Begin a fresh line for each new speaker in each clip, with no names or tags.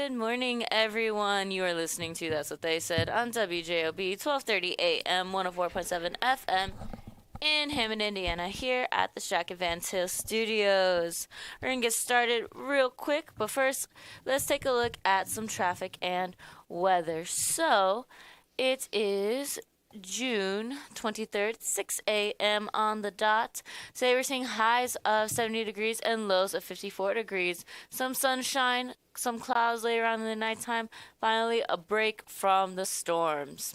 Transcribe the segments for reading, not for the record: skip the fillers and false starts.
Good morning, everyone. You are listening to That's What They Said on WJOB 1230 AM 104.7 FM in Hammond, Indiana, here at the Shack at Vance Hill Studios. We're going to get started real quick, but first, let's take a look at some traffic and weather. So, it is June 23rd, 6 a.m. on the dot. Today we're seeing highs of 70 degrees and lows of 54 degrees. Some sunshine, some clouds later on in the nighttime. Finally, a break from the storms.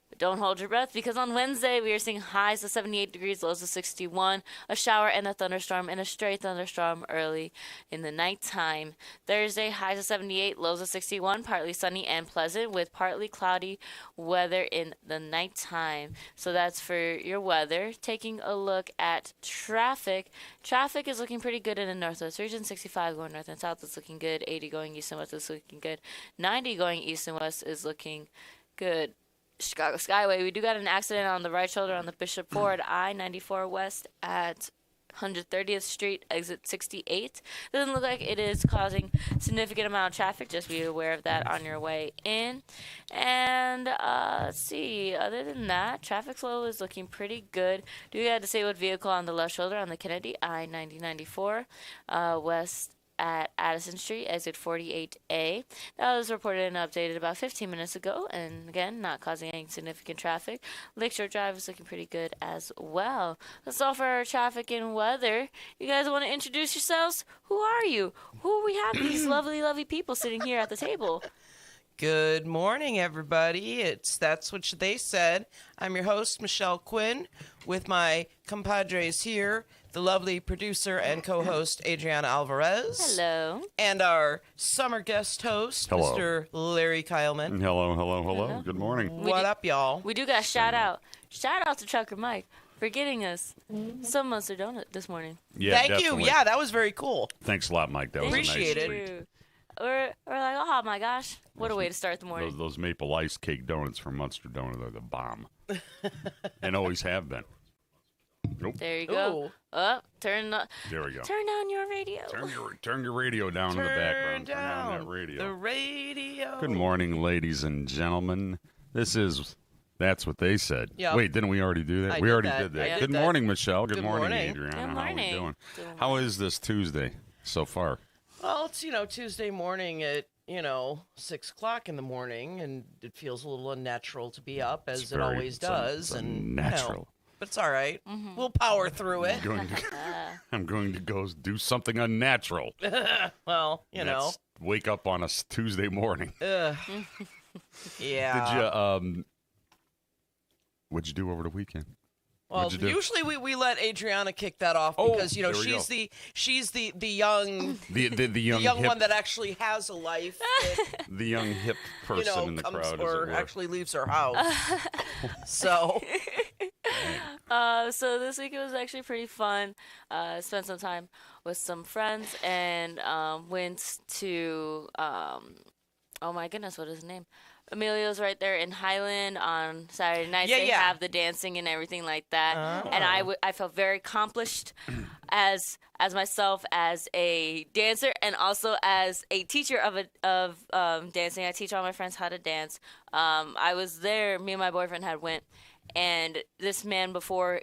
But don't hold your breath, because on Wednesday we are seeing highs of 78 degrees, lows of 61, a shower and a thunderstorm, and a stray thunderstorm early in the nighttime. Thursday, highs of 78, lows of 61, partly sunny and pleasant with partly cloudy weather in the nighttime. So that's for your weather. Taking a look at traffic. Traffic is looking pretty good in the northwest region. 65 going north and south is looking good. 80 going east and west is looking good. 90 going east and west is looking good. Chicago Skyway, we do got an accident on the right shoulder on the Bishop Ford I-94 West at 130th Street, exit 68. Doesn't look like it is causing significant amount of traffic. Just be aware of that on your way in. And let's see. Other than that, traffic flow is looking pretty good. Do you have to say what vehicle on the left shoulder on the Kennedy I-94 west at Addison Street, exit 48A. That was reported and updated about 15 minutes ago, and again, not causing any significant traffic. Lakeshore Drive is looking pretty good as well. That's all for our traffic and weather. You guys want to introduce yourselves? Who are you? We have these lovely, lovely people sitting here at the table.
Good morning, everybody. That's what they said. I'm your host, Michelle Quinn, with my compadres here, the lovely producer and co-host, Adriana Alvarez.
Hello.
And our summer guest host,
Hello.
Mr. Larry Kyleman.
Hello. Good morning.
What up, y'all?
We do got shout out. Shout out to Trucker Mike for getting us some Monster Donut this morning.
Yeah,
Thank
definitely.
you. Yeah, that was very cool.
Thanks a lot, Mike. That was
Appreciate
a
it.
nice treat.
We're like, oh my gosh, what a way to start the morning.
Those maple ice cake donuts from Munster Donut are the bomb. And always have been. Nope.
There you go.
Ooh.
Turn
There we go.
down your radio.
Turn your radio down in the background.
Turn
Turn on
down
that radio.
the radio.
Good morning, ladies and gentlemen. This is That's What They Said.
Yep.
Wait, didn't we already do that?
I
We
did
already
that.
did that.
I did
Good
that.
morning, Michelle. Good
Good
morning,
morning.
Adriana.
Good
How are we
morning.
doing?
Doing well.
How is this Tuesday so far?
Well, it's, Tuesday morning at, 6 o'clock in the morning, and it feels a little unnatural to be up, as it always does.
It's
and
unnatural.
But it's all right. We'll power through it.
I'm going to go do something unnatural.
Well,
That's wake up on a Tuesday morning.
Ugh. Yeah.
Did you what'd you do over the weekend?
Well,
what'd you do?
usually we let Adriana kick that off
Oh,
because
there we
she's the young
The young,
young
hip,
one that actually has a life that,
the young hip person in the
comes
crowd, as it
or
were.
actually leaves her house. So
So this week it was actually pretty fun. Spent some time with some friends and went to oh my goodness, what is his name? Emilio's right there in Highland on Saturday nights.
Yeah,
they
yeah.
have the dancing and everything like that.
Oh.
And I felt very accomplished as myself as a dancer and also as a teacher of dancing. I teach all my friends how to dance. I was there. Me and my boyfriend had went, and this man before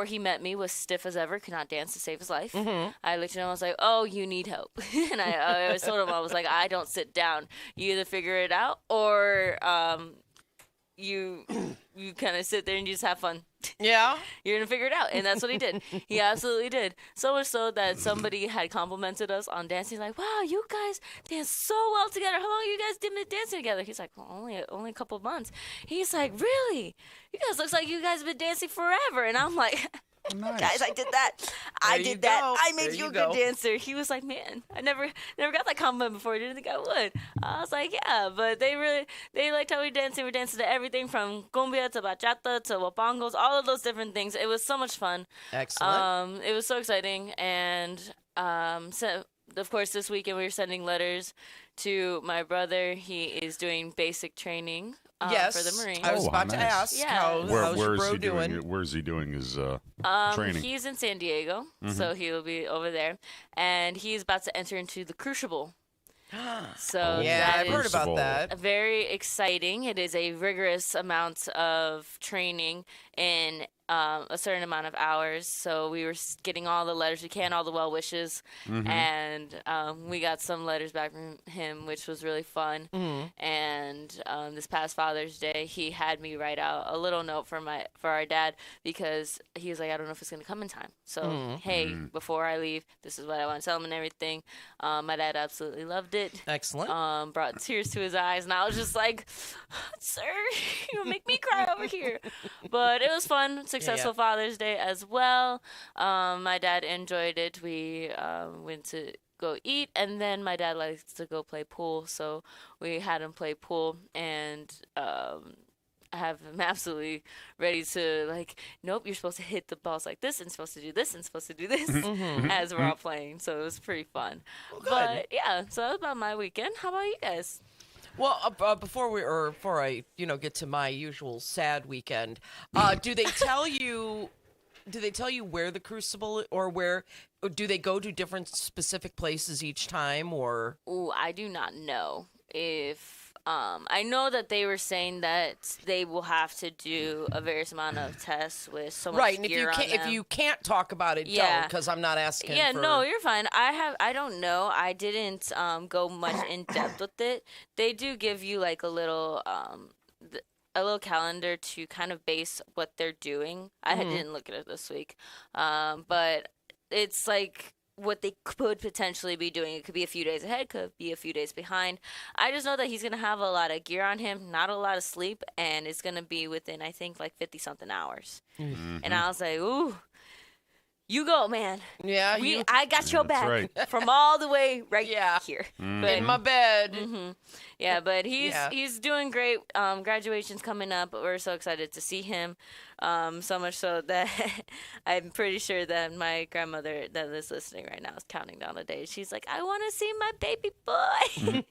he met me was stiff as ever, could not dance to save his life. I looked at him and was like, oh, you need help. And I always told him, I was like, I don't sit down. You either figure it out or you kind of sit there and you just have fun.
yeah.
You're going to figure it out. And that's what he did. He absolutely did. So much so that somebody had complimented us on dancing. Like, wow, you guys dance so well together. How long have you guys been dancing together? He's like, well, only a couple of months. He's like, really? You guys looks like you guys have been dancing forever. And I'm like,
Nice.
guys, I did that. I
There you
did that.
go.
I made
There
you
you
a good
go.
dancer. He was like, man, I never got that compliment before. I didn't think I would. I was like, yeah, but they liked how we danced. We danced to everything from cumbia to bachata to wapangos, all of those different things. It was so much fun.
Excellent.
It was so exciting. And so, of course, this weekend we were sending letters to my brother. He is doing basic training
yes.
for the Marines.
I was
Oh,
about to
nice.
ask
Yeah.
how's
Where
your
is
bro
he
doing?
Where's he doing his training?
He's in San Diego, so he'll be over there. And he's about to enter into the Crucible. So
Yeah,
that
I've heard
is
about that.
very exciting. It is a rigorous amount of training in a certain amount of hours. So we were getting all the letters we can, all the well wishes, and we got some letters back from him, which was really fun. And this past Father's Day, he had me write out a little note for our dad because he was like, I don't know if it's gonna come in time. So hey, before I leave, this is what I want to tell him and everything. My dad absolutely loved it.
Excellent.
Brought tears to his eyes, and I was just like, "Sir, you make me cry over here." But it was fun, successful Father's Day as well. My dad enjoyed it. We went to go eat, and then my dad likes to go play pool, so we had him play pool, and I have him absolutely ready to like, nope, you're supposed to hit the balls like this and supposed to do this and supposed to do this as we're all playing. So it was pretty fun. But yeah, so that was about my weekend. How about you guys?
Well, before I get to my usual sad weekend, do they tell you? Do they tell you where the Crucible or do they go to different specific places each time or?
Ooh, I do not know if. I know that they were saying that they will have to do a various amount of tests with so much
Right, and
gear on them.
if you can't talk about it, don't, because I'm not asking.
Yeah,
for...
no, you're fine. I don't know. I didn't go much in depth with it. They do give you like a little calendar to kind of base what they're doing. I didn't look at it this week, but it's like what they could potentially be doing. It could be a few days ahead, could be a few days behind. I just know that he's going to have a lot of gear on him, not a lot of sleep, and it's going to be within, I think, like 50-something hours. And I was like, ooh, you go, man.
Yeah,
I got your back
right.
from all the way right
Yeah.
here.
in my bed.
Yeah, but he's doing great. Graduation's coming up. We're so excited to see him. So much so that I'm pretty sure that my grandmother that is listening right now is counting down the days. She's like, I want to see my baby boy.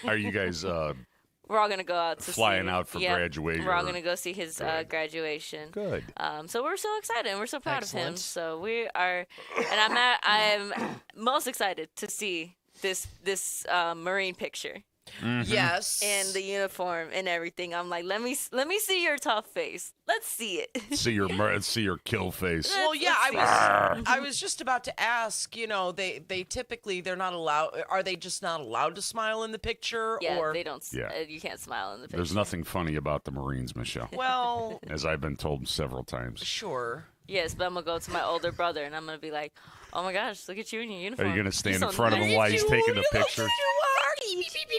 Are you guys
We're all gonna go out to
flying
see,
out for
yep,
graduation?
We're all gonna go see his graduation.
Good.
So we're so excited and we're so proud of him.
Excellent.
So we are, and I'm most excited to see this Marine picture
Yes.
and the uniform and everything. I'm like, let me see your tough face. Let's see it.
See your kill face.
Well, yeah,
Let's
I was just about to ask. They typically they're not allowed. Are they just not allowed to smile in the picture?
Yeah,
or
they don't.
Yeah.
You can't smile in the picture.
There's nothing funny about the Marines, Michelle,
well,
as I've been told several times.
sure.
Yes, but I'm gonna go to my older brother and I'm gonna be like, oh my gosh, look at you in your
Are
uniform.
you going to stand
You're
in
so
front of
nice.
him while he's taking the picture?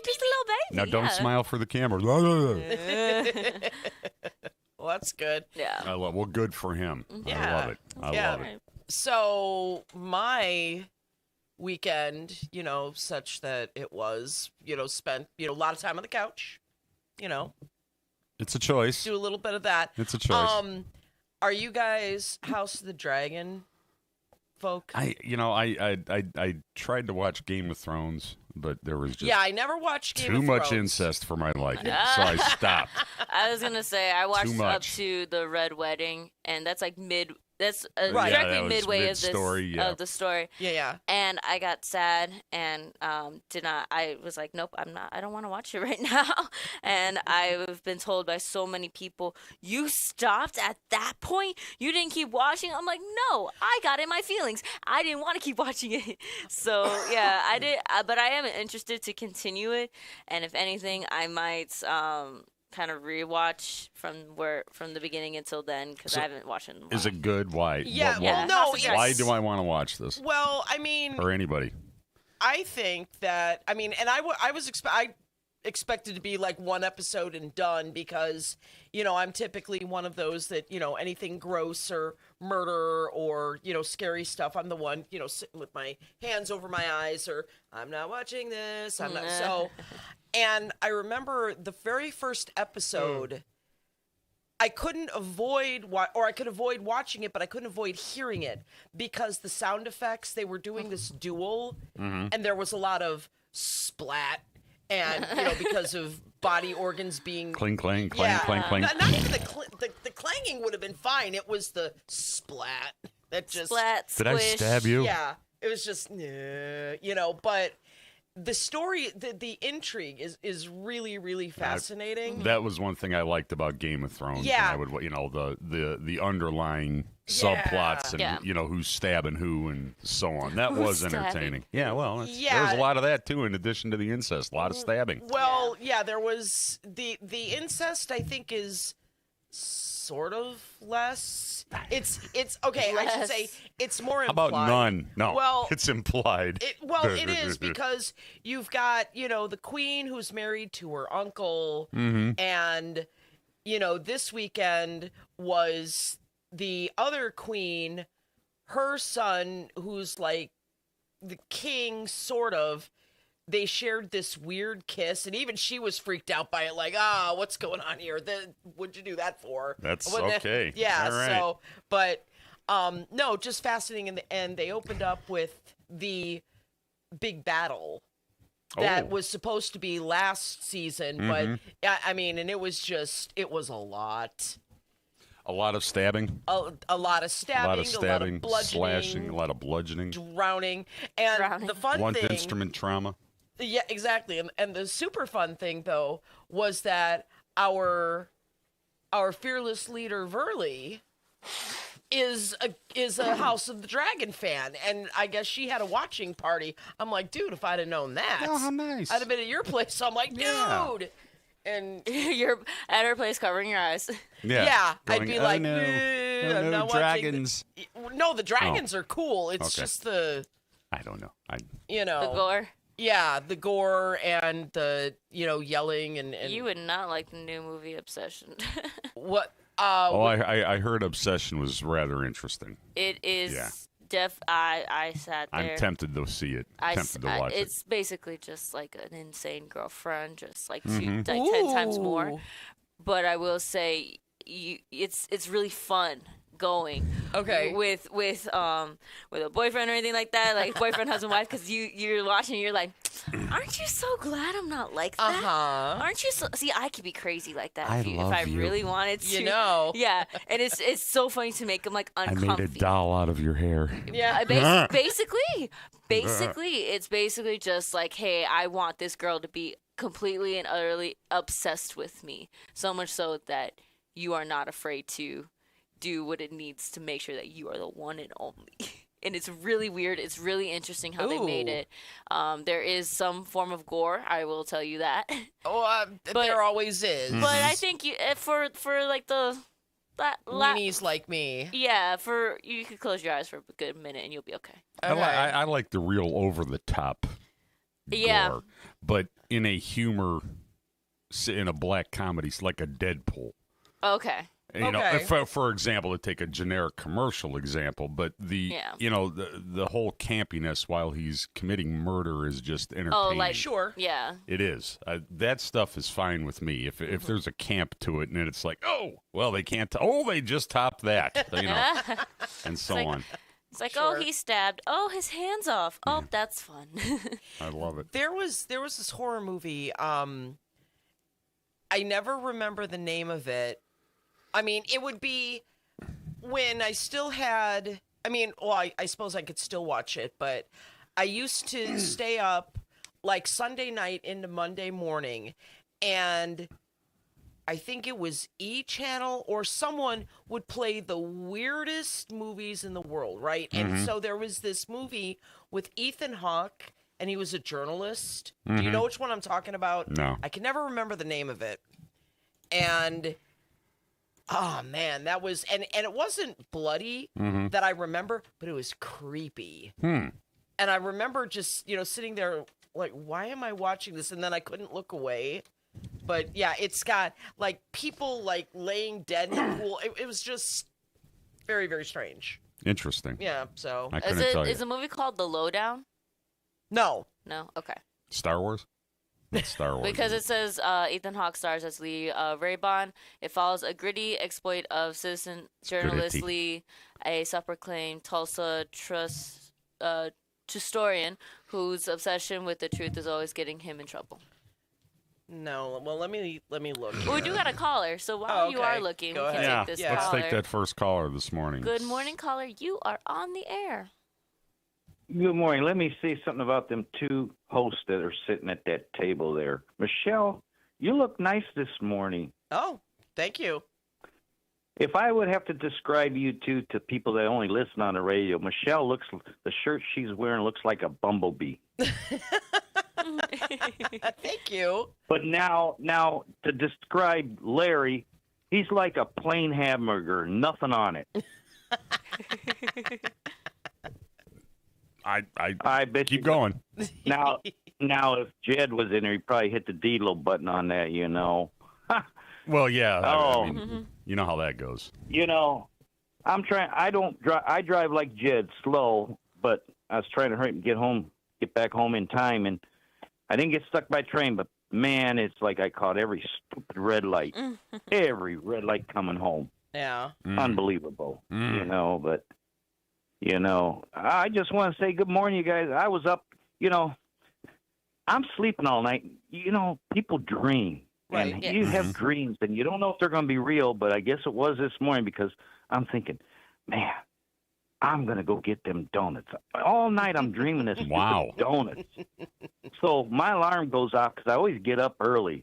Just a little baby.
Now, don't
yeah.
smile for the camera.
Well, that's good.
Yeah.
Well, good for him.
Yeah.
I love it. I
Yeah.
love it.
So my weekend, such that it was, spent, a lot of time on the couch.
It's a choice.
Do a little bit of that.
It's a choice.
Are you guys House of the Dragon folk?
I tried to watch Game of Thrones, but there was just
I never watched Game
too
of
much
Thrones.
incest for my liking, so I stopped.
I was gonna say I watched up
much.
to the Red Wedding, and that's like mid. That's
Right.
directly
Yeah, that was
midway
mid-story,
of the story.
Yeah.
And I got sad and did not. I was like, nope, I'm not. I don't want to watch it right now. And I've been told by so many people, you stopped at that point. You didn't keep watching. I'm like, no, I got in my feelings. I didn't want to keep watching it. So yeah, I did. But I am interested to continue it. And if anything, I might kind of rewatch from the beginning until then because I haven't watched it in a while.
Is it good? Why?
Yeah,
What-
well, no.
House of
Why
it's-
do I want to watch this?
Well, I mean,
Or anybody?
I think that, and I expected to be like one episode and done because, I'm typically one of those that, anything gross or murder or, scary stuff, I'm the one, sitting with my hands over my eyes or I'm not watching this. I'm not. So, and I remember the very first episode, I couldn't avoid, or I could avoid watching it, but I couldn't avoid hearing it because the sound effects, they were doing this duel and there was a lot of splat and, because of body organs being...
Cling, clang, clang, clang, clang.
Not even the clanging would have been fine. It was the splat that just...
Splat,
Did I
squish.
stab you?
Yeah, it was just, but the story, the intrigue is really, really fascinating.
That was one thing I liked about Game of Thrones.
Yeah.
And I would, the underlying subplots and,
Yeah.
who's stabbing who and so on. That was
stabbing?
entertaining. Yeah, well,
Yeah.
there's a lot of that, too, in addition to the incest. A lot of stabbing.
Well, yeah, there was the incest. I think is sort of less. It's okay. I should
Less.
say it's more
How
implied.
about none? No,
Well,
it's implied.
it is because you've got the queen who's married to her uncle, and this weekend was the other queen, her son, who's like the king, sort of. They shared this weird kiss, and even she was freaked out by it. Like, what's going on here? What'd you do that for?
That's
Wouldn't it-
okay.
Yeah.
All right.
So, but no, just fascinating. In the end, they opened up with the big battle that
Oh.
was supposed to be last season, but I mean, and it was a lot.
A lot of stabbing,
A lot of stabbing,
a lot of stabbing,
bludgeoning,
slashing, a lot of bludgeoning,
drowning, and
Drowning.
the fun
blunt
thing.
instrument trauma.
Yeah, exactly. And the super fun thing though was that our fearless leader Verly is a House of the Dragon fan, and I guess she had a watching party. I'm like, dude, if I'd have known that,
Oh, how nice.
I'd have been at your place. So I'm like, dude,
Yeah.
and
You're at her place covering your eyes.
yeah, I'd
Going,
be
"Oh,
like,
no.
"Eh,
Oh,
I'm
no,
not watching
dragons."
No, the dragons are cool. It's
Okay.
just the
I don't know.
The gore.
Yeah, the gore and the yelling and
You would not like the new movie Obsession.
what
I heard Obsession was rather interesting.
It is
Yeah.
I sat there.
I'm tempted to see it. Tempted to watch it.
It's basically just like an insane girlfriend, just like
Mm-hmm.
like 10 times more.
Ooh.
But I will say, it's really fun going.
Okay.
With a boyfriend or anything like that, like boyfriend, husband, wife, because you're watching, and you're like, aren't you so glad I'm not like that? Aren't you? See, I could be crazy like that if I really wanted to. Yeah, and it's so funny to make them like
I
uncomfy.
made a doll out of your hair.
Yeah.
Basically, it's basically just like, hey, I want this girl to be completely and utterly obsessed with me, so much so that you are not afraid to do what it needs to make sure that you are the one and only. And it's really weird. It's really interesting how they made
Ooh.
it. There is some form of gore, I will tell you that.
There always is.
But I think for like the
Weenies like me.
yeah, you could close your eyes for a good minute and you'll be okay.
Okay.
I like the real over the top.
Yeah.
Gore, but in a humor, in a black comedy, like a Deadpool.
Okay.
You know,
Okay.
for example, to take a generic commercial example, but the whole campiness while he's committing murder is just entertaining.
Oh, like
Sure.
Yeah.
It is. That stuff is fine with me. If there's a camp to it and it's like, oh, well, they can't. They just topped that, and so
like-
on.
It's like,
Sure.
oh, he stabbed. Oh, his hand's off. Oh, that's fun.
I love it.
There was this horror movie. I never remember the name of it. I mean, it would be when I still had. I mean, well, I suppose I could still watch it, but I used to stay up like Sunday night into Monday morning, and I think it was E! Channel or someone would play the weirdest movies in the world, right? And so there was this movie with Ethan Hawke, and he was a journalist. Do you know which one I'm talking about?
No.
I can never remember the name of it. And oh man, that was and it wasn't bloody that I remember, but it was creepy. And I remember just, sitting there like, why am I watching this? And then I couldn't look away. But yeah, it's got like people like laying dead in the pool. It was just very, very strange.
Interesting.
Yeah, so
I couldn't tell you.
Is the movie called The Lowdown?
no.
No? Okay.
Star Wars? That's Star Wars.
Because it says Ethan Hawke stars as Lee Raybon. It follows a gritty exploit of citizen journalist
Gritty.
Lee, a self-proclaimed Tulsa historian whose obsession with the truth is always getting him in trouble.
No. Well, let me look.
Well, we do got a caller, so while you
okay.
are looking,
Go
we can
ahead.
yeah,
take this
Yeah.
let's
caller.
take that first caller this morning.
Good morning, caller. You are on the air.
Good morning. Let me say something about them two hosts that are sitting at that table there. Michelle, you look nice this morning.
Oh, thank you.
If I would have to describe you two to people that only listen on the radio, Michelle the shirt she's wearing looks like a bumblebee.
Thank you.
But now to describe Larry, he's like a plain hamburger, nothing on it.
I
bet
keep
you.
going.
Now, if Jed was in there, he'd probably hit the D-Lo button on that, you know.
Well, yeah.
Oh.
I mean, you know how that goes.
You know, I'm trying. I don't drive. I drive like Jed, slow. But I was trying to hurry and get back home in time, and I didn't get stuck by train. But man, it's like I caught every stupid red light, every red light coming home.
Yeah.
Unbelievable. You know, but I just want to say good morning, you guys. I was up. I'm sleeping all night. People dream.
Right,
And
yeah.
you have dreams, and you don't know if they're going to be real, but I guess it was this morning because I'm thinking, man, I'm going to go get them donuts. All night I'm dreaming this stupid
Wow.
donuts. So my alarm goes off because I always get up early.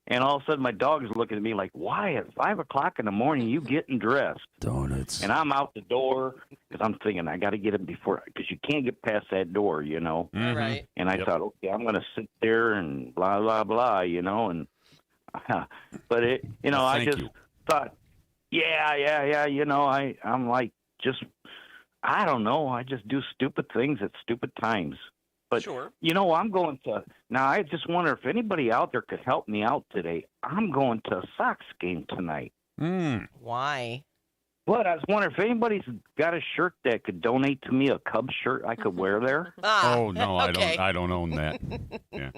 And all of a sudden my dog's looking at me like, why at 5 o'clock in the morning you getting dressed?
Donuts.
And I'm out the door because I'm thinking I got to get him because you can't get past that door,
Right.
And I thought, okay, I'm going to sit there and blah, blah, blah, and but it,
Well,
I
thank
just
you.
thought, yeah, I'm like, I don't know. I just do stupid things at stupid times. But,
Sure.
I'm going to, now I just wonder if anybody out there could help me out today. I'm going to a Sox game tonight.
Why?
But I was wondering if anybody's got a shirt that could donate to me, a Cubs shirt I could wear there.
Oh no,
okay.
I don't own that. Yeah,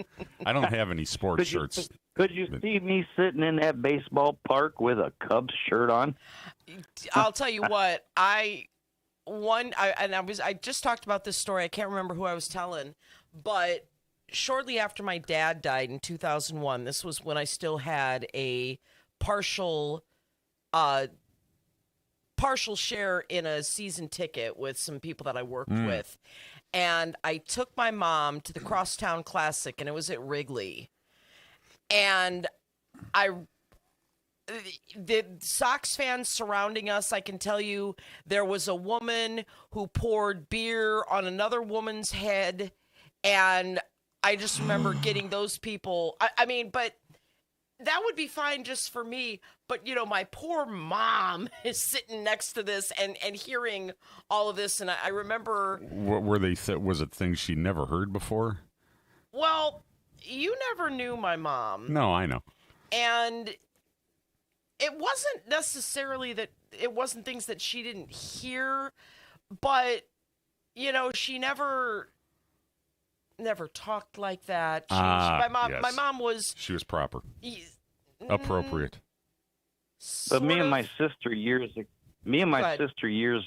I don't have any sports
Could you-
shirts.
Could you see me sitting in that baseball park with a Cubs shirt on?
I'll tell you what. I just talked about this story. I can't remember who I was telling, but shortly after my dad died in 2001, this was when I still had a partial share in a season ticket with some people that I worked with. And I took my mom to the Crosstown Classic, and it was at Wrigley. And the Sox fans surrounding us, I can tell you, there was a woman who poured beer on another woman's head. And I just remember getting those people. I mean, but that would be fine just for me. But, my poor mom is sitting next to this and hearing all of this. And I remember.
What were they? Was it things she never heard before?
Well, you never knew my mom.
No, I know.
And it wasn't necessarily that it wasn't things that she didn't hear, but, she never talked like that. My
yes.
mom was
She was proper, appropriate.
But me
sort
and my
of-
sister years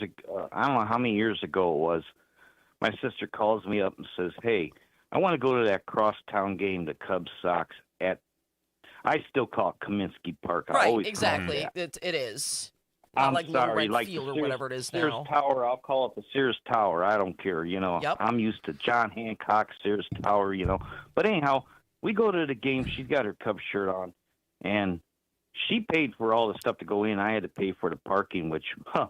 ago, I don't know how many years ago it was, my sister calls me up and says, hey, I want to go to that crosstown game, the Cubs Sox, I still call it Kaminsky Park. I
Right,
always call
exactly.
it that.
It is. Not
I'm
like Little
sorry,
Red
like
Field
the
or
Sears,
whatever it is
Sears
now.
Tower, I'll call it the Sears Tower. I don't care,
Yep.
I'm used to John Hancock, Sears Tower, But anyhow, we go to the game. She's got her Cubs shirt on, and she paid for all the stuff to go in. I had to pay for the parking, which I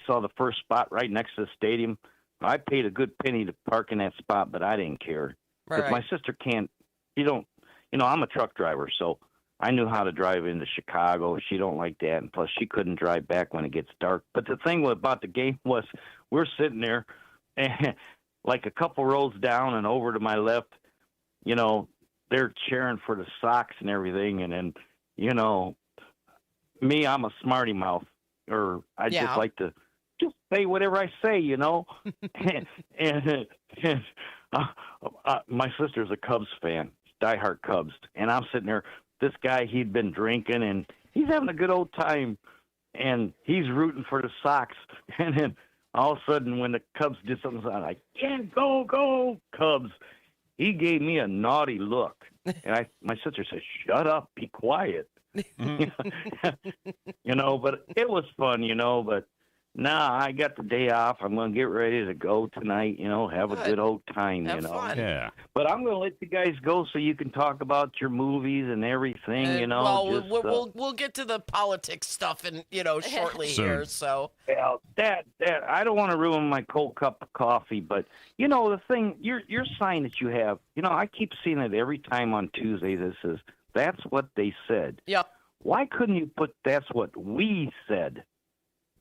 saw the first spot right next to the stadium. I paid a good penny to park in that spot, but I didn't care. Because
Right.
my sister can't, I'm a truck driver, so I knew how to drive into Chicago. She don't like that, and plus she couldn't drive back when it gets dark. But the thing about the game was we're sitting there, and like a couple rows down and over to my left, they're cheering for the Sox and everything, and then, me, I'm a smarty mouth, or I
Yeah.
just like to just say whatever I say, and my sister's a Cubs fan, diehard Cubs, and I'm sitting there. This guy, he'd been drinking, and he's having a good old time, and he's rooting for the Sox. And then all of a sudden, when the Cubs did something, I'm like, yeah, go, Cubs. He gave me a naughty look, and my sister said, shut up, be quiet. But it was fun, but Nah, I got the day off. I'm going to get ready to go tonight, have a
Good.
good old time,
Have fun.
Yeah.
But I'm going to let you guys go so you can talk about your movies and everything,
Well,
just,
we'll get to the politics stuff and shortly
Soon.
here. So
well, that I don't want to ruin my cold cup of coffee, but the thing, your sign that you have, I keep seeing it every time on Tuesdays. It says, "That's what they said."
yep.
Why couldn't you put "That's what we said"?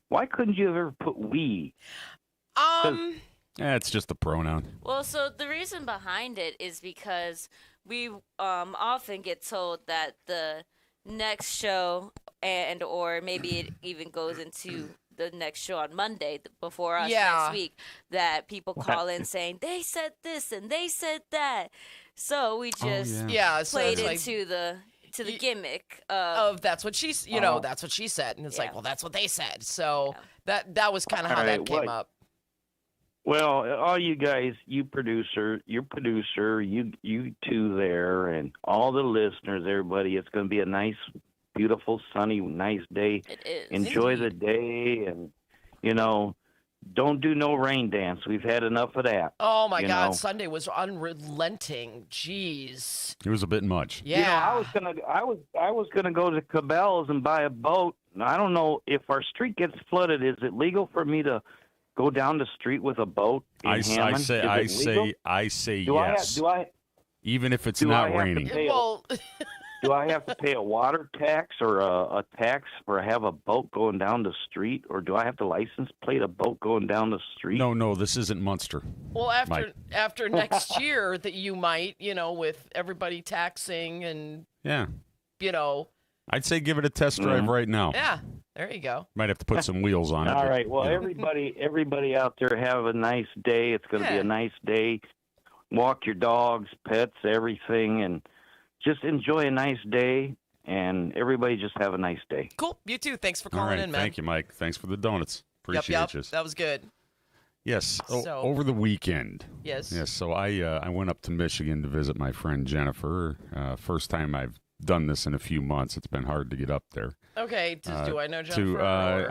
Why couldn't you ever put "we"?
Yeah, it's just a pronoun.
Well, so the reason behind it is because we often get told that the next show and or maybe it even goes into the next show on Monday before us
Yeah.
next week that people call in saying they said this and they said that. So we just
Yeah. So
played
it's like,
into the
y-
gimmick of
that's what she's that's what she said, and it's like,
Yeah.
well, that's what they said. So
Yeah.
that was kind of how
All
that
right,
came
what-
up.
Well, all you guys, your producer, you two there, and all the listeners, everybody, it's going to be a nice, beautiful, sunny, nice day.
it is.
Enjoy the day, and don't do no rain dance. We've had enough of that.
Oh my
you
God,
know.
Sunday was unrelenting. Jeez.
It was a bit much.
Yeah.
I was gonna go to Cabela's and buy a boat. I don't know if our street gets flooded. Is it legal for me to go down the street with a boat in
I
Hammond?
say
Is it legal?
I say
Do
yes.
I
Even if it's
do I
not
have to
raining.
pay-
Well,
do I have to pay a water tax or a tax for have a boat going down the street, or do I have to license plate a boat going down the street?
No, this isn't Munster.
well, after
Mike.
after next year, that you might, with everybody taxing and
Yeah.
yeah,
I'd say give it a test drive right now.
there you go.
Might have to put some wheels on it.
All
but,
right. Well,
you know.
everybody out there, have a nice day. It's going to be
Yeah.
a nice day. Walk your dogs, pets, everything, and just enjoy a nice day. And everybody just have a nice day.
Cool. You too. Thanks for
All
calling
right,
in, man.
thank you, Mike. Thanks for the donuts. Appreciate
Yep.
you.
That was good.
Yes.
So-
Over the weekend.
Yes.
Yes. So I went up to Michigan to visit my friend Jennifer. First time I've done this in a few months. It's been hard to get up there.
Okay. Do I know Jennifer?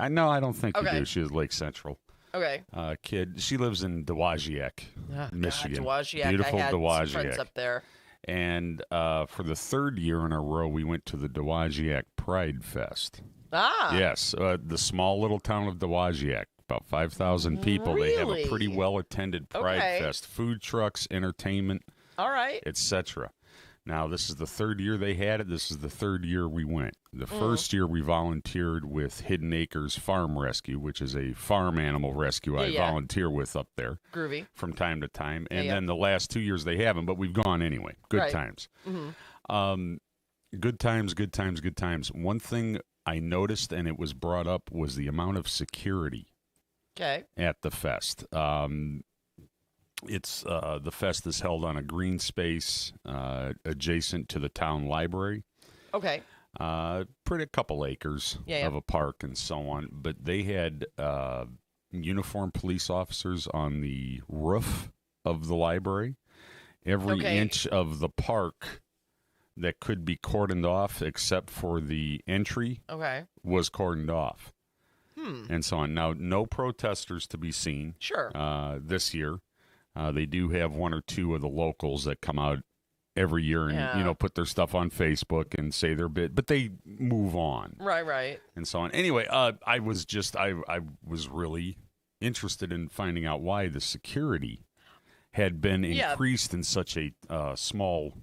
I know. I don't think you
Okay.
do. She is Lake Central.
Okay.
Kid. She lives in Dowagiac, Michigan.
God, Dowagiac.
Beautiful
I had some friends
Dowagiac.
up there.
And for the third year in a row, we went to the Dowagiac Pride Fest.
Ah.
Yes, the small little town of Dowagiac, about 5,000 people. They have a pretty
Really?
well-attended Pride
Okay.
Fest. Food trucks, entertainment,
All right.
etc. Now, this is the third year they had it. This is the third year we went. The first year we volunteered with Hidden Acres Farm Rescue, which is a farm animal rescue I
Yeah.
volunteer with up there
Groovy.
from time to time. And
Yeah.
then the last 2 years they haven't, but we've gone anyway. Good
Right.
times.
Mhm.
Good times, good times, good times. One thing I noticed, and it was brought up, was the amount of security
Okay.
at the fest. It's the fest is held on a green space adjacent to the town library.
Okay.
Pretty couple acres
Yeah.
of a park and so on. But they had uniformed police officers on the roof of the library. Every
Okay.
inch of the park that could be cordoned off, except for the entry,
Okay.
was cordoned off. And so on. Now, no protesters to be seen
Sure.
this year. They do have one or two of the locals that come out every year and
Yeah.
put their stuff on Facebook and say their bit, but they move on
Right.
and so on. Anyway, I was really interested in finding out why the security had been
Yeah.
increased in such a small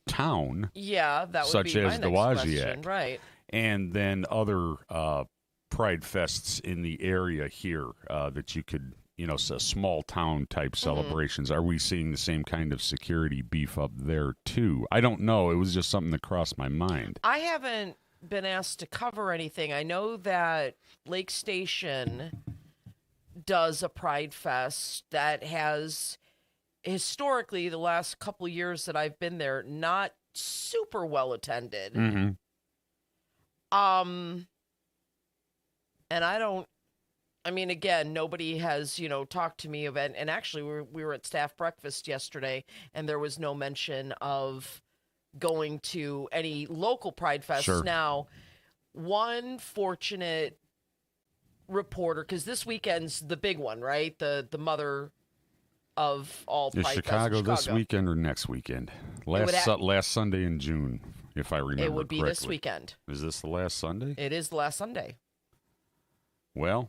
town,
Yeah, that would
Such
be
as
my next
Dowagiac.
question. Right.
and then other pride fests in the area here that you could. So small town type celebrations. Are we seeing the same kind of security beef up there too? I don't know. It was just something that crossed my mind.
I haven't been asked to cover anything. I know that Lake Station does a Pride Fest that has historically the last couple years that I've been there not super well attended.
Mm-hmm.
And again, nobody has, talked to me about, and actually we were at staff breakfast yesterday and there was no mention of going to any local Pride Fests.
Sure.
Now, one fortunate reporter, because this weekend's the big one, right? The mother of all
Is
Pride
Chicago,
Fest in
this
Chicago.
weekend or next weekend?
would
Last Sunday in June, if I remember
It would be
correctly.
this weekend.
Is this the last Sunday?
It is the last Sunday.
Well,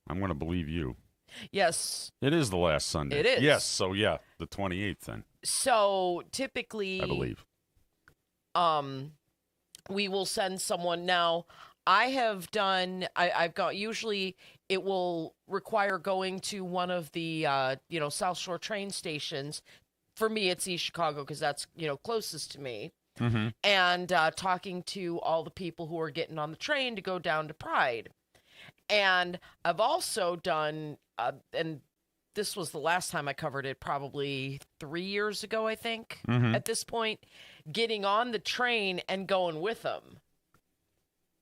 I'm going to believe you.
Yes.
It is the last Sunday.
It is.
Yes, so yeah, the 28th then,
So typically,
I believe.
we will send someone. Now, I've got, usually it will require going to one of the, South Shore train stations. For me, it's East Chicago because that's, closest to me.
Mm-hmm.
And talking to all the people who are getting on the train to go down to Pride. And I've also done, and this was the last time I covered it, probably 3 years ago, I think, at this point, getting on the train and going with them.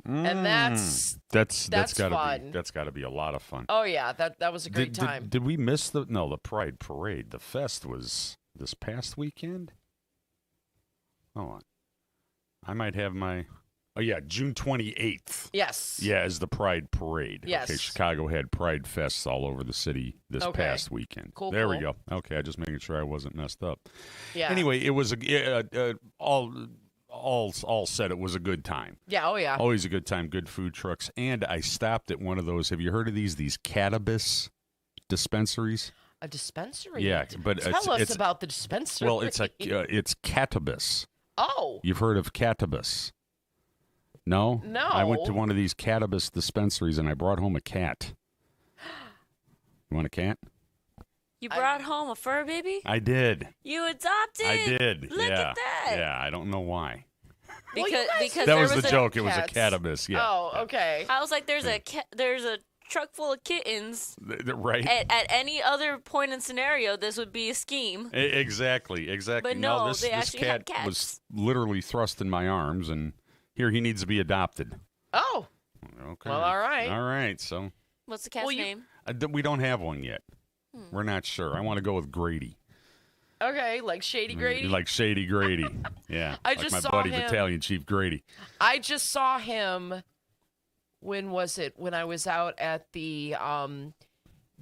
And that's
gotta
fun.
be that's got to be a lot of fun.
Oh yeah, that was a great
Did-
time.
Did we miss the Pride Parade? The fest was this past weekend. Hold on, I might have my. Oh yeah, June 28th.
Yes.
Yeah, is the Pride Parade.
Yes.
Okay, Chicago had Pride Fests all over the city this
Okay.
past weekend.
Cool,
There we
cool.
go. Okay, I just making sure I wasn't messed up.
Yeah.
Anyway, it was all said. It was a good time.
Yeah. Oh yeah.
Always a good time. Good food trucks, and I stopped at one of those. Have you heard of these cannabis dispensaries?
A dispensary.
Yeah, but
Tell us
it's
about the dispensary.
well, it's Catabis.
Oh.
You've heard of Catabis? No?
No.
I went to one of these cannabis dispensaries and I brought home a cat. You want a cat?
You brought home a fur baby?
I did.
You adopted?
I did.
Look
yeah.
at that.
Yeah, I don't know why.
Well, you
Because
guys-
because
That
there
was
was
the
a,
joke. It was a
cats.
cannabis. Yeah.
Oh, okay.
I was like, there's a truck full of kittens.
Right?
At any other point in scenario, this would be a scheme.
Exactly.
But no,
this,
they
this
actually had
cat was
cats.
literally thrust in my arms, and here he needs to be adopted.
Oh.
Okay.
Well, all right.
All right. So
What's the cat's
Well, you-
name?
we don't have one yet.
Hmm.
We're not sure. I want to go with Grady.
Okay, like Shady Grady.
Like Shady Grady. Yeah.
I
like
just
my
saw
buddy,
him-
Battalion Chief Grady.
I just saw him. When was it? When I was out at the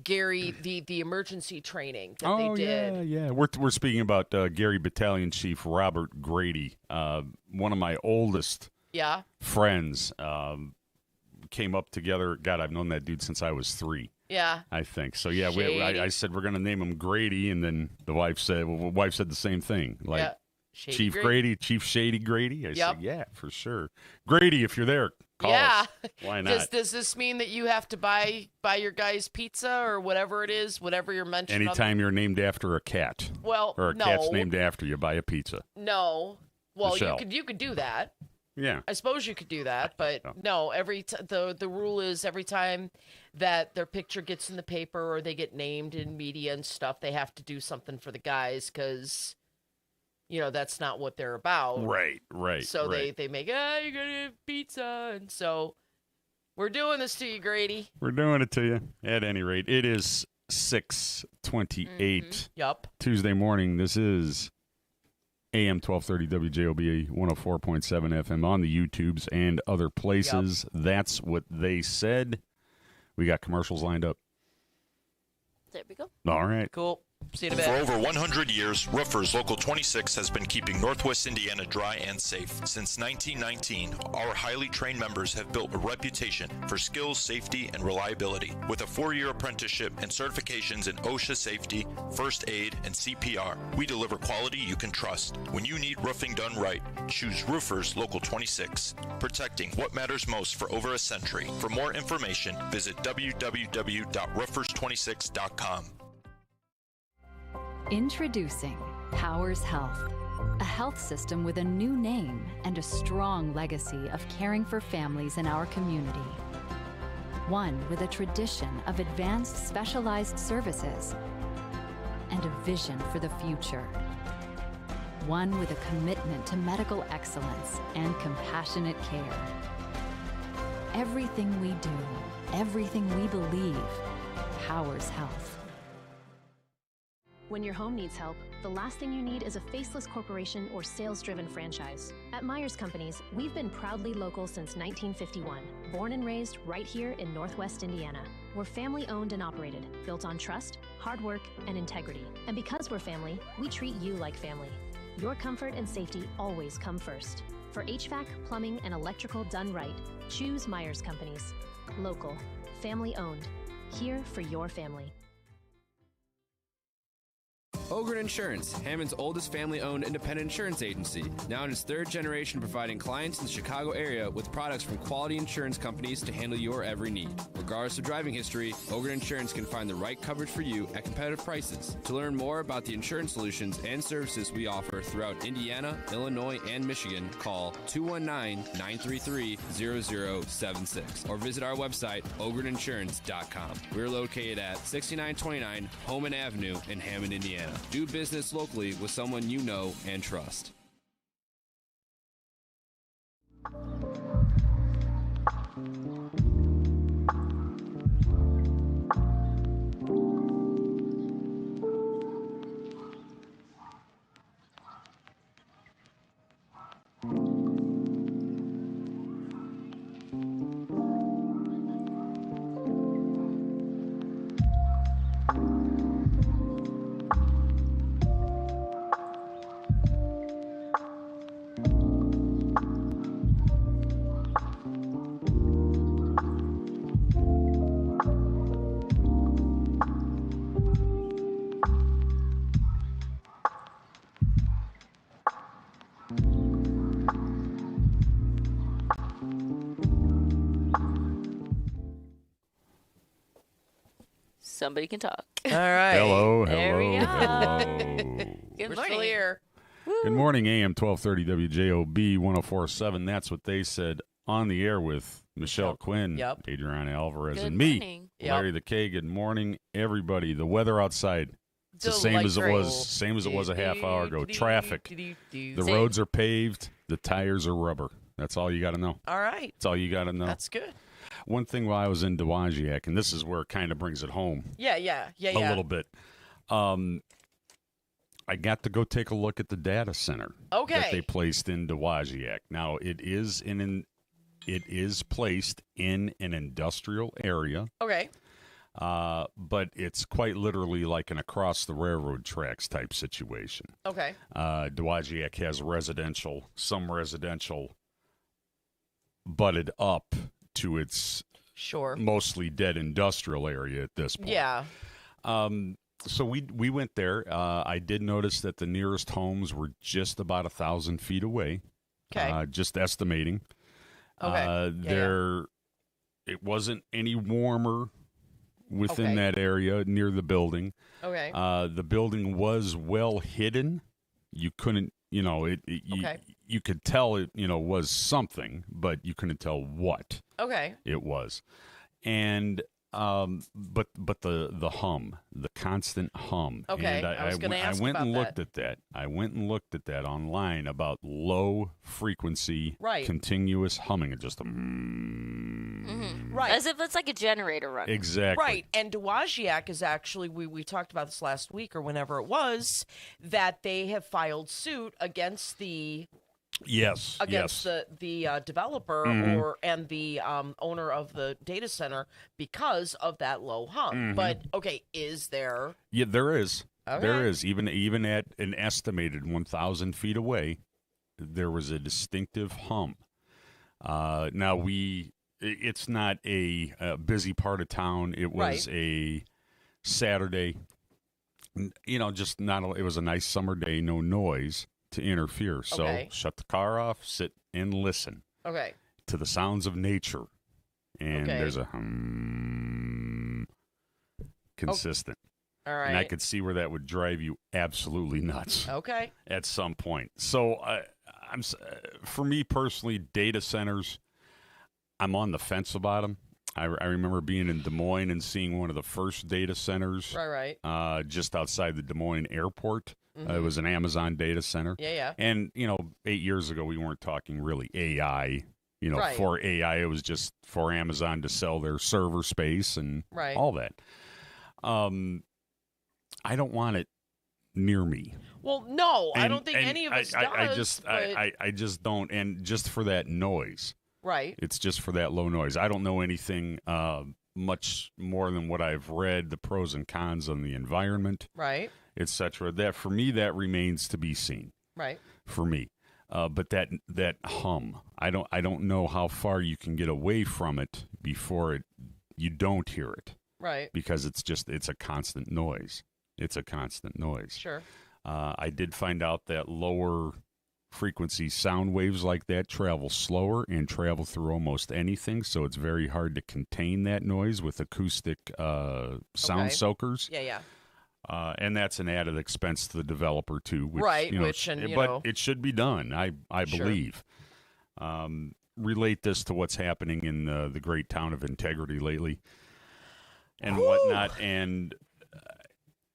Gary the emergency training that they did.
yeah. We're speaking about Gary Battalion Chief Robert Grady, one of my oldest
Yeah.
friends. Came up together. God, I've known that dude since I was 3.
Yeah.
I think so. Yeah,
Shady.
I said we're gonna name him Grady, and then the wife said the same thing. Like
Yeah. Shady
Chief Grady, Chief Shady Grady. I
Yep.
said, yeah, for sure. Grady, if you're there, call
Yeah.
us. Why not?
Does this mean that you have to buy your guys pizza or whatever it is, whatever you're mentioning?
Anytime you're named after a cat,
Well,
or a
no,
cat's named after you, buy a pizza.
no. Well,
Michelle.
you could do that.
Yeah.
I suppose you could do that, but no. The rule is every time that their picture gets in the paper or they get named in media and stuff, they have to do something for the guys because, that's not what they're about.
Right.
So
right.
they make you're gonna have pizza, and so we're doing this to you, Grady.
We're doing it to you. At any rate, it is 6:28
Yup.
Tuesday morning. This is AM 1230 WJOB 104.7 FM on the YouTubes and other places. That's what they said. We got commercials lined up.
There we go.
All right.
Cool. See you in a
For
bit.
over 100 years, Roofers Local 26 has been keeping Northwest Indiana dry and safe. Since 1919, our highly trained members have built a reputation for skills, safety, and reliability. With a 4-year apprenticeship and certifications in OSHA safety, first aid, and CPR, we deliver quality you can trust. When you need roofing done right, choose Roofers Local 26, protecting what matters most for over a century. For more information, visit www.roofers26.com.
Introducing Powers Health, a health system with a new name and a strong legacy of caring for families in our community. One with a tradition of advanced specialized services and a vision for the future. One with a commitment to medical excellence and compassionate care. Everything we do, everything we believe, Powers Health.
When your home needs help, the last thing you need is a faceless corporation or sales-driven franchise. At Myers Companies, we've been proudly local since 1951, born and raised right here in Northwest Indiana. We're family-owned and operated, built on trust, hard work, and integrity. And because we're family, we treat you like family. Your comfort and safety always come first. For HVAC, plumbing, and electrical done right, choose Myers Companies. Local, family-owned, here for your family.
Ogren Insurance, Hammond's oldest family-owned independent insurance agency, now in its third generation providing clients in the Chicago area with products from quality insurance companies to handle your every need. Regardless of driving history, Ogren Insurance can find the right coverage for you at competitive prices. To learn more about the insurance solutions and services we offer throughout Indiana, Illinois, and Michigan, call 219-933-0076 or visit our website, ogreninsurance.com. We're located at 6929 Homan Avenue in Hammond, Indiana. Do business locally with someone you know and trust.
Somebody can talk.
All right.
Hello,
There we
hello,
go.
hello.
Good
We're
morning.
still here.
Good morning, AM 1230 WJOB 1047. That's what they said on the air with Michelle Quinn,
Yep.
Adriana Alvarez,
Good
and me,
morning.
Yep.
Larry the K. Good morning, everybody. The weather outside, it's the same as it was a half hour ago. Traffic. The
Same.
roads are paved. The tires are rubber. That's all you got to know.
All right.
That's all you got to know.
That's good.
One thing while I was in Dowagiac, and this is where it kind of brings it home
Yeah.
a little bit. I got to go take a look at the data center that they
Okay.
placed in Dowagiac. Now it is placed in an industrial area,
Okay.
but it's quite literally like an across the railroad tracks type situation.
Okay.
Dowagiac has some residential butted up to its
Sure.
mostly dead industrial area at this point.
Yeah.
So we went there. I did notice that the nearest homes were just about 1,000 feet away.
Okay.
Just estimating.
Okay. Yeah.
It wasn't any warmer within
Okay.
that area near the building.
Okay.
The building was well hidden. You couldn't,
Okay.
you could tell it, was something, but you couldn't tell what
Okay.
it was. And but the hum, the constant hum.
Okay,
And
I was gonna ask
I went and
about
looked at that. I went and looked at that online about low frequency,
Right.
continuous humming. It just
Right.
As if it's like a generator running.
exactly
Right, and Dowagiac is actually, we talked about this last week or whenever it was, that they have filed suit against the
Yes.
the developer
Mhm.
and the owner of the data center because of that low hum.
Mhm.
But okay, is there?
Yeah, there is.
Okay.
There is. Even at an estimated 1,000 feet away, there was a distinctive hum. Now it's not a busy part of town. It was
Right.
a Saturday. Just not. It was a nice summer day. No noise to interfere. So
Okay.
shut the car off, sit and listen
Okay,
to the sounds of nature, and
Okay.
there's a hum consistent.
all right.
And I could see where that would drive you absolutely nuts
Okay,
at some point. So, for me personally, data centers, I'm on the fence about them. I remember being in Des Moines and seeing one of the first data centers
right.
just outside the Des Moines airport.
Mhm.
It was an Amazon data center.
Yeah.
And, 8 years ago, we weren't talking really AI.
Right.
For AI, it was just for Amazon to sell their server space and
Right.
all that. I don't want it near me.
Well, no, I
And-
don't think
and
any of us
I
does.
I just don't, and just for that noise.
Right.
It's just for that low noise. I don't know anything much more than what I've read, the pros and cons on the environment,
Right.
etc. That for me, that remains to be seen.
Right.
For me, but that hum, I don't know how far you can get away from it before you don't hear it,
Right.
because it's a constant noise. It's a constant noise.
Sure.
I did find out that lower frequency sound waves like that travel slower and travel through almost anything, so it's very hard to contain that noise with acoustic sound
Okay.
soakers.
Yeah, yeah.
And that's an added expense to the developer too, which,
Right,
You know,
which, and, you
but
know.
it should be done. I
Sure.
believe. Relate this to what's happening in the great town of Integrity lately, and whatnot. And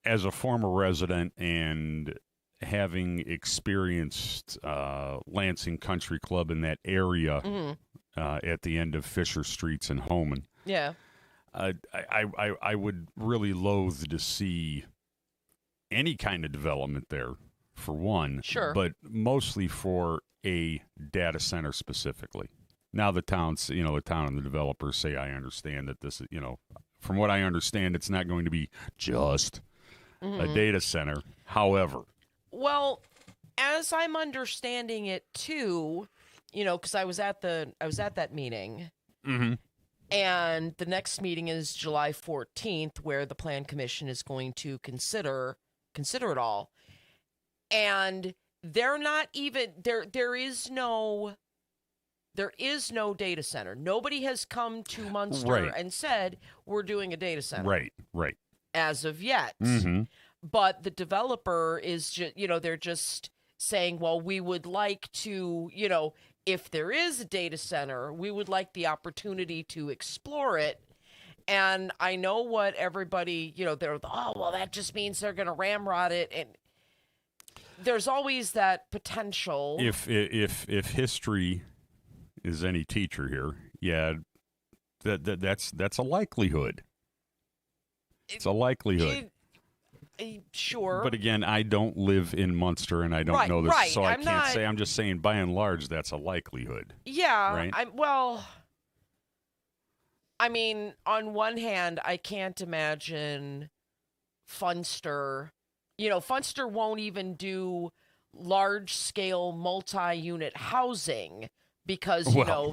as a former resident and having experienced Lansing Country Club in that area at the end of Fisher Streets and Homan,
Yeah.
I would really loathe to see any kind of development there, for one.
Sure.
But mostly for a data center specifically. Now the town and the developers say, I understand that this is, from what I understand, it's not going to be just a data center. However,
Well, as I'm understanding it too, because I was at that meeting, and the next meeting is July 14th, where the Plan Commission is going to consider it all, and they're not even there. There is no data center. Nobody has come to Munster
Right.
and said we're doing a data center
right.
as of yet.
Mm-hmm.
But the developer is just, they're just saying, well, we would like to, if there is a data center, we would like the opportunity to explore it. And I know what everybody, they're, well, that just means they're going to ramrod it. And there's always that potential.
If history is any teacher here, yeah, that's a likelihood. It's a likelihood.
Sure.
But again, I don't live in Munster and I don't
Right,
know this,
right.
so I
I'm
can't
not-
say. I'm just saying, by and large, that's a likelihood.
Yeah.
Right?
I mean, on one hand, I can't imagine Funster. Funster won't even do large-scale multi-unit housing because,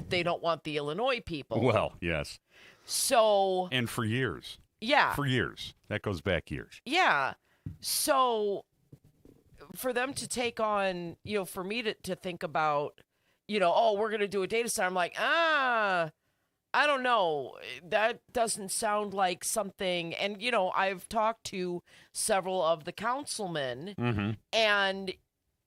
they don't want the Illinois people.
Well, yes.
So,
And for years.
yeah.
For years. That goes back years.
Yeah. So for them to take on, for me to think about, we're going to do a data center. I'm like, I don't know. That doesn't sound like something. And, I've talked to several of the councilmen and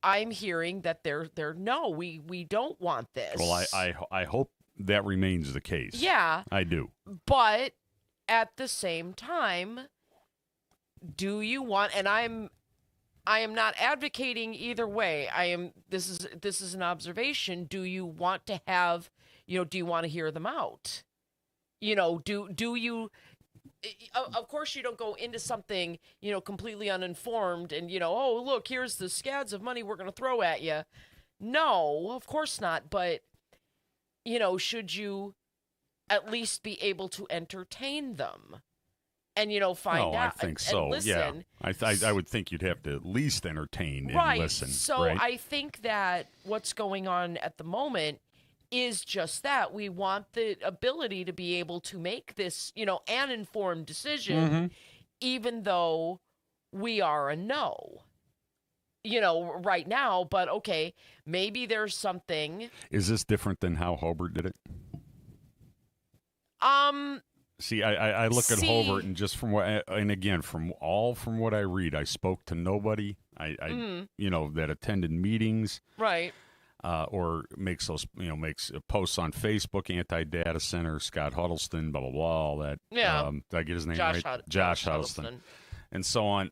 I'm hearing that they're no, we don't want this.
Well, I hope that remains the case.
Yeah.
I do.
But at the same time, do you want, and I am not advocating either way. This is an observation. Do you want to have, do you want to hear them out? Do you, of course you don't go into something, completely uninformed and, oh, look, here's the scads of money we're going to throw at you. No, of course not. But, should you at least be able to entertain them and, find out
I think
and
so.
listen.
Yeah. I would think you'd have to at least entertain and
Right.
listen.
So
right?
I think that what's going on at the moment is just that. We want the ability to be able to make this, an informed decision, even though we are a no. Right now, but okay, maybe there's something.
Is this different than how Hobart did it? See, I look at Hobart and just from what, and again, from what I read, I spoke to nobody. I that attended meetings,
Right.
or makes posts on Facebook, anti-data center, Scott Huddleston, blah blah blah, all that.
Yeah.
Did I get his name
Josh
right? Josh Huddleston, and so on.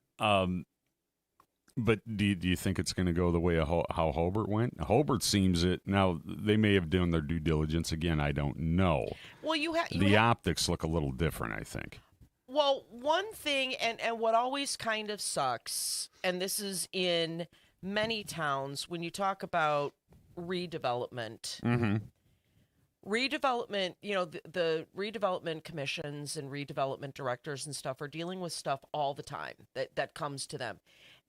But do you think it's going to go the way of how Hobart went? Hobart seems it. Now, they may have done their due diligence. Again, I don't know.
Well,
The optics look a little different, I think.
Well, one thing, and what always kind of sucks, and this is in many towns, when you talk about redevelopment, redevelopment, the redevelopment commissions and redevelopment directors and stuff are dealing with stuff all the time that comes to them.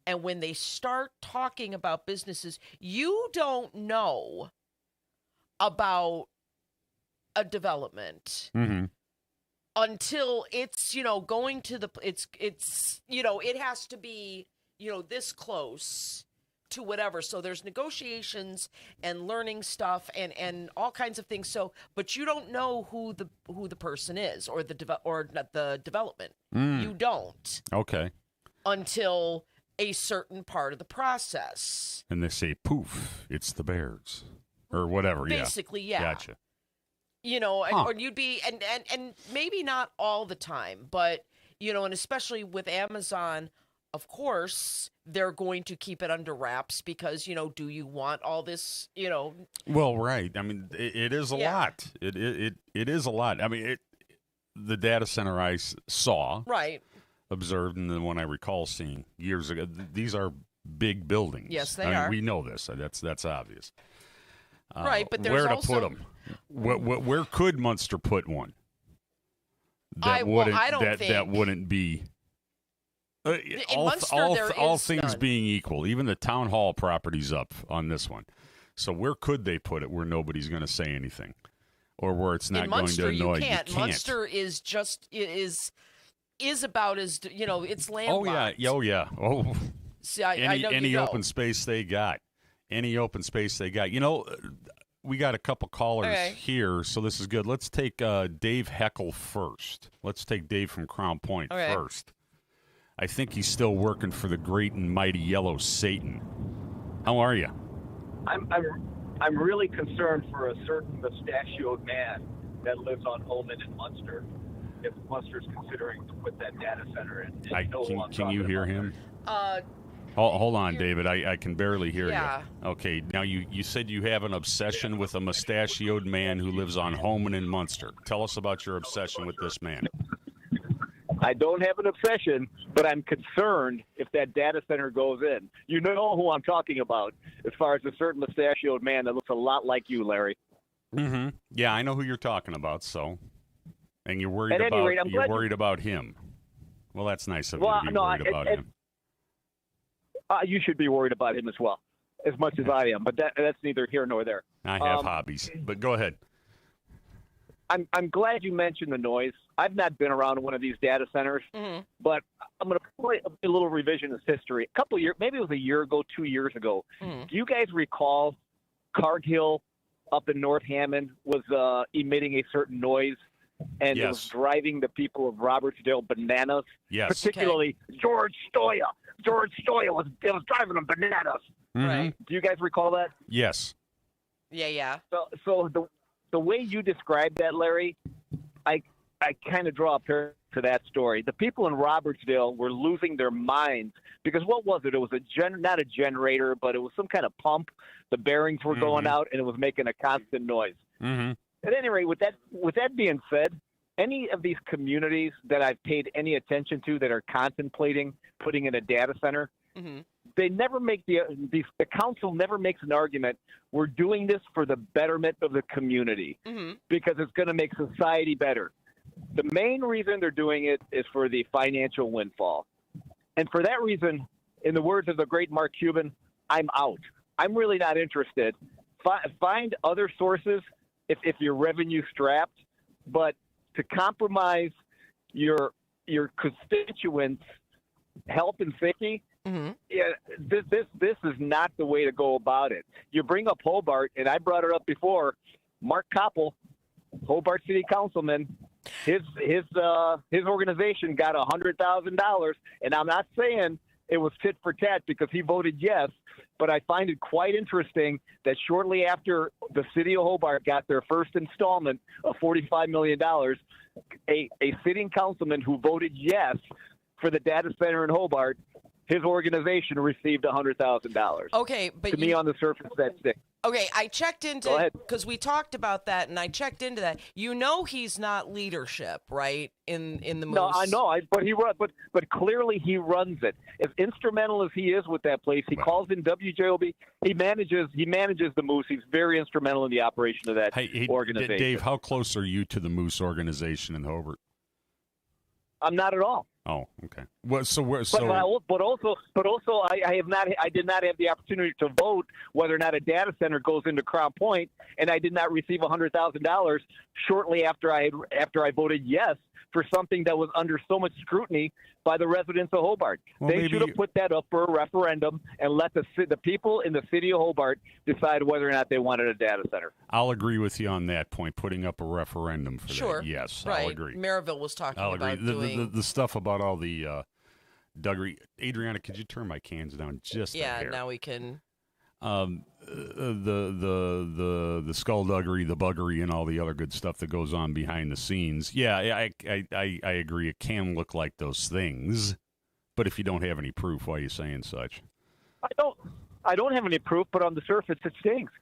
And when they start talking about businesses, you don't know about a development until it's, going to it's it has to be, this close to whatever. So there's negotiations and learning stuff and all kinds of things. So, but you don't know who the person is or the development. You don't.
Okay.
Until a certain part of the process.
And they say, poof, it's the Bears. Or whatever,
Basically, yeah.
Gotcha.
Or you'd be, and maybe not all the time, but, and especially with Amazon, of course, they're going to keep it under wraps because, do you want all this,
Well, right. I mean, it is a lot. It is a lot. I mean, the data center I saw.
Right.
Observed, and the one I recall seeing years ago. These are big buildings.
Yes, they are.
We know this. That's obvious.
Right, but there's
where to
also...
put them? Where could Munster put one? That wouldn't be. All things being equal, even the town hall property's up on this one. So where could they put it where nobody's going to say anything, or where it's not going to annoy?
You can't. Munster is just is about as it's landlocked.
Oh yeah. Oh,
see,
any open space they got. We got a couple callers here, so this is good. Let's take Dave Heckel first. Let's take Dave from Crown Point first. I think he's still working for the great and mighty Yellow Satan. How are you?
I'm really concerned for a certain mustachioed man that lives on Holman in Munster. If Munster's considering to put that data center in.
Can you hear him? Hold on, David. I can barely hear you. Okay, now you said you have an obsession with a mustachioed man who lives on Holman in Munster. Tell us about your obsession with this man.
I don't have an obsession, but I'm concerned if that data center goes in. You know who I'm talking about as far as a certain mustachioed man that looks a lot like you, Larry.
Mm-hmm. Yeah, I know who you're talking about, so... And you're worried about him. Well, that's nice of you to be worried about him.
You should be worried about him as well, as much as I am. But that's neither here nor there.
I have hobbies, but go ahead.
I'm glad you mentioned the noise. I've not been around one of these data centers, but I'm going to play a little revisionist history. A couple of years, maybe it was a year ago, 2 years ago. Do you guys recall Cargill up in North Hammond was emitting a certain noise? And it was driving the people of Robertsdale bananas.
Yes.
Particularly George Stoya. George Stoya was driving them bananas.
Right.
Do you guys recall that?
Yes.
Yeah.
So the way you described that, Larry, I kind of draw a parallel to that story. The people in Robertsdale were losing their minds because what was it? It was not a generator, but it was some kind of pump. The bearings were going out, and it was making a constant noise.
Mm-hmm.
At any rate, with that being said, any of these communities that I've paid any attention to that are contemplating putting in a data center, they never make the council never makes an argument. We're doing this for the betterment of the community because it's going to make society better. The main reason they're doing it is for the financial windfall, and for that reason, in the words of the great Mark Cuban, I'm out. I'm really not interested. Find other sources. If you're revenue strapped, but to compromise your constituents' health and safety, this is not the way to go about it. You bring up Hobart, and I brought it up before. Mark Koppel, Hobart City Councilman, his organization got $100,000, and I'm not saying it was tit for tat because he voted yes. But I find it quite interesting that shortly after the city of Hobart got their first installment of $45 million, a sitting councilman who voted yes for the data center in Hobart, his organization received $100,000.
Okay, but
to me, on the surface, that's it.
Okay, I checked
Go
into
ahead.
because we talked about that, and I checked into that. You know, he's not leadership, right? In the
No,
Moose.
I know, but he run, but clearly he runs it. As instrumental as he is with that place, he calls in WJOB. He manages the Moose. He's very instrumental in the operation of that
Hey,
organization.
Dave, how close are you to the Moose organization in Hobart?
I'm not at all.
Oh, okay. Well, so we're
But also, I did not have the opportunity to vote whether or not a data center goes into Crown Point, and I did not receive $100,000 shortly after I voted yes for something that was under so much scrutiny by the residents of Hobart.
Well,
they
maybe
should have put that up for a referendum and let the people in the city of Hobart decide whether or not they wanted a data center.
I'll agree with you on that point. Putting up a referendum for
Sure.
that. Yes,
right.
I'll agree.
Maryville was talking
I'll
about
agree.
doing.
The stuff about all the Duggery. Adriana, could you turn my cans down just a hair?
Now we can.
The skullduggery, the buggery, and all the other good stuff that goes on behind the scenes. Yeah, I agree. It can look like those things, but if you don't have any proof, why are you saying such?
I don't have any proof, but on the surface, it stinks.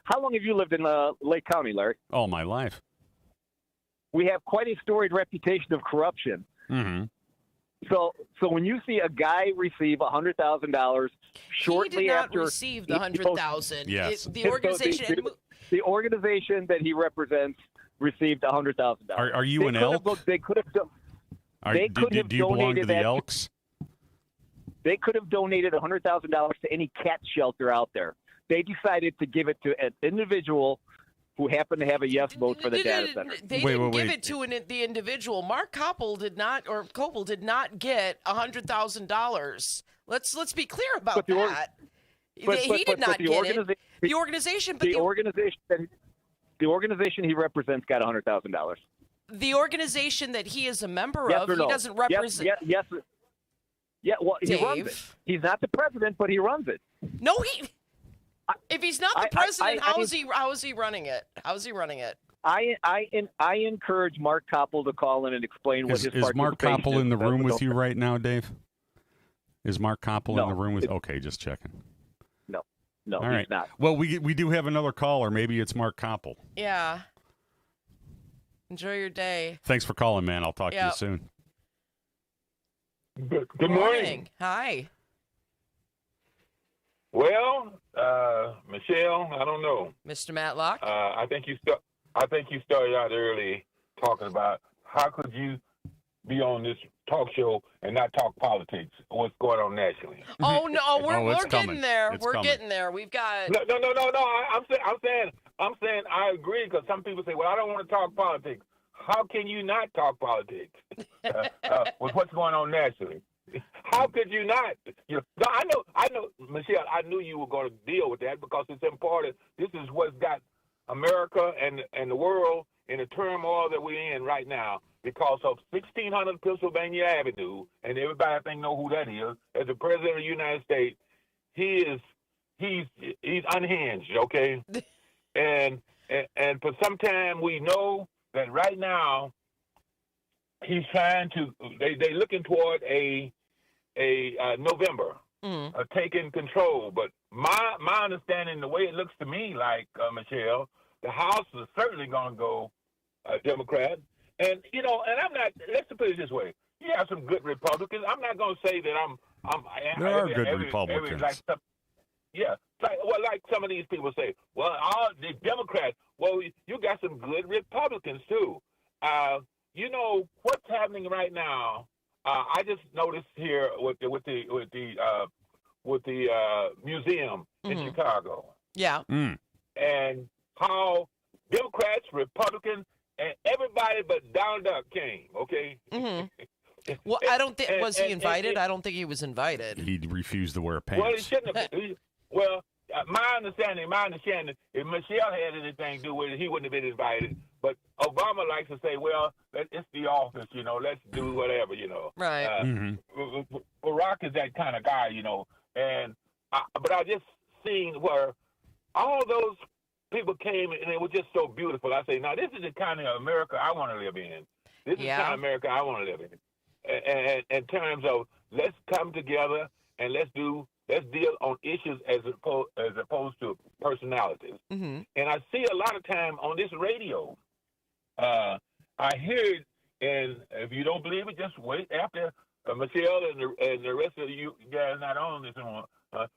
How long have you lived in Lake County, Larry?
All my life.
We have quite a storied reputation of corruption.
Mm-hmm.
So when you see a guy receive $100,000 shortly
he did not
after
receive the $100,000.
Yes.
The organization.
The organization that he represents received $100,000.
Are you an elk?
They could have.
Do you belong to the Elks?
They could have donated $100,000 to any cat shelter out there. They decided to give it to an individual who happened to have a yes vote for the data center.
They didn't give it to the individual. Mark Koppel did not get $100,000. Let's be clear about that. He did not get it. The organization
he represents got $100,000.
The organization that he is a member
Yes
of,
or no?
he doesn't represent.
Yes. Yeah, well, he runs it.
Dave.
He's not the president, but he runs it.
No, if he's not the president, how is he running it? How's he running it?
I encourage Mark Koppel to call in and explain what his
Is Mark
participation
Koppel in the
is.
room with you right now, Dave? Is Mark Koppel
No.
in the room with? Okay, just checking.
No,
All
he's
right.
not.
Well, we do have another caller. Maybe it's Mark Koppel.
Yeah. Enjoy your day.
Thanks for calling, man. I'll talk to you
Yep.
soon.
Good morning.
Hi.
Well, Michelle, I don't know.
Mr. Matlock.
I think you started out early talking about how could you be on this talk show and not talk politics? What's going on nationally?
Oh no, we're
it's
getting
coming.
there.
It's
We're
coming.
getting there. We've got.
No. I'm saying I agree because some people say, well, I don't want to talk politics. How can you not talk politics with what's going on nationally? How could you not? No, I know, Michelle. I knew you were going to deal with that because it's important. This is what's got America and the world in the turmoil that we're in right now because of 1600 Pennsylvania Avenue, and everybody I think know who that is. As the president of the United States, he's unhinged, okay? and for some time we know that right now he's trying to. They looking toward a November, taking control. But my understanding, the way it looks to me, like Michelle, the House is certainly going to go Democrat. And and I'm not. Let's put it this way: you have some good Republicans. I'm not going to say that I'm.
There are good Republicans.
Like some of these people say, well, all the Democrats. Well, you got some good Republicans too. What's happening right now. I just noticed here with the museum in Chicago.
Yeah.
And how Democrats, Republicans, and everybody but Donald Duck came. Okay.
Well, I don't think was he invited? I don't think he was invited.
He refused to wear pants.
Well, he shouldn't have. My understanding, if Michelle had anything to do with it, he wouldn't have been invited. But Obama likes to say, well, it's the office, let's do whatever,
Right.
Barack is that kind of guy, but I just seen where all those people came and it was just so beautiful. I say, now this is the kind of America I want to live in. This is the kind of America I want to live in. And in terms of let's come together and let's deal on issues as opposed to personalities.
Mm-hmm.
And I see a lot of time on this radio, I hear it, and if you don't believe it, just wait after Michelle and the rest of you guys not on this anymore.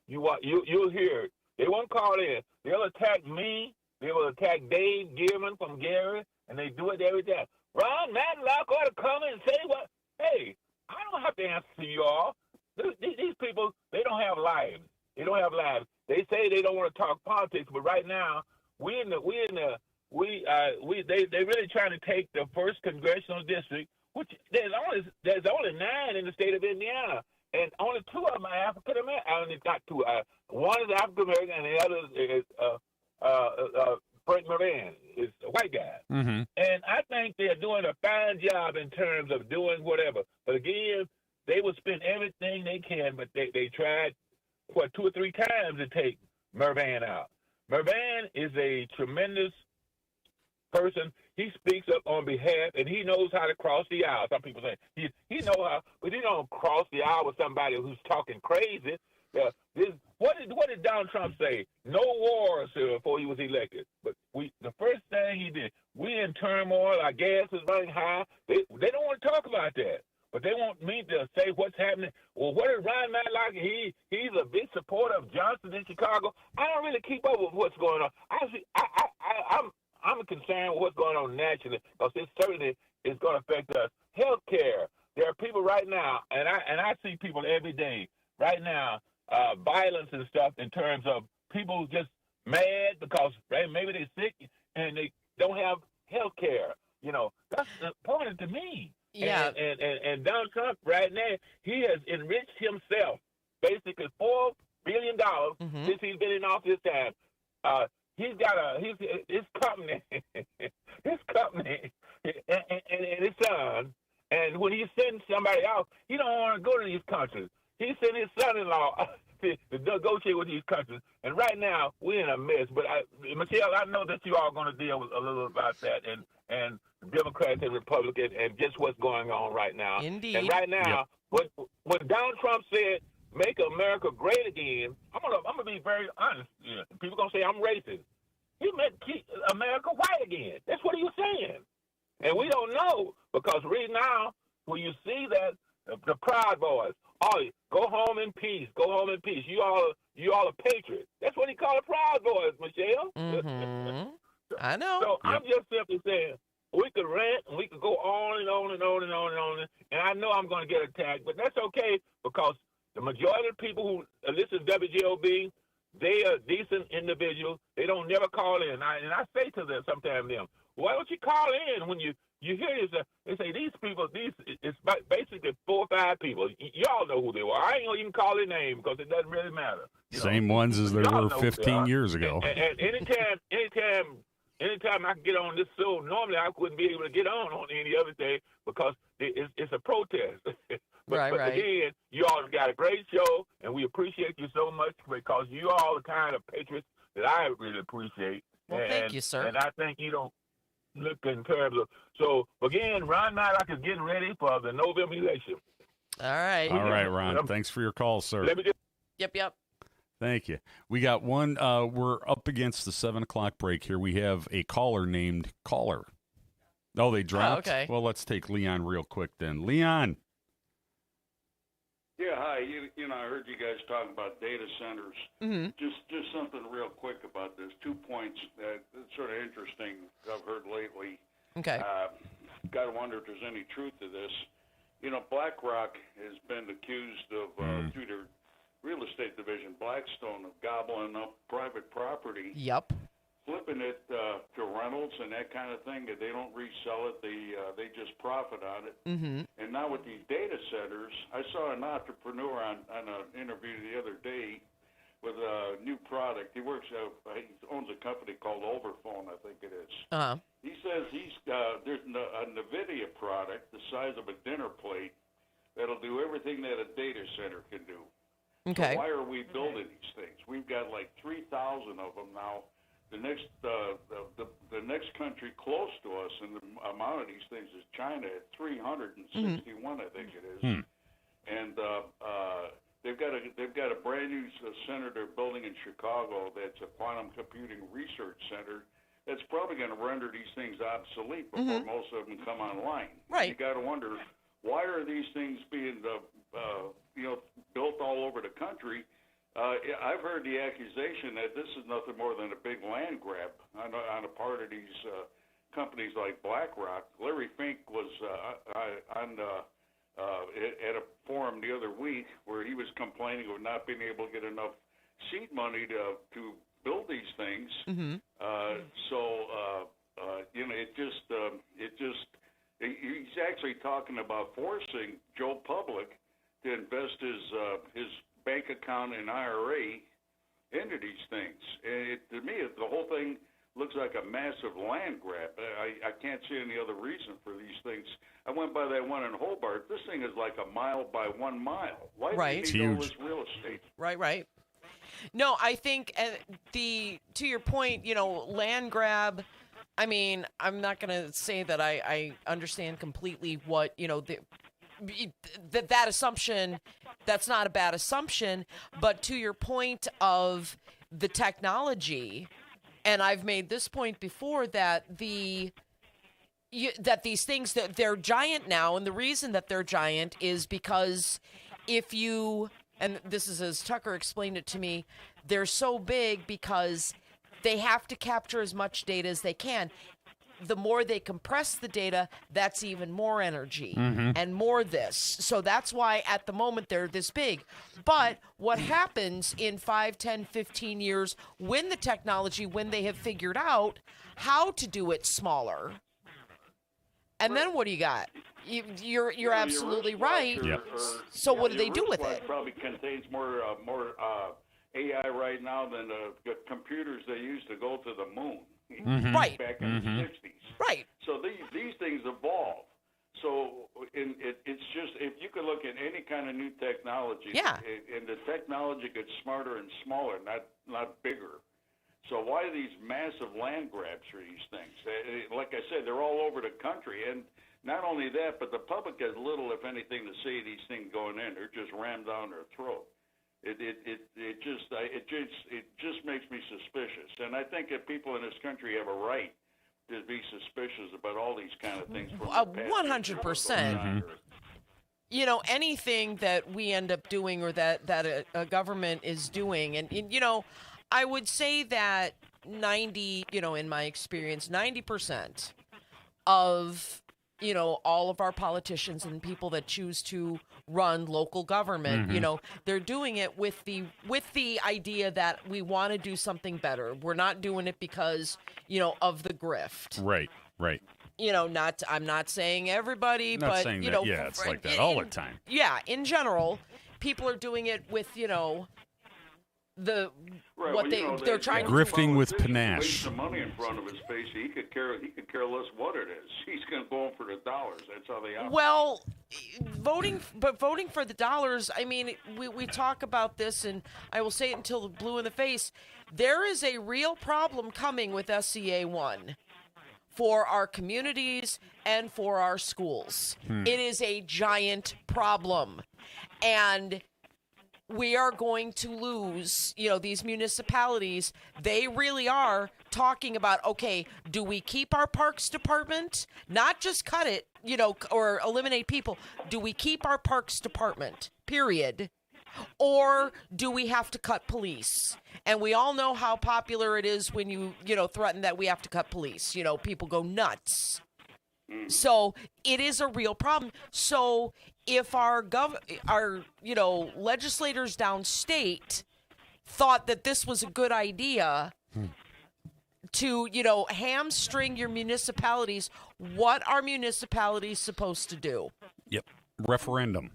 You'll hear it. They won't call in. They'll attack me. They will attack Dave Gearman from Gary, and they do it every time. Ron Matlock ought to come and say what? Hey, I don't have to answer to you all. These people, they don't have lives. They don't have lives. They say they don't want to talk politics, but right now they're really trying to take the first congressional district, which there's only 9 in the state of Indiana, and only 2 of them are African American. Not 2. One is African American, and the other is Frank Moran, is a white guy.
Mm-hmm.
And I think they're doing a fine job in terms of doing whatever. But again, they will spend everything they can, but they tried 2 or 3 times to take Mervan out. Mervan is a tremendous person. He speaks up on behalf, and he knows how to cross the aisle. Some people say he knows how, but he don't cross the aisle with somebody who's talking crazy. What did Donald Trump say? No wars before he was elected. But the first thing he did, we in turmoil. Our gas is running high. They don't want to talk about that. But they want me to say what's happening. Well, what is Ryan Matlock? He's a big supporter of Johnson in Chicago. I don't really keep up with what's going on. I'm concerned with what's going on nationally, because it certainly is going to affect us. Healthcare. There are people right now, and I see people every day right now, violence and stuff in terms of people just mad because maybe they're sick and they don't have health care. That's important to me.
Yeah.
And Donald Trump right now, he has enriched himself basically $4 billion since he's been in office this time. He's got his company, and his son. And when he sends somebody out, he don't want to go to these countries. He sent his son-in-law to negotiate with these countries. And right now, we're in a mess. But Michelle, I know that you all are going to deal with a little about that and Democrats and Republicans and just what's going on right now.
Indeed.
And right now, when Donald Trump said, "Make America great again," I'm gonna be very honest. People gonna say I'm racist. He meant keep America white again. That's what he was saying. And we don't know, because right now, when you see that the Proud Boys, go home in peace. Go home in peace. You all are patriots. That's what he called the Proud Boys, Michelle.
Mm-hmm. I know.
So I'm just simply saying, we could rant and we could go on and on and on and on and on. And I know I'm going to get attacked, but that's okay, because the majority of the people who listen to WJOB, they are decent individuals. They don't never call in. And I say to them sometimes, why don't you call in when you hear this? They say these people, it's basically 4 or 5 people. Y'all know who they were. I ain't going to even call their name because it doesn't really matter.
Same ones as there were 15 years ago.
And anytime I can get on this show, normally I wouldn't be able to get on any other day because it's a protest. But again, you all got a great show, and we appreciate you so much because you all the kind of patriots that I really appreciate.
Well, thank you, sir.
And I think you don't look in terms of. So, again, Ron Matlock is getting ready for the November election.
All right.
All right, Ron. Thanks for your call, sir.
Yep.
Thank you. We got one. We're up against the 7 o'clock break here. We have a caller named Caller. Oh, they dropped?
Okay.
Well, let's take Leon real quick then. Leon.
Yeah, hi. You know, I heard you guys talking about data centers.
Mm-hmm.
Just something real quick about this. 2 points that's sort of interesting I've heard lately.
Okay.
Got to wonder if there's any truth to this. You know, BlackRock has been accused of, through their real estate division, Blackstone, of gobbling up private property.
Yep.
Flipping it to rentals and that kind of thing. They don't resell it. They just profit on it.
Mm-hmm.
And now with these data centers, I saw an entrepreneur on an interview the other day with a new product. He owns a company called Overphone, I think it is.
Uh-huh.
He says there's a NVIDIA product the size of a dinner plate that'll do everything that a data center can do.
Okay.
So why are we building these things? We've got like 3,000 of them now. The next country close to us in the amount of these things is China at 361, I think it is. And they've got a brand new center they're building in Chicago. That's a quantum computing research center. That's probably going to render these things obsolete before most of them come online.
Right.
You got to wonder, why are these things being built all over the country? I've heard the accusation that this is nothing more than a big land grab on a part of these companies like BlackRock. Larry Fink was at a forum the other week where he was complaining of not being able to get enough seed money to build these things. He's actually talking about forcing Joe Public to invest his bank account and IRA into these things. And to me, the whole thing looks like a massive land grab. I can't see any other reason for these things. I went by that one in Hobart. This thing is like a mile by 1 mile. Why do you need all this real estate?
Right. No, I think to your point, land grab. I mean, I'm not going to say that I understand completely what that assumption. That's not a bad assumption, but to your point of the technology, and I've made this point before that these things that they're giant now, and the reason that they're giant is because and this is as Tucker explained it to me, they're so big because they have to capture as much data as they can. The more they compress the data, that's even more energy and more this. So that's why at the moment they're this big. But what happens in 5, 10, 15 years when they have figured out how to do it smaller, and then what do you got? You're absolutely right. So what do they do with it?
Probably contains more AI right now than the computers they used to go to the moon.
Right.
Back in the 60s.
Right.
So these things evolve. So it's just, if you could look at any kind of new technology, and the technology gets smarter and smaller, not bigger. So why these massive land grabs for these things? Like I said, they're all over the country, and not only that, but the public has little, if anything, to say these things going in. They're just rammed down their throat. It just makes me suspicious, and I think that people in this country have a right to be suspicious about all these kind of things.
100%. Anything that we end up doing or that a government is doing, and I would say that 90, in my experience, 90% of all of our politicians and people that choose to run local government, they're doing it with the idea that we want to do something better. We're not doing it because, of the grift.
Right.
I'm not saying everybody,
not
but,
saying that, it's like that all the time.
Yeah, in general, people are doing it with, they're trying to
grifting with panache.
Waste the money in front of his face. He could care less what it is. He's going to go in for the dollars. That's how they operate.
Well, voting for the dollars. I mean, we talk about this, and I will say it until blue in the face. There is a real problem coming with SCA 1 for our communities and for our schools. It is a giant problem, and we are going to lose, these municipalities. They really are talking about, okay, do we keep our parks department? Not just cut it, or eliminate people. Do we keep our parks department, period? Or do we have to cut police? And we all know how popular it is when you threaten that we have to cut police. People go nuts. So it is a real problem. So if our legislators downstate thought that this was a good idea to, hamstring your municipalities, what are municipalities supposed to do?
Yep. Referendum.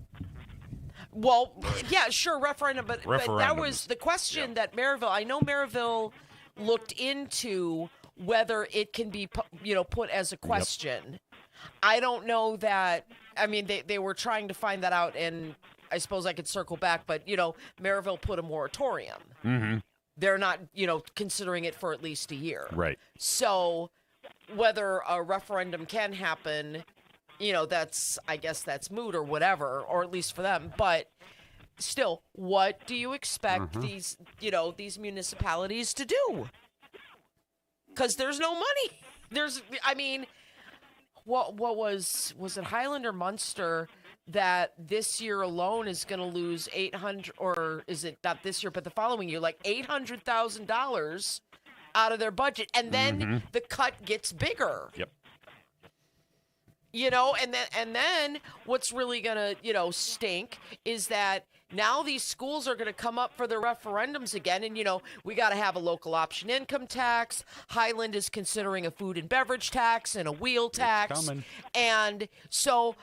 Well, yeah, sure, referendum, but that was the question that I know Maryville looked into whether it can be, put as a question. Yep. I don't know that. I mean, they were trying to find that out, and I suppose I could circle back, but, Maryville put a moratorium.
Mm-hmm.
They're not, considering it for at least a year.
Right.
So whether a referendum can happen, I guess that's moot or whatever, or at least for them. But still, what do you expect these municipalities to do? Because there's no money. What was it Highland or Munster that this year alone is going to lose 800, or is it not this year, but the following year, like $800,000 out of their budget, and then the cut gets bigger.
Yep.
And then what's really gonna stink is that now these schools are gonna come up for their referendums again, and we got to have a local option income tax. Highland is considering a food and beverage tax and a wheel tax, and so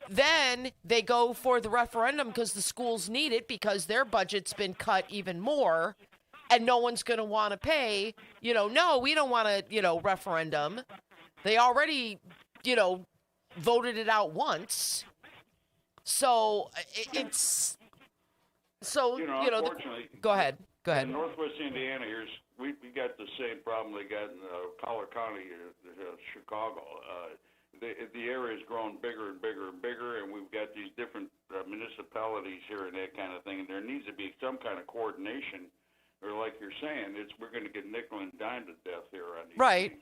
then they go for the referendum because the schools need it because their budget's been cut even more, and no one's gonna want to pay. No, we don't want a referendum. They already voted it out once, so it's
unfortunately,
go ahead.
In Northwest Indiana, we got the same problem they got in Collier County, Chicago. The area has grown bigger and bigger and bigger, and we've got these different municipalities here and that kind of thing. And there needs to be some kind of coordination, or like you're saying, we're going to get nickel and dime to death here on these things.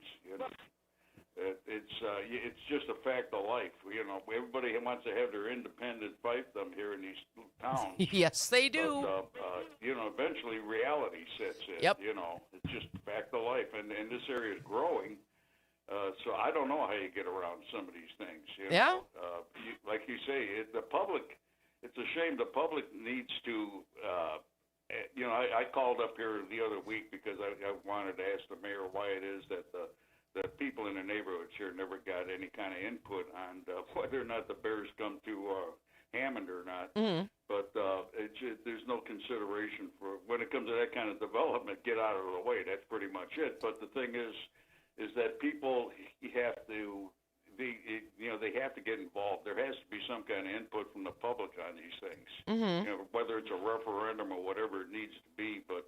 It's just a fact of life. Everybody wants to have their independent fiefdom here in these towns.
Yes, they do.
But, eventually reality sets in.
Yep.
It's just a fact of life, and this area is growing. So I don't know how you get around some of these things. Like you say, the public. It's a shame the public needs to. I called up here the other week because I wanted to ask the mayor why it is that the people in the neighborhoods here never got any kind of input on whether or not the Bears come to Hammond or not. But there's no consideration for when it comes to that kind of development. Get out of the way. That's pretty much it. But the thing is that people have to. They have to get involved. There has to be some kind of input from the public on these things. Whether it's a referendum or whatever it needs to be. But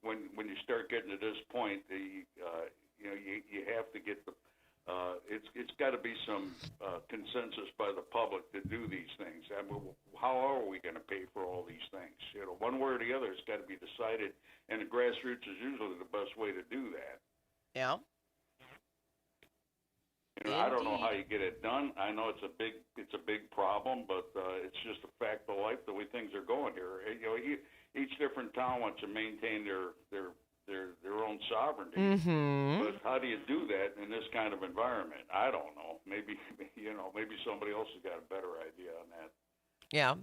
when you start getting to this point, you have to get the. It's got to be some consensus by the public to do these things. I mean, how are we going to pay for all these things? One way or the other, it's got to be decided, and the grassroots is usually the best way to do that.
Yeah.
I don't know how you get it done. I know it's a big problem, but it's just a fact of life the way things are going here. Each different town wants to maintain their own sovereignty. But how do you do that in this kind of environment? I don't know. Maybe somebody else has got a better idea on that.
Yeah.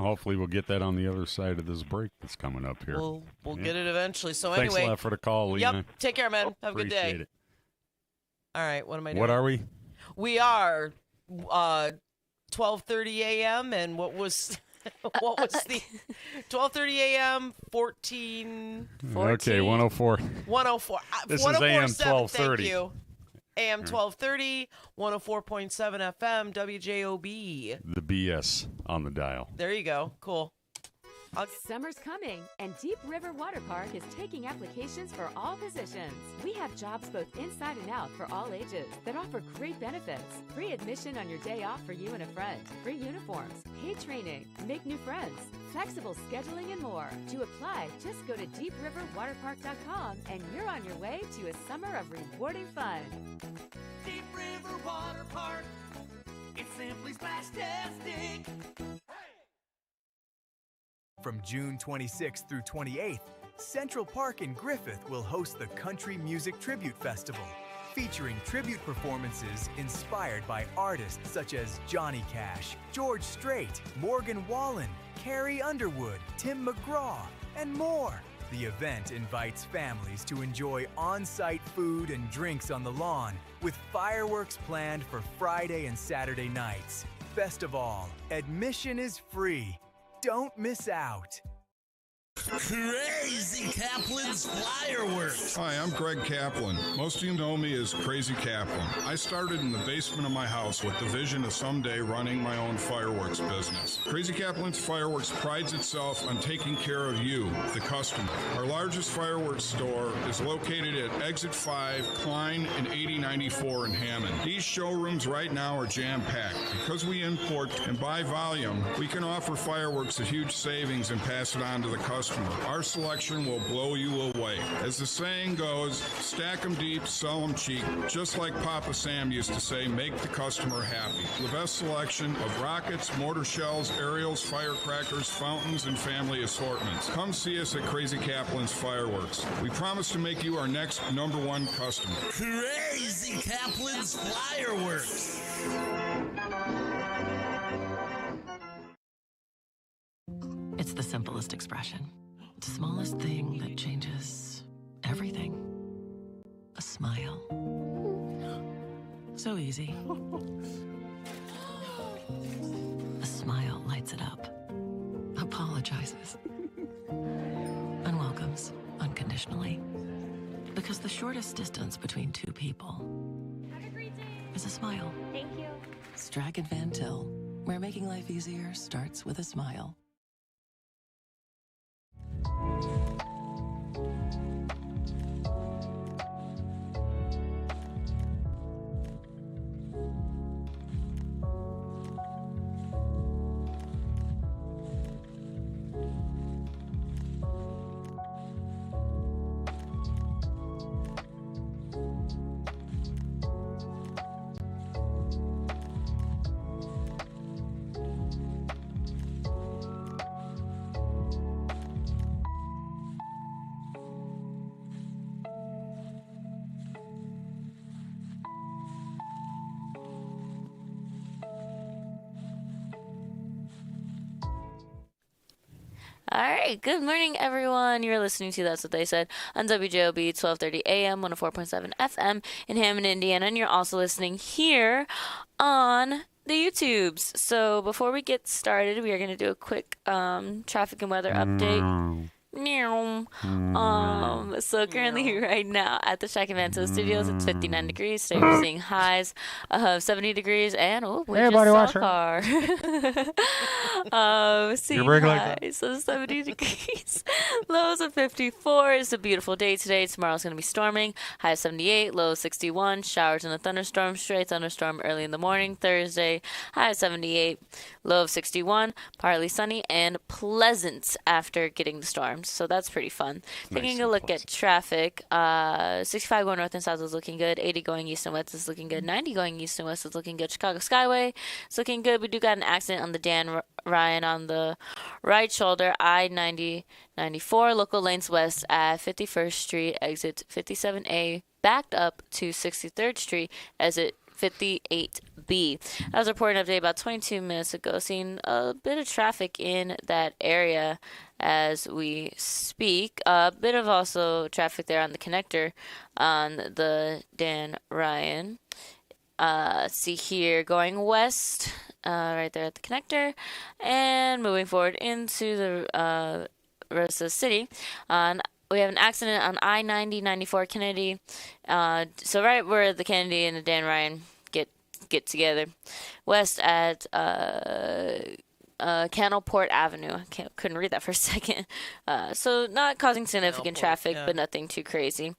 Hopefully we'll get that on the other side of this break that's coming up here.
We'll get it eventually. So
Thanks
anyway,
a lot for the call, Lena.
Yep. Take care, man. Have a good day.
Appreciate it.
All right. What am I doing?
What are we?
We are 12:30 a.m. and what was the 12:30 a.m. 14.
Okay, 104.
104.
This is AM 1230.
Thank you. AM 1230, 104.7 FM, WJOB.
The BS on the dial.
There you go. Cool.
Summer's coming, and Deep River Water Park is taking applications for all positions. We have jobs both inside and out for all ages that offer great benefits. Free admission on your day off for you and a friend. Free uniforms, paid training, make new friends, flexible scheduling, and more. To apply, just go to deepriverwaterpark.com and you're on your way to a summer of rewarding fun.
Deep River Water Park, it's simply splash-tastic.
From June 26th through 28th, Central Park in Griffith will host the Country Music Tribute Festival, featuring tribute performances inspired by artists such as Johnny Cash, George Strait, Morgan Wallen, Carrie Underwood, Tim McGraw, and more. The event invites families to enjoy on-site food and drinks on the lawn, with fireworks planned for Friday and Saturday nights. Best of all, admission is free. Don't miss out.
Crazy Kaplan's Fireworks.
Hi, I'm Greg Kaplan. Most of you know me as Crazy Kaplan. I started in the basement of my house with the vision of someday running my own fireworks business. Crazy Kaplan's Fireworks prides itself on taking care of you, the customer. Our largest fireworks store is located at Exit 5, Klein, and 8094 in Hammond. These showrooms right now are jam-packed. Because we import and buy volume, we can offer fireworks at huge savings and pass it on to the customer. Our selection will blow you away. As the saying goes, stack 'em deep, sell 'em cheap. Just like Papa Sam used to say, make the customer happy. The best selection of rockets, mortar shells, aerials, firecrackers, fountains, and family assortments. Come see us at Crazy Kaplan's Fireworks. We promise to make you our next #1 customer.
Crazy Kaplan's Fireworks.
It's the simplest expression. The smallest thing that changes everything. A smile. So easy. A smile lights it up. Apologizes. And welcomes unconditionally. Because the shortest distance between two people is a smile.
Thank you.
Strachan Van Til, where making life easier starts with a smile.
All right, good morning, everyone. You're listening to That's What They Said on WJOB 1230 AM, 104.7 FM in Hammond, Indiana, and you're also listening here on the YouTubes. So before we get started, we are going to do a quick traffic and weather update. So currently right now at the Shack Evento Studios, it's 59 degrees. Today we're seeing highs of 70 degrees, and we just saw a car. Seeing highs of 70 degrees, lows of 54. It's a beautiful day today. Tomorrow's going to be storming. High of 78, low of 61. Showers and a thunderstorm. Straight thunderstorm early in the morning. Thursday, high of 78, low of 61. Partly sunny and pleasant after getting the storm. So that's pretty fun. Taking a look at traffic, 65 going north and south is looking good. 80 going east and west is looking good. 90 going east and west is looking good. Chicago Skyway is looking good. We do got an accident on the Dan Ryan on the right shoulder. I-90-94, local lanes west at 51st Street, exit 57A, backed up to 63rd Street, exit 58B. I was reporting an update about 22 minutes ago, seeing a bit of traffic in that area as we speak. A bit of also traffic there on the connector on the Dan Ryan. See here, going west, right there at the connector, and moving forward into the rest of the city. We have an accident on I-90-94 Kennedy. So right where the Kennedy and the Dan Ryan get together. West at Candleport Avenue. Couldn't read that for a second. So not causing significant traffic, but nothing too crazy.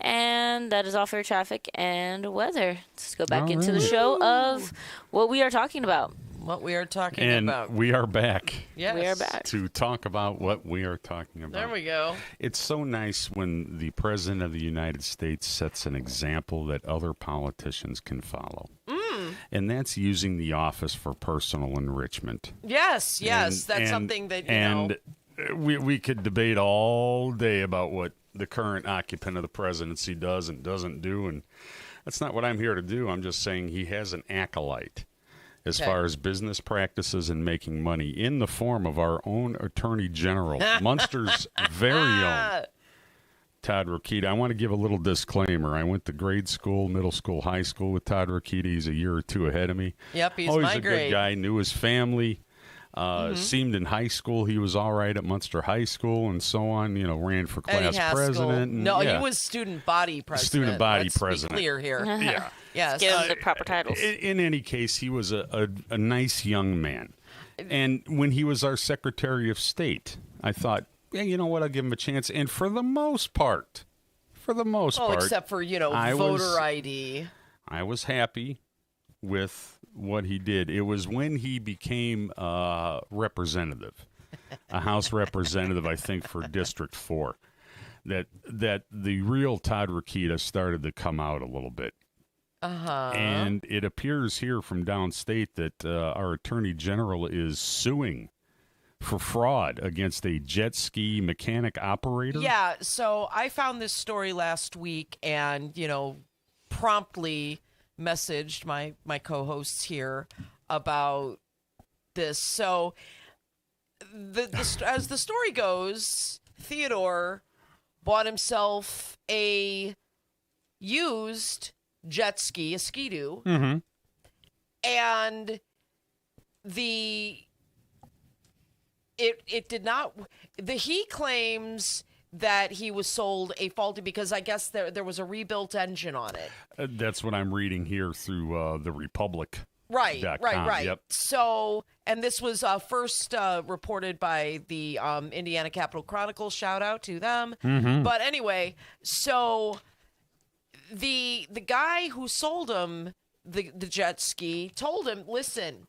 And that is all for your traffic and weather. Let's go back into the show of what we are talking about.
What we are talking about.
And we are back.
Yes.
We are back.
To talk about what we are talking about.
There we go.
It's so nice when the President of the United States sets an example that other politicians can follow. And that's using the office for personal enrichment.
Yes, that's something that, you know.
We could debate all day about what the current occupant of the presidency does and doesn't do, and that's not what I'm here to do. I'm just saying he has an acolyte as far as business practices and making money in the form of our own Attorney General, Munster's very own, Todd Rokita. I want to give a little disclaimer. I went to grade school, middle school, high school with Todd Rokita. He's a year or two ahead of me.
Yep, he's
always
my
a
grade.
Good guy, knew his family. Seemed in high school he was all right at Munster High School and so on. Ran for class president.
No, he was student body president.
Student body
Let's
president.
Be clear here.
Yeah.
Yes.
Give him the proper titles.
In any case, he was a nice young man. And when he was our Secretary of State, I thought, yeah, you know what? I'll give him a chance. And for the most part,
except for, voter ID.
I was happy with what he did. It was when he became representative, a House representative, I think, for District 4, that the real Todd Rokita started to come out a little bit. And it appears here from downstate that our Attorney General is suing for fraud against a jet ski mechanic operator.
Yeah, so I found this story last week and, promptly messaged my co-hosts here about this. So as the story goes, Theodore bought himself a used jet ski, a Ski-Doo, and it did not. He claims that he was sold a faulty because I guess there was a rebuilt engine on it.
That's what I'm reading here through the Republic.
Right.
Yep.
So, and this was first reported by the Indiana Capital Chronicle. Shout out to them. But anyway, so the guy who sold him the jet ski told him, listen,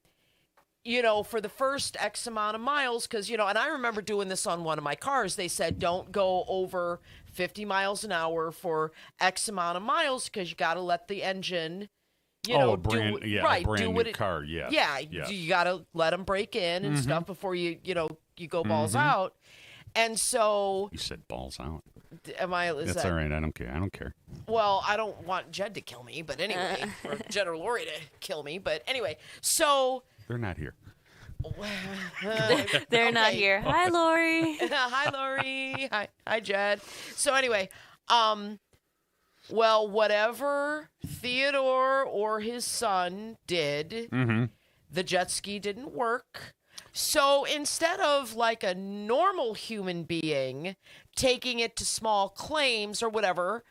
for the first X amount of miles, because, and I remember doing this on one of my cars. They said, don't go over 50 miles an hour for X amount of miles because you got to let the engine,
a brand new car. Yeah.
Yeah. You got to let them break in and stuff before you go balls out. And so.
You said balls out.
That's
all right. I don't care.
Well, I don't want Jed to kill me, but anyway, or Jed or Lori to kill me. But anyway, so.
They're not here.
They're not here. Hi, Lori.
Hi, Lori. Hi, Jed. So anyway, well, whatever Theodore or his son did, the jet ski didn't work. So instead of like a normal human being taking it to small claims or whatever,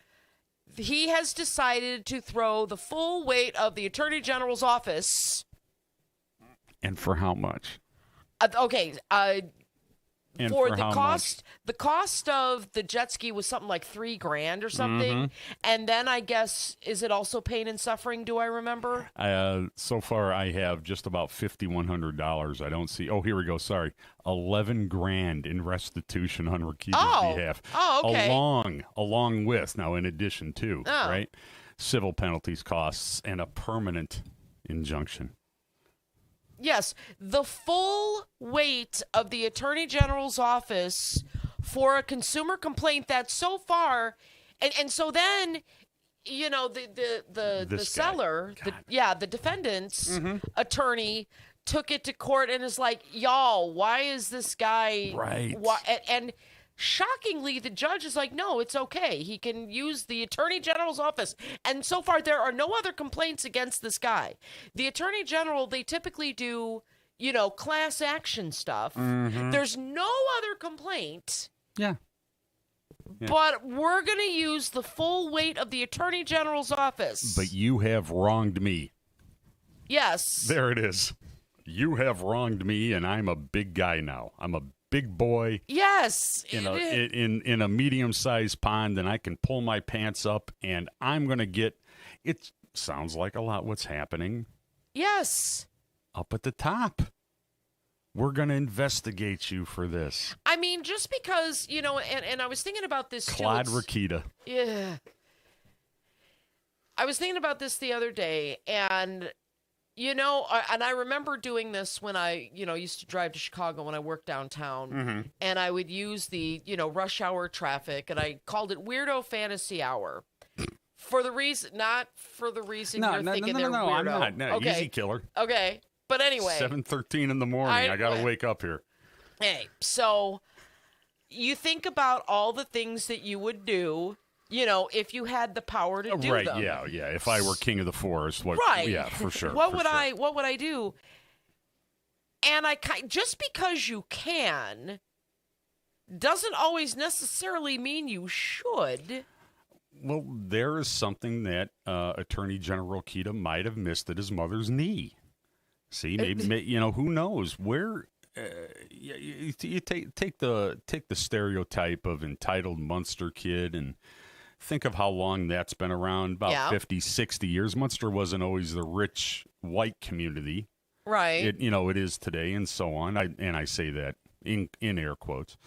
he has decided to throw the full weight of the Attorney General's office.
And for how much?
For the cost, the cost of the jet ski was something like $3,000 or something, and then I guess is it also pain and suffering? Do I remember?
So far, I have just about $5,100. I don't see. Oh, here we go. Sorry, $11,000 in restitution on Rokita's behalf.
Oh, okay.
Along with now, in addition to right, civil penalties, costs, and a permanent injunction.
Yes, the full weight of the Attorney General's office for a consumer complaint that so far, and so then, the seller, the defendant's attorney took it to court and is like, y'all, why is this guy
right?
And shockingly, the judge is like, no, it's okay. He can use the Attorney General's office. And so far, there are no other complaints against this guy. The Attorney General, they typically do, class action stuff. There's no other complaint.
Yeah.
But we're going to use the full weight of the Attorney General's office.
But you have wronged me.
Yes.
There it is. You have wronged me, and I'm a big guy now. I'm a big boy.
Yes.
In a medium-sized pond, and I can pull my pants up, and I'm going to get. It sounds like a lot what's happening.
Yes.
Up at the top. We're going to investigate you for this.
I mean, just because, and I was thinking about this too.
Claude Rokita.
Yeah. I was thinking about this the other day, and I remember doing this when I, used to drive to Chicago when I worked downtown, and I would use the, rush hour traffic, and I called it Weirdo Fantasy Hour. Not for the reason you're thinking they're weirdo.
I'm not. No,
okay.
Easy killer.
Okay, but anyway.
7:13 in the morning. I got to wake up here.
Hey, so you think about all the things that you would do, if you had the power to do them.
Right, yeah. If I were king of the forest.
Right.
Yeah, for sure.
What would I do? And just because you can doesn't always necessarily mean you should.
Well, there is something that Attorney General Kita might have missed at his mother's knee. See, maybe who knows where. You take the stereotype of entitled Munster kid and think of how long that's been around, about 50, 60 years. Munster wasn't always the rich white community.
Right.
It is today and so on. I say that in air quotes.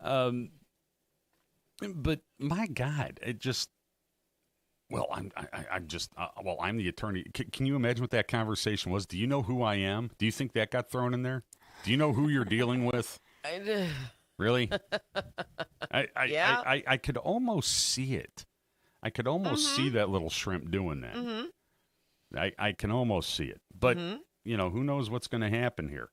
But my God, it just, I'm the attorney. Can you imagine what that conversation was? Do you know who I am? Do you think that got thrown in there? Do you know who you're dealing with? Really? I could almost see it. I could almost see that little shrimp doing that. Mm-hmm. I can almost see it. But, who knows what's going to happen here?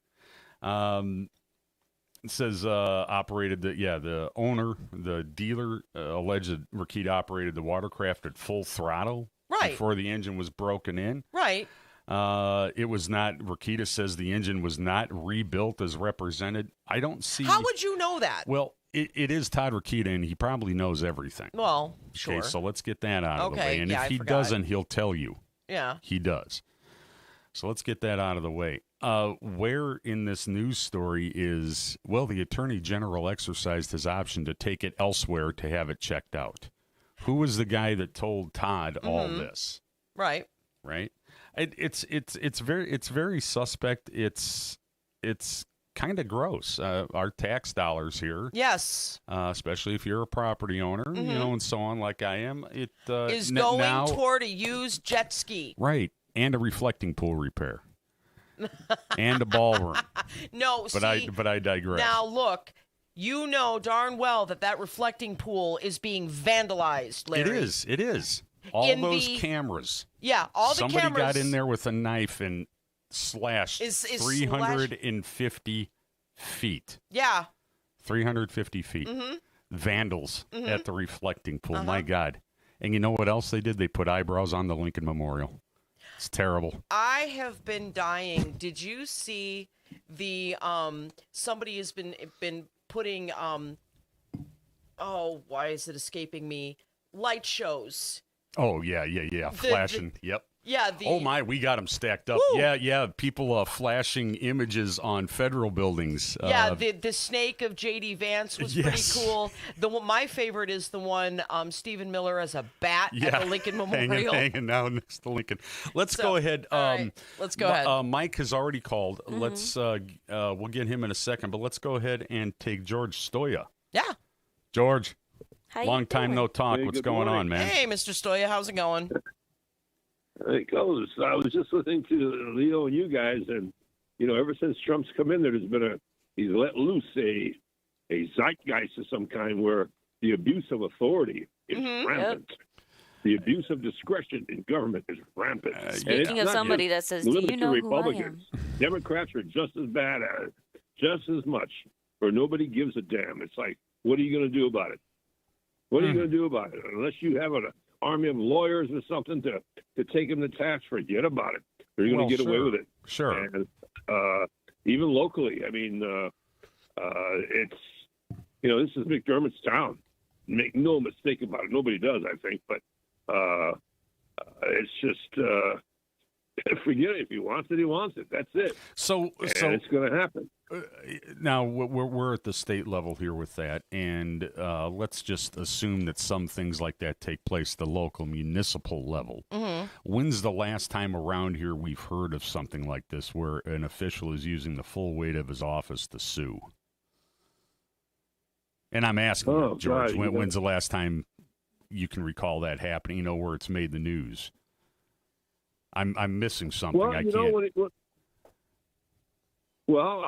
It says the owner, the dealer, alleged that Rakita operated the watercraft at full throttle before the engine was broken in.
Right.
It was not, Rakita says the engine was not rebuilt as represented. I don't see.
How would you know that?
Well, it is Todd Rakita, and he probably knows everything.
Well, sure.
Okay, so let's get that out of the way. And
if
he doesn't, he'll tell you.
Yeah.
He does. So let's get that out of the way. Where in this news story is, the Attorney General exercised his option to take it elsewhere to have it checked out. Who was the guy that told Todd all this?
Right.
Right. It's very suspect. It's kind of gross. Our tax dollars here.
Yes.
Especially if you're a property owner, and so on, like I am. It
is going toward a used jet ski.
Right. And a reflecting pool repair. And a ballroom.
No,
but I digress.
Now look, you know darn well that reflecting pool is being vandalized, Larry.
It is. All those cameras.
Yeah, all the cameras.
Somebody got in there with a knife and slashed 350 feet.
Yeah.
350 feet. Vandals at the reflecting pool. My God. And you know what else they did? They put eyebrows on the Lincoln Memorial. It's terrible.
I have been dying. Did you see the somebody has been putting why is it escaping me? Light shows.
Oh yeah. Flashing. Yep.
Yeah.
We got them stacked up. Woo! Yeah. People flashing images on federal buildings.
Yeah, the snake of J.D. Vance was pretty cool. My favorite is the one Stephen Miller as a bat at the Lincoln Memorial.
hanging down next to Lincoln. Let's go ahead.
Right, let's go ahead.
Mike has already called. Let's we'll get him in a second, but let's go ahead and take George Stoya.
Yeah.
George,
long
time no talk. What's going on, man?
Hey, Mr. Stoya, how's it going?
It goes. I was just listening to Leo and you guys, and ever since Trump's come in, there's been he's let loose a zeitgeist of some kind where the abuse of authority is rampant. Yep. The abuse of discretion in government is rampant.
Speaking of somebody that says, "Do you know who I am?"
Democrats are just as bad at it, just as much, or nobody gives a damn. It's like, what are you going to do about it? What are you going to do about it? Unless you have an army of lawyers or something to take him to task, forget about it. They're going to get away with it.
Sure.
And even locally, I mean, it's this is McDermott's town. Make no mistake about it. Nobody does, I think, but it's just forget it. If he wants it, he wants it. That's it.
So
it's going to happen.
Now we're at the state level here with that, and let's just assume that some things like that take place at the local municipal level. When's the last time around here we've heard of something like this where an official is using the full weight of his office to sue? And I'm asking you, George, when's the last time you can recall that happening? Where it's made the news. I'm missing something.
Well,
I can't.
Well,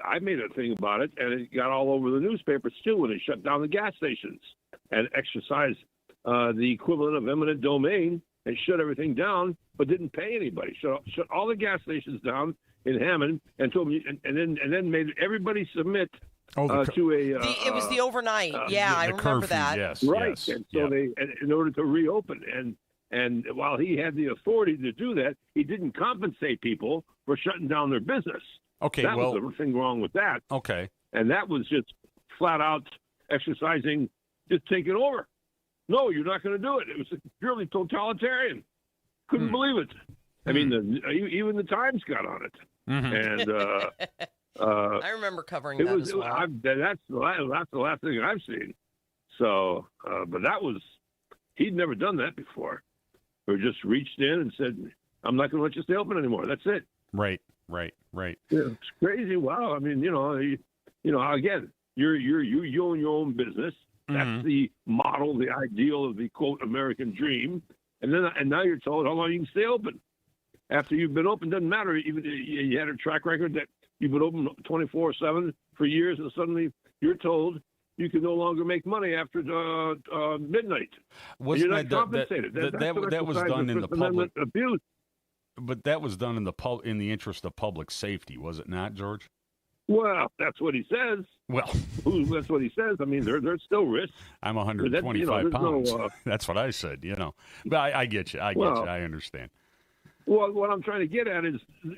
I made a thing about it, and it got all over the newspapers too when they shut down the gas stations and exercised the equivalent of eminent domain and shut everything down, but didn't pay anybody. Shut all the gas stations down in Hammond and told me, and then made everybody submit to a.
It was the overnight. I remember
curfew,
that.
Yes,
right,
yes,
and so they, in order to reopen, and while he had the authority to do that, he didn't compensate people for shutting down their business.
Okay,
that
well,
was the thing wrong with that.
Okay.
And that was just flat out exercising, just taking over. No, you're not going to do it. It was purely totalitarian. Couldn't believe it. I mean, even the Times got on it. And
I remember covering that as well.
That's the last thing I've seen. So, but that was, he'd never done that before. Or just reached in and said, I'm not going to let you stay open anymore. That's it.
Right.
Yeah, it's crazy. Wow. I mean, again, you own your own business. That's the model, the ideal of the quote American dream. And now you're told how long you can stay open. After you've been open, doesn't matter. Even you had a track record that you've been open 24/7 for years, and suddenly you're told you can no longer make money after midnight.
Wasn't
you're not compensated.
That was done in the public
abuse.
But that was done in the interest of public safety, was it not, George?
Well, that's what he says.
Well,
that's what he says. I mean, there's still risks.
I'm 125 pounds. That's what I said. But I get you. I understand.
Well, what I'm trying to get at is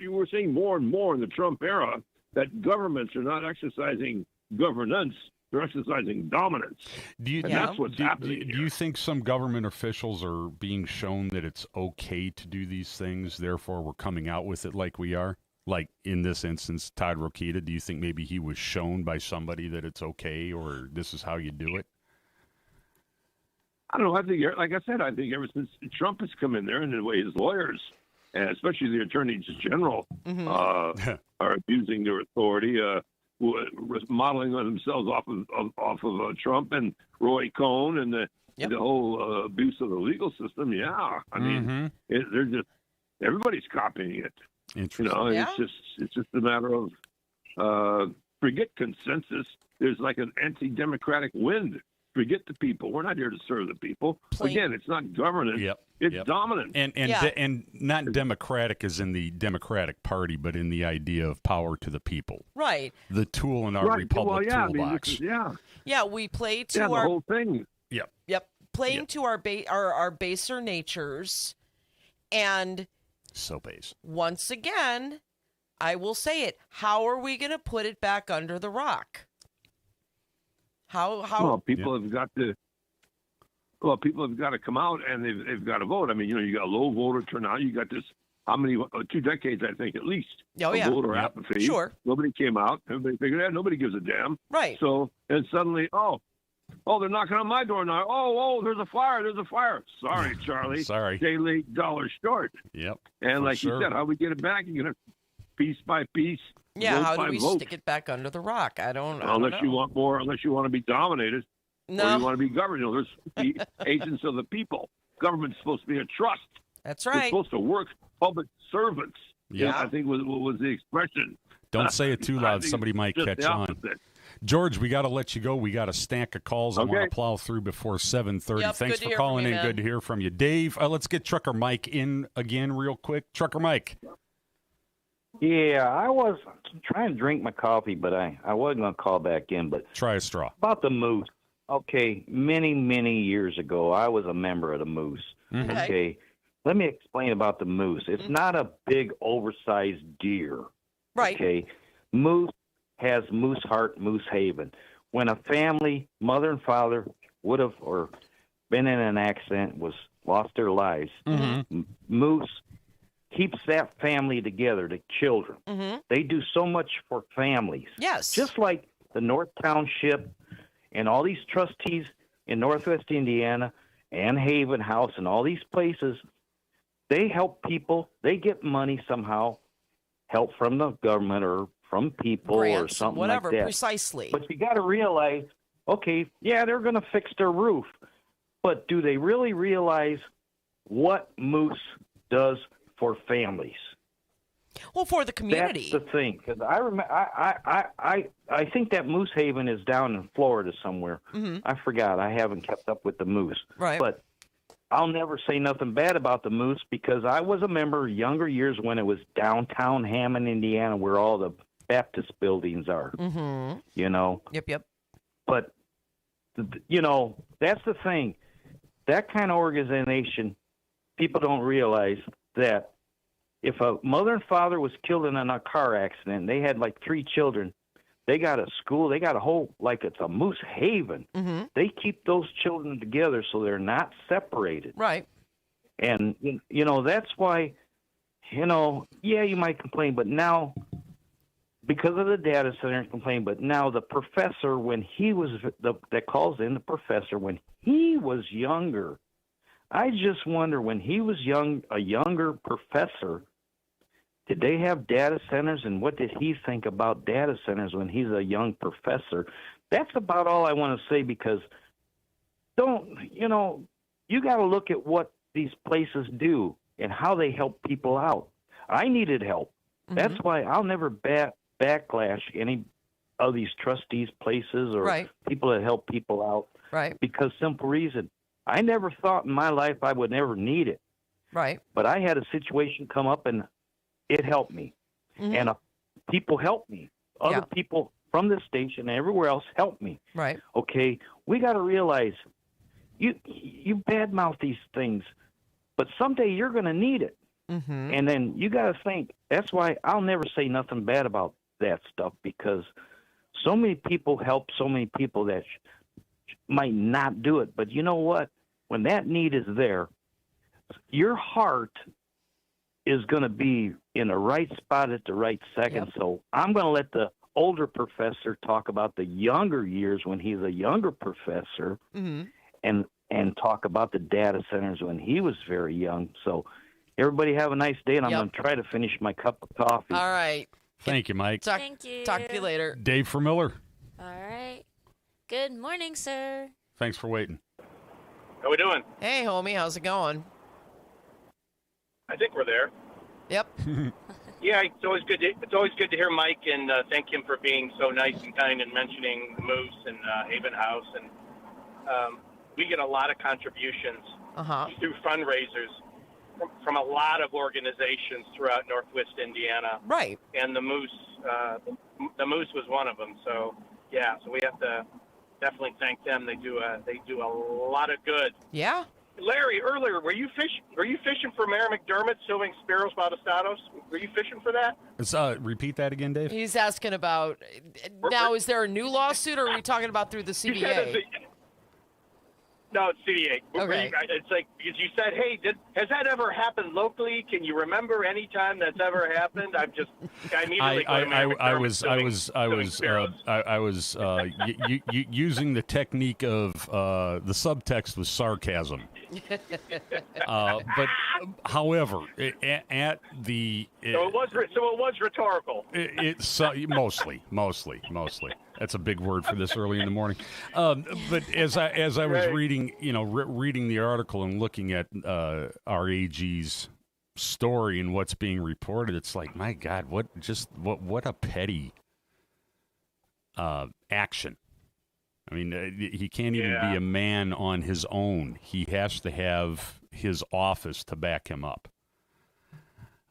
we're seeing more and more in the Trump era that governments are not exercising governance. They're exercising dominance. That's what's happening.
Do you think some government officials are being shown that it's okay to do these things, therefore we're coming out with it like we are? Like in this instance, Todd Rokita, do you think maybe he was shown by somebody that it's okay or this is how you do it?
I don't know. I think, like I said, ever since Trump has come in there and the way his lawyers, and especially the attorneys general, are abusing their authority, modeling on themselves off of Trump and Roy Cohn and the whole abuse of the legal system. Yeah, I mean, they're just everybody's copying it.
Interesting.
It's just a matter of forget consensus. There's like an anti-democratic wind. Forget the people. We're not here to serve the people. Again, it's not governance. It's dominance.
And not democratic as in the Democratic Party, but in the idea of power to the people.
Right.
The tool in our republic toolbox.
Yeah, we play to
the
our
whole thing.
Yep. Playing to our baser natures, and
so base.
Once again, I will say it. How are we going to put it back under the rock? How?
Well, people have got to. Well, people have got to come out and they've got to vote. I mean, you got low voter turnout. You got this. How many? 2 decades, I think, at least. Voter apathy.
Sure.
Nobody came out. Everybody figured that nobody gives a damn.
Right.
So and suddenly, they're knocking on my door now. Oh, there's a fire. There's a fire. Sorry, Charlie.
Sorry.
Day late, dollar short.
Yep.
And like you said, how we get it back? You're gonna piece by piece.
Yeah, how do we
vote.
stick it back under the rock? I don't know.
Unless you want more, unless you want to be dominated, or you want to be governed. There's the agents of the people. Government's supposed to be a trust.
That's right.
It's supposed to work. Public servants.
Yeah.
I think was the expression.
Don't say it too loud. Somebody might catch on. George, we got to let you go. We got a stack of calls I want to plow through before 7:30.
Yep,
Thanks for calling in. Good to hear from you. Dave, let's get Trucker Mike in again real quick. Trucker Mike.
Yeah, I was trying to drink my coffee, but I wasn't going to call back in. But
try a straw.
About the moose. Okay, many years ago, I was a member of the moose.
Mm-hmm.
Okay, let me explain about the moose. It's not a big, oversized deer.
Right.
Okay, moose has Moose Heart, Moose Haven. When a family, mother and father, would have or been in an accident, was lost their lives, moose keeps that family together, the children. They do so much for families.
Yes.
Just like the North Township and all these trustees in Northwest Indiana and Haven House and all these places, they help people. They get money somehow, help from the government or from people
grants,
or something
whatever,
like that.
Precisely.
But you got to realize, okay, yeah, they're going to fix their roof. But do they really realize what Moose does for families?
Well, for the community.
That's the thing, because I remember. I think that Moose Haven is down in Florida somewhere. I forgot. I haven't kept up with the moose.
Right.
But I'll never say nothing bad about the moose because I was a member younger years when it was downtown Hammond, Indiana, where all the Baptist buildings are. You know.
Yep.
But you know, that's the thing. That kind of organization, people don't realize that if a mother and father was killed in a car accident, they had like 3 children, they got a school, they got a whole, like it's a Moose Haven.
Mm-hmm.
They keep those children together so they're not separated.
Right.
And, you know, that's why, you know, yeah, you might complain, but now, because of the data center complaint, but now the professor, when he was, that calls in the professor, when he was younger, I just wonder, when he was a younger professor, did they have data centers, and what did he think about data centers when he's a young professor? That's about all I want to say, because you got to look at what these places do and how they help people out. I needed help. Mm-hmm. That's why I'll never backlash any of these trustees' places or people that help people out.
Right.
Because simple reason, I never thought in my life I would never need it.
Right.
But I had a situation come up and it helped me. Mm-hmm. And people helped me. Other people from this station and everywhere else helped me.
Right.
Okay, we got to realize you badmouth these things, but someday you're going to need it.
Mm-hmm.
And then you got to think. That's why I'll never say nothing bad about that stuff, because so many people help so many people that might not do it. But you know what? When that need is there, your heart is going to be in the right spot at the right second. Yep. So I'm going to let the older professor talk about the younger years when he's a younger professor,
mm-hmm.
and talk about the data centers when he was very young. So everybody have a nice day, and I'm going to try to finish my cup of coffee.
All right.
Thank you, Mike.
Thank you.
Talk to you later.
Dave from Miller.
All right. Good morning, sir.
Thanks for waiting.
How we doing?
Hey, homie. How's it going?
I think we're there.
Yep.
Yeah, it's always good to hear Mike, and thank him for being so nice and kind and mentioning Moose and Haven House. And we get a lot of contributions through fundraisers from a lot of organizations throughout Northwest Indiana.
Right.
And the Moose was one of them. So yeah, so we have to definitely thank them. They do a lot of good.
Yeah.
Larry, earlier, were you fishing for Mayor McDermott suing Spiros Bautista? Were you fishing for that?
Repeat that again, Dave.
He's asking about, now, is there a new lawsuit, or are we talking about through the CBA?
No, it's CDA.
Okay.
It's like, because you said, hey, has that ever happened locally? Can you remember any time that's ever happened? I immediately
I was using the technique of the subtext was sarcasm. But however, at the
so it was rhetorical.
It's mostly. That's a big word for this early in the morning. But as I was reading, reading the article and looking at our AG's story and what's being reported, it's like, my God, what a petty action. I mean, he can't even be a man on his own. He has to have his office to back him up.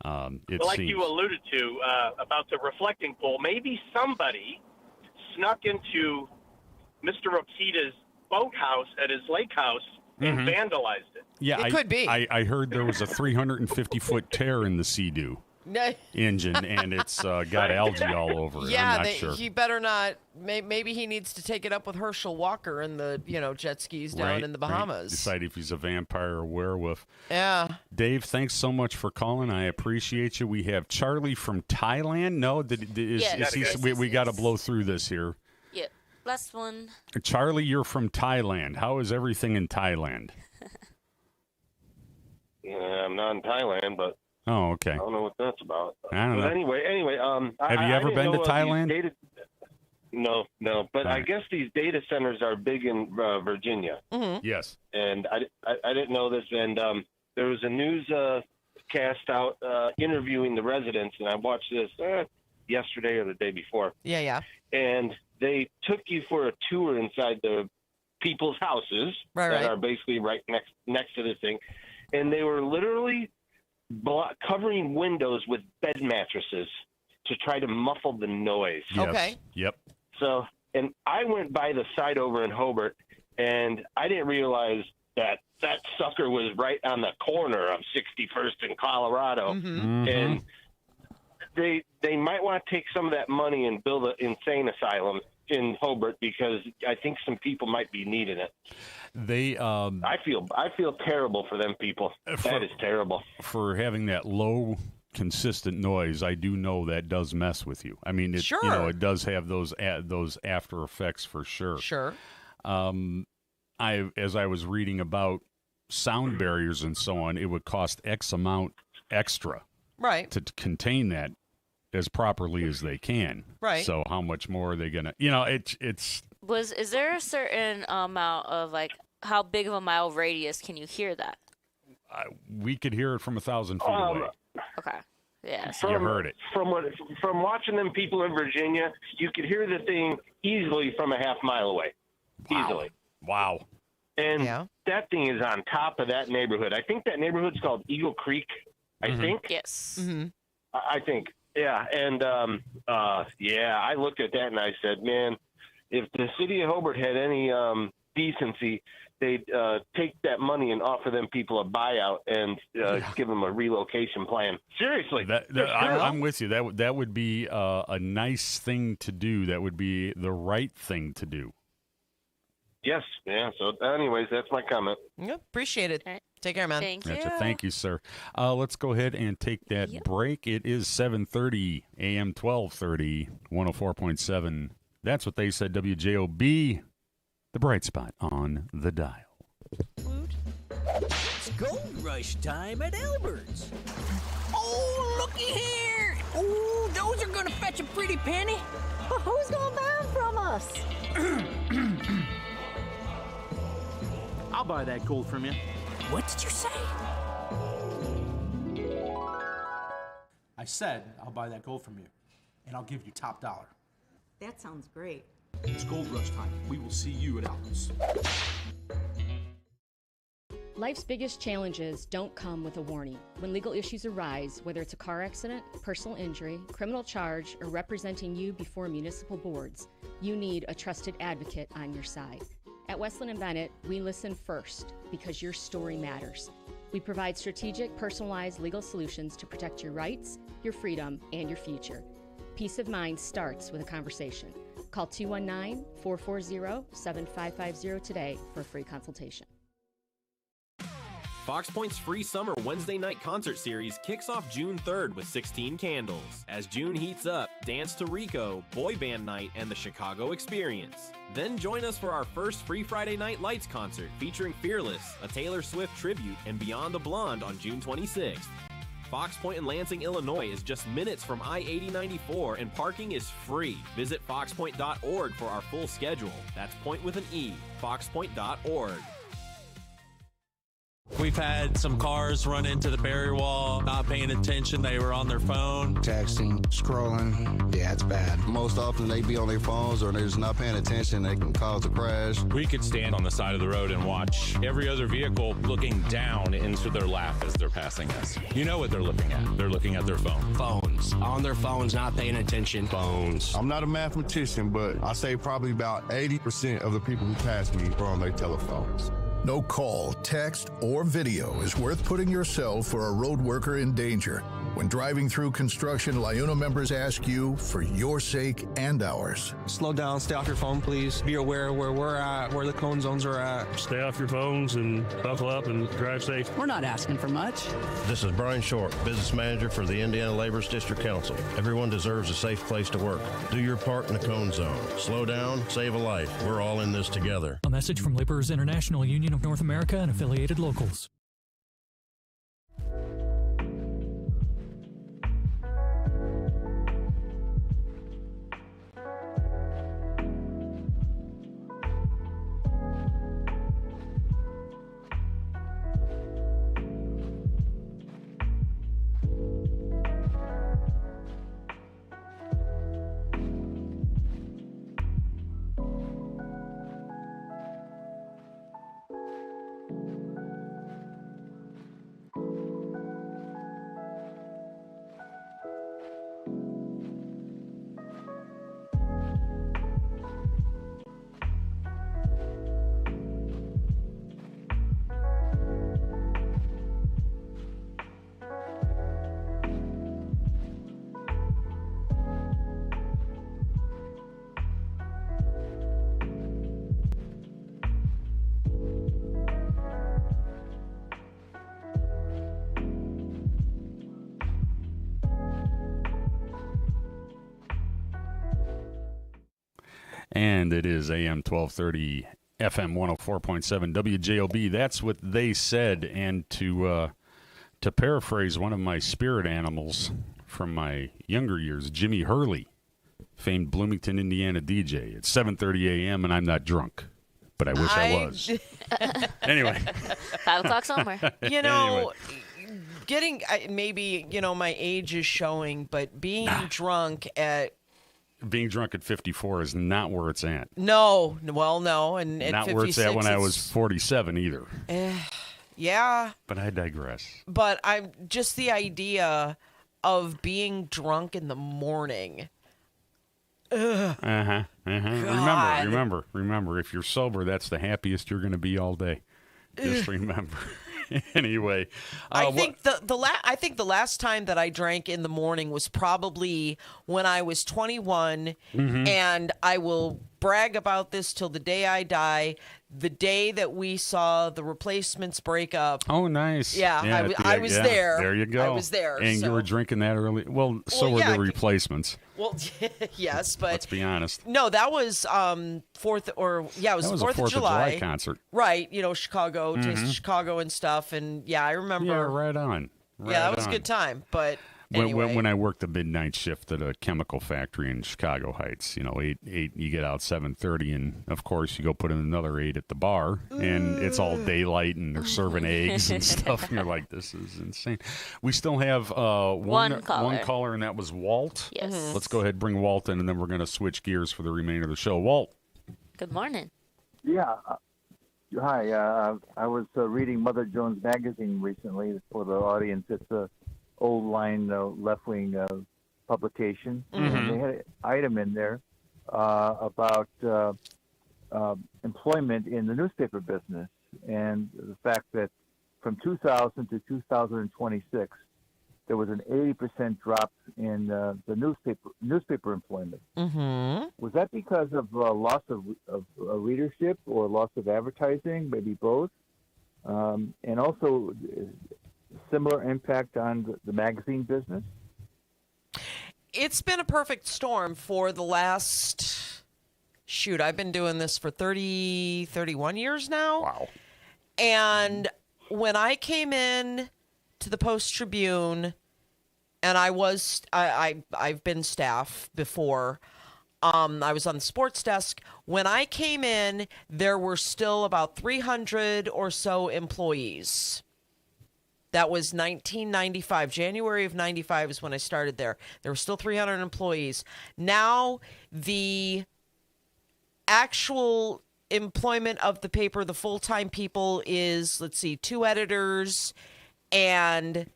Like you alluded to about the reflecting pool, maybe somebody snuck into Mr. Rokita's boathouse at his lake house and vandalized it.
Yeah,
it could be.
I heard there was a 350-foot tear in the Sea-Doo engine, and it's got algae all over it.
Yeah,
I'm not sure.
He better not. Maybe he needs to take it up with Herschel Walker and the jet skis down in the Bahamas.
Right. Decide if he's a vampire or werewolf.
Yeah.
Dave, thanks so much for calling. I appreciate you. We have Charlie from Thailand. No, we got to blow through this here.
Yep. Last one.
Charlie, you're from Thailand. How is everything in Thailand?
I'm not in Thailand, but
oh, okay.
I don't know what that's about.
I don't know.
Anyway,
have you ever been to Thailand?
No, but I guess these data centers are big in Virginia.
Mm-hmm.
Yes.
And I didn't know this. And there was a news cast out interviewing the residents, and I watched this yesterday or the day before.
Yeah.
And they took you for a tour inside the people's houses that are basically right next to this thing. And they were literally covering windows with bed mattresses to try to muffle the noise.
Yes.
Okay.
Yep.
So, and I went by the site over in Hobart, and I didn't realize that that sucker was right on the corner of 61st and Colorado. And they might want to take some of that money and build an insane asylum in Hobart, because I think some people might be needing it. I feel terrible for them people. That is terrible.
For having that low, consistent noise, I do know that does mess with you. I mean, it, you know, it does have those after effects for sure.
Sure.
As I was reading about sound barriers and so on, it would cost X amount extra,
right,
to contain that as properly as they can.
Right.
So how much more are they gonna? You know, it's.
Is there a certain amount of, like, how big of a mile radius can you hear that?
We could hear it from 1,000 feet away.
Okay. Yeah.
You heard it.
From watching them people in Virginia, you could hear the thing easily from a half mile away. Easily.
Wow.
And that thing is on top of that neighborhood. I think that neighborhood's called Eagle Creek, I think.
Yes.
I think. Yeah. And, I looked at that and I said, man, if the city of Hobart had any decency, they'd take that money and offer them people a buyout and give them a relocation plan. Seriously.
I'm with you. That would be a nice thing to do. That would be the right thing to do.
Yes. Yeah. So anyways, that's my comment.
Yep. Appreciate it. Take care, man.
Thank
you. Thank you, sir. Let's go ahead and take that break. It is 7:30 a.m., 12:30, 104.7. That's what they said, WJOB, the bright spot on the dial.
It's gold rush time at Albert's. Oh, looky here. Oh, those are going to fetch a pretty penny.
Well, who's going to buy them from us?
I'll buy that gold from you.
What did you say?
I said I'll buy that gold from you, and I'll give you top dollar.
That sounds great.
It's gold rush time. We will see you at Albert's.
Life's biggest challenges don't come with a warning. When legal issues arise, whether it's a car accident, personal injury, criminal charge, or representing you before municipal boards, you need a trusted advocate on your side. At Westland & Bennett, we listen first because your story matters. We provide strategic, personalized legal solutions to protect your rights, your freedom, and your future. Peace of mind starts with a conversation. Call 219-440-7550 today for a free consultation.
Fox Point's free summer Wednesday night concert series kicks off June 3rd with 16 candles. As June heats up, dance to Rico, Boy Band Night, and the Chicago Experience. Then join us for our first free Friday Night Lights concert featuring Fearless, a Taylor Swift tribute, and Beyond the Blonde on June 26th. Fox Point in Lansing, Illinois is just minutes from I-8094 and parking is free. Visit foxpoint.org for our full schedule. That's point with an E, foxpoint.org.
We've had some cars run into the barrier wall, not paying attention. They were on their phone.
Texting, scrolling. Yeah, it's bad.
Most often they be on their phones or they're just not paying attention. They can cause a crash.
We could stand on the side of the road and watch every other vehicle looking down into their lap as they're passing us. You know what they're looking at. They're looking at their phone.
Phones. On their phones, not paying attention.
Phones.
I'm not a mathematician, but I say probably about 80% of the people who pass me are on their telephones.
No call, text, or video is worth putting yourself or a road worker in danger. When driving through construction, LIUNA members ask you for your sake and ours.
Slow down, stay off your phone, please. Be aware where we're at, where the cone zones are at.
Stay off your phones and buckle up and drive safe.
We're not asking for much.
This is Brian Short, Business Manager for the Indiana Laborers District Council. Everyone deserves a safe place to work. Do your part in the cone zone. Slow down, save a life. We're all in this together.
A message from Laborers International Union of North America and affiliated locals.
And it is AM 1230, FM 104.7, WJOB. That's what they said. And to paraphrase one of my spirit animals from my younger years, Jimmy Hurley, famed Bloomington, Indiana DJ. It's 7:30 a.m. and I'm not drunk, but I wish I was. Anyway.
5 o'clock somewhere.
You know, maybe, my age is showing, but being drunk at...
Being drunk at 54 is not where it's at.
No. And at
not
56,
where it's at when I was 47 either.
Yeah.
But I digress.
But I'm just the idea of being drunk in the morning. Ugh.
Remember, if you're sober, that's the happiest you're going to be all day. Just remember. Anyway,
I think the last time that I drank in the morning was probably when I was 21, and I will brag about this till the day I die. The day that we saw the Replacements break up.
Oh, nice.
Yeah, I was there.
There you go.
I was there.
And you were drinking that early. Well, so were the Replacements.
Well, yes, but
let's be honest.
No, that was 4th of July
concert.
Right, Chicago, Taste of Chicago and stuff, and I remember.
Yeah, right on.
That was a good time, but. Anyway.
When I worked the midnight shift at a chemical factory in Chicago Heights, 8 you get out 7:30, and of course you go put in another 8 at the bar, and it's all daylight, and they're serving eggs and stuff, and you're like, this is insane. We still have one caller, and that was Walt.
Yes.
Let's go ahead and bring Walt in, and then we're going to switch gears for the remainder of the show. Walt.
Good morning.
Yeah. Hi. I was reading Mother Jones magazine recently for the audience. It's a old line left-wing publication. And they had an item in there about employment in the newspaper business, and the fact that from 2000 to 2026 there was an 80% drop in the newspaper employment. Was that because of loss of readership or loss of advertising, maybe both? And also similar impact on the magazine business?
It's been a perfect storm for the last, I've been doing this for 31 years now.
Wow.
And when I came in to the Post-Tribune, and I've been staff before, I was on the sports desk. When I came in, there were still about 300 or so employees. That was 1995. January of 95 is when I started there. There were still 300 employees. Now, the actual employment of the paper, the full-time people is, 2 editors and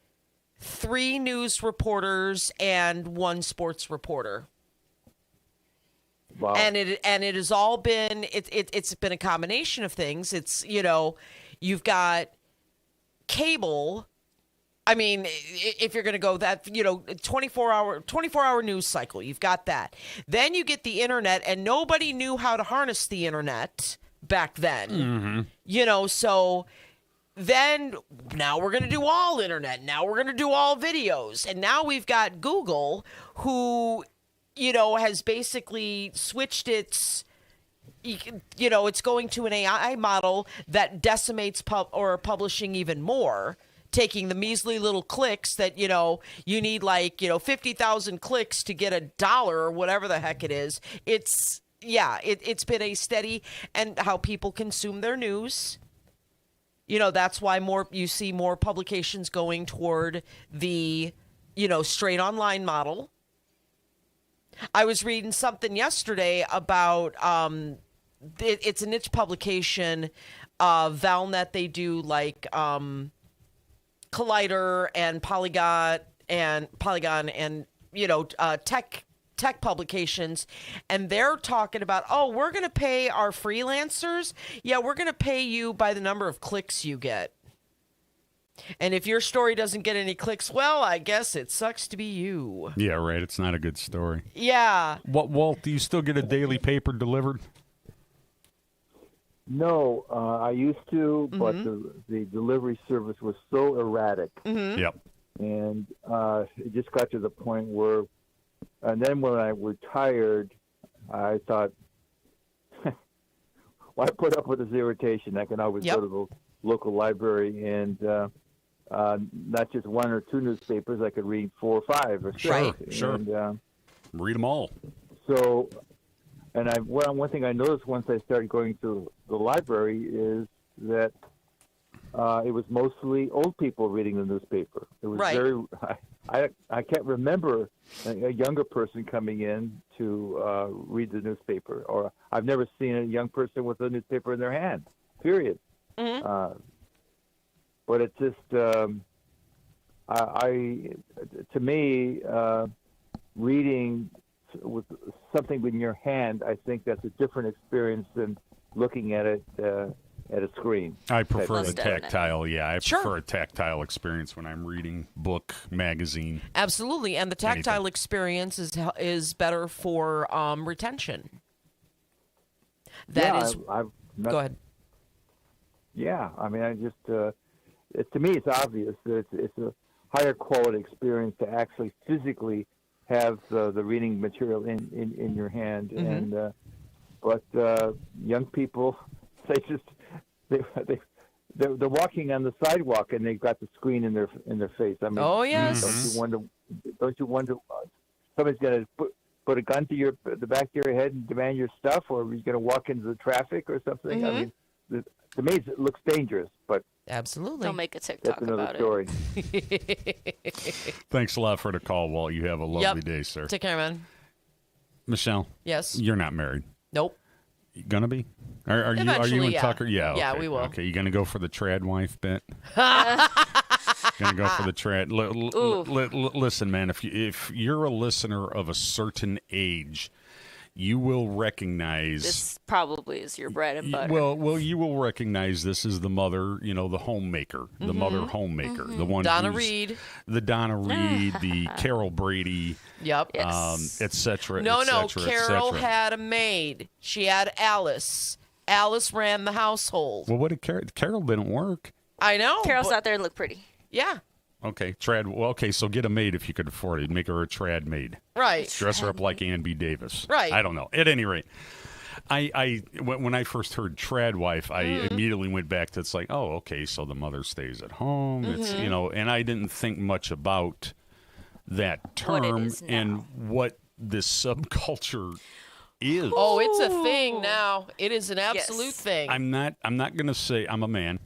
3 news reporters and 1 sports reporter.
Wow.
And it has all been, it's been a combination of things. It's, you've got cable. I mean, if you're going to go that, 24-hour news cycle, you've got that. Then you get the internet, and nobody knew how to harness the internet back then. So then now we're going to do all internet. Now we're going to do all videos. And now we've got Google, who, has basically switched its... it's going to an AI model that decimates publishing even more, taking the measly little clicks that, you need 50,000 clicks to get $1 or whatever the heck it is. It's been a steady, and how people consume their news. That's why you see more publications going toward the, straight online model. I was reading something yesterday about, it's a niche publication, Valnet. They do Collider and Polygon and tech publications, and they're talking about, we're going to pay our freelancers. Yeah, we're going to pay you by the number of clicks you get. And if your story doesn't get any clicks, well, I guess it sucks to be you.
Yeah, right. It's not a good story.
Yeah.
Walt, do you still get a daily paper delivered?
No, I used to, but the delivery service was so erratic.
Yep.
And it just got to the point where, and then when I retired, I thought, why put up with this irritation? I can always go to the local library and not just one or two newspapers. I could read 4 or 5 or 6.
Sure.
And,
read them all.
So, and one thing I noticed once I started going to the library is that it was mostly old people reading the newspaper. It was very. I can't remember a younger person coming in to read the newspaper, or I've never seen a young person with a newspaper in their hand. Period.
Mm-hmm.
But it's just, to me, reading with something in your hand, I think that's a different experience than looking at it at a screen.
I prefer the tactile. Yeah, I prefer a tactile experience when I'm reading book, magazine.
Absolutely, and the tactile experience is better for retention. Go ahead.
Yeah, I mean, I just to me, it's obvious that it's a higher quality experience to actually physically have the reading material in your hand.
Mm-hmm.
And but young people, they're walking on the sidewalk and they've got the screen in their face. I mean,
oh yes.
Don't you wonder somebody's going to put a gun to the back of your head and demand your stuff, or are you going to walk into the traffic or something?
Mm-hmm.
I mean, to me, it looks dangerous, but
absolutely,
don't make a TikTok
that's another
about
story.
Thanks a lot for the call, Walt. You have a lovely day, sir.
Take care, man.
Michelle.
Yes.
You're not married.
Nope.
You gonna be? Are you and Tucker? Yeah. Okay.
Yeah, we will.
Okay. You gonna go for the trad wife bit? Gonna go for the trad. Listen, man. If you're a listener of a certain age, you will recognize
this. Probably is your bread and butter.
Well, you will recognize this is the mother. You know, the homemaker, the mother homemaker, the one.
Donna Reed.
The Donna Reed, the Carol Brady.
Yep.
Etc.
No. Carol had a maid. She had Alice. Alice ran the household.
Well, what did Carol didn't work?
I know.
Carol sat there and looked pretty.
Yeah.
Okay, trad. Well, okay, so get a maid if you could afford it. Make her a trad maid.
Right.
Dress her up like Ann B. Davis.
Right.
I don't know. At any rate, when I first heard trad wife, I immediately went back to it's like, oh, okay, so the mother stays at home. It's and I didn't think much about that term and what this subculture is.
Oh, it's a thing now. It is an absolute thing.
I'm not going to say I'm a man.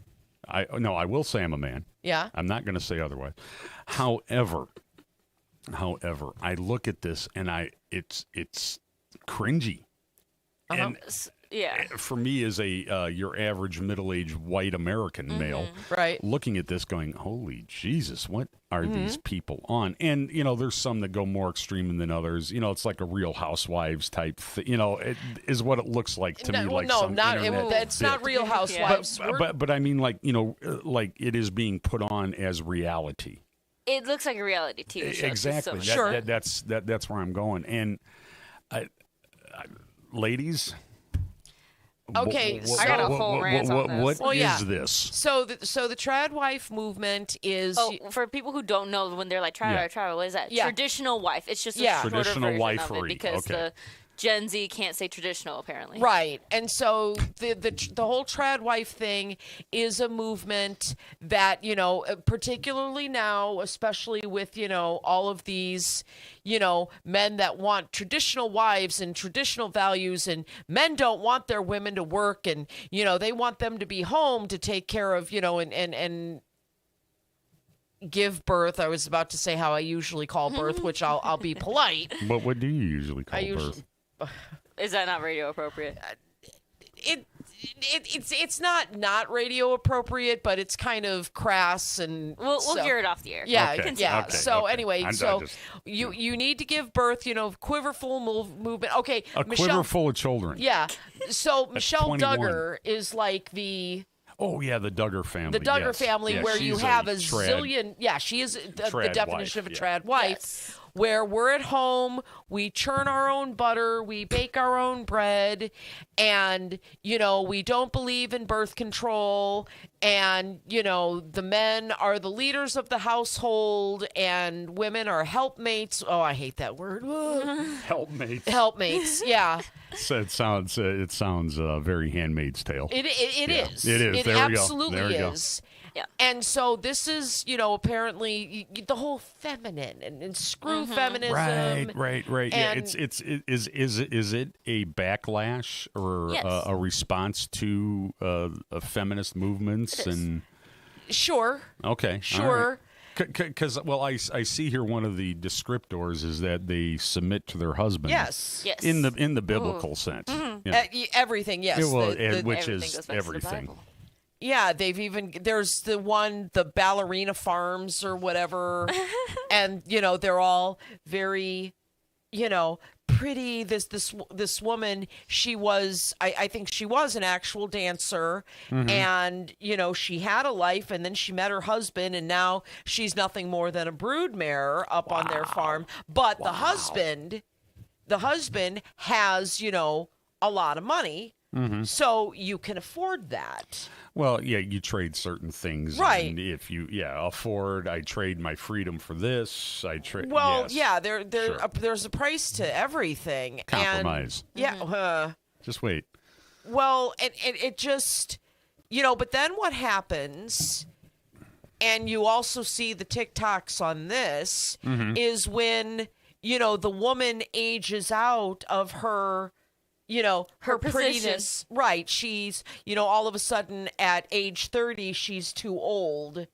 I will say I'm a man.
Yeah.
I'm not going to say otherwise. However, I look at this and it's cringy. And for me as a your average middle-aged white American male,
right,
looking at this going, holy Jesus, what are these people on? And there's some that go more extreme than others. It's like a Real Housewives type thing. It is what it looks like to me. Like
it's not Real Housewives.
But I mean, like like it is being put on as reality.
It looks like a reality TV show.
Exactly. That's where I'm going. And ladies.
Okay,
I got a whole rant on this.
What is this?
So the trad wife movement is.
Oh, for people who don't know, when they're like trad, what is that?
Yeah.
Traditional wife. It's just a shorter
traditional
version
wifery.
of it because the Gen Z can't say traditional, apparently.
Right. And so the whole trad wife thing is a movement that, particularly now, especially with, all of these, men that want traditional wives and traditional values, and men don't want their women to work, and, they want them to be home to take care of, and give birth. I was about to say how I usually call birth, which I'll be polite.
But what do you usually call birth?
Is that not radio appropriate?
It's not radio appropriate, but it's kind of crass, and
we'll hear it off the air.
Yeah,
okay.
yeah.
Okay.
So
okay.
Anyway, you need to give birth. Quiverful movement. Okay,
Michelle, quiver full of children.
Yeah. So Michelle
21.
Duggar is like the.
Oh, yeah, the Duggar family.
The Duggar family, where you have a zillion. Yeah, she is the definition
wife.
of a trad wife.
Yes.
where we're at home, we churn our own butter, we bake our own bread, and, you know, we don't believe in birth control, and, you know, the men are the leaders of the household, and women are helpmates. Oh, I hate that word.
Helpmates.
Helpmates, yeah.
So it sounds very Handmaid's Tale.
It is.
It is.
It
There we go.
absolutely
There we go.
is. Yeah. And so this is, you know, apparently the whole feminine and screw feminism.
Right. Yeah,
And
is it a backlash or
Yes.
a response to feminist movements and?
Sure.
Okay.
Sure.
Because I see here one of the descriptors is that they submit to their husband.
Yes.
In the biblical sense. Yeah.
Everything, yes.
Yeah, well,
The-
which
everything
is
goes back to the
everything.
Bible.
Yeah, there's the ballerina farms or whatever, and, you know, they're all very, you know, pretty. This woman, she was, I think she was an actual dancer, and, you know, she had a life, and then she met her husband, and now she's nothing more than a broodmare up on their farm. But the husband has, you know, a lot of money. So you can afford that.
Well, yeah, you trade certain things.
Right.
And if you, afford, I trade my freedom for this. I trade.
Well,
yes.
yeah,
Sure.
there's a price to everything.
Compromise.
And, yeah.
Just wait.
Well, it just, you know, but then what happens, and you also see the TikToks on this, is when, you know, the woman ages out of her, you know, her
position.
prettiness. Right. She's, you know, all of a sudden at age 30, she's too old.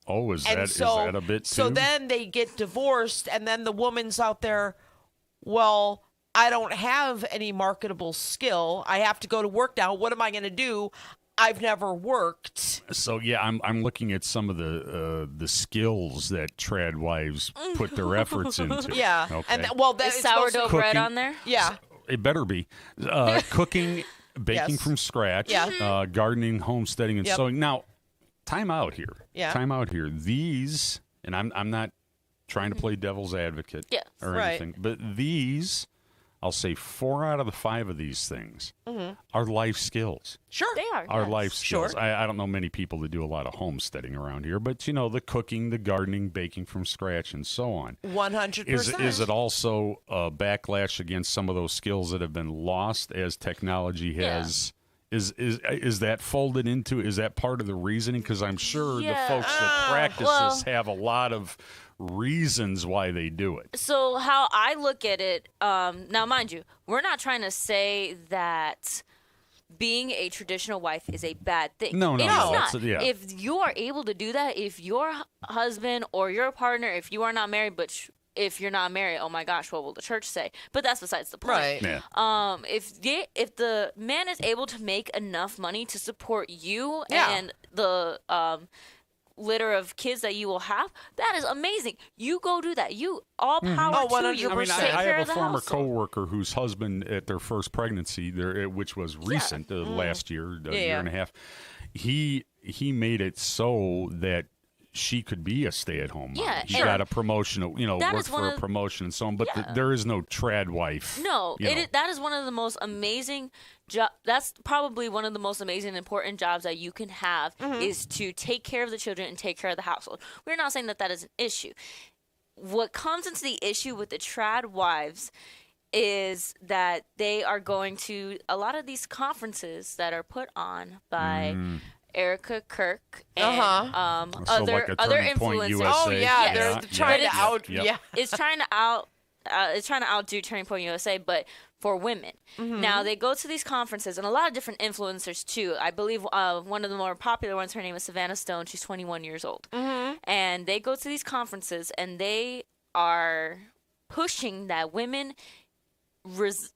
Oh, is
And
that a bit too?
So then they get divorced, and then the woman's out there, well, I don't have any marketable skill. I have to go to work now. What am I going to do? I've never worked.
So yeah, I'm looking at some of the skills that trad wives put their efforts into.
Yeah.
Okay.
And that
Is sourdough bread
Cooking.
on there?
Yeah.
It better be. Cooking, baking
Yes.
from scratch,
Yeah.
Gardening, homesteading, and
Yep.
sewing. Now, time out here.
Yeah.
Time out here. These, and I'm not trying to play devil's advocate
Yes.
or
Right.
anything, but these, I'll say 4 out of the 5 of these things are life skills.
Sure.
They are.
Our
yes.
life skills.
Sure.
I don't know many people that do a lot of homesteading around here, but you know, the cooking, the gardening, baking from scratch, and so on.
100%.
Is it also a backlash against some of those skills that have been lost as technology has? Is that folded into? Is that part of the reasoning? Because I'm sure the folks that practice this have a lot of reasons why they do it.
So how I look at it, now mind you, we're not trying to say that being a traditional wife is a bad thing.
No,
It is
that's
not.
yeah.
If you are able to do that, if your husband or your partner, if you are not married, but if you're not married, oh my gosh, what will the church say? But that's besides the point.
Right.
Yeah.
If the man is able to make enough money to support you
Yeah.
and the litter of kids that you will have, that is amazing. You go do that. You all power to you.
I mean,
Take
I
care
have
of
a
the
former
household.
coworker whose husband, at their first pregnancy, which was recent, last year, a year and a half, he made it so that she could be a stay-at-home mom.
Yeah,
He
and
got a promotion,
that
worked
is one
for a
of-
promotion and so on. But
Yeah.
there is no trad wife.
No,
you know.
that is one of the most amazing that's probably one of the most amazing and important jobs that you can have is to take care of the children and take care of the household. We're not saying that that is an issue. What comes into the issue with the trad wives is that they are going to a lot of these conferences that are put on by Erica Kirk and
So
other
like a
other
Turning Point
influencers.
USA.
Oh, yeah,
Yes.
they're trying to
But
out.
Yep.
Yeah.
It's trying to outdo Turning Point USA, but for women. Now they go to these conferences, and a lot of different influencers too. I believe one of the more popular ones, her name is Savannah Stone. She's 21 years old, and they go to these conferences, and they are pushing that women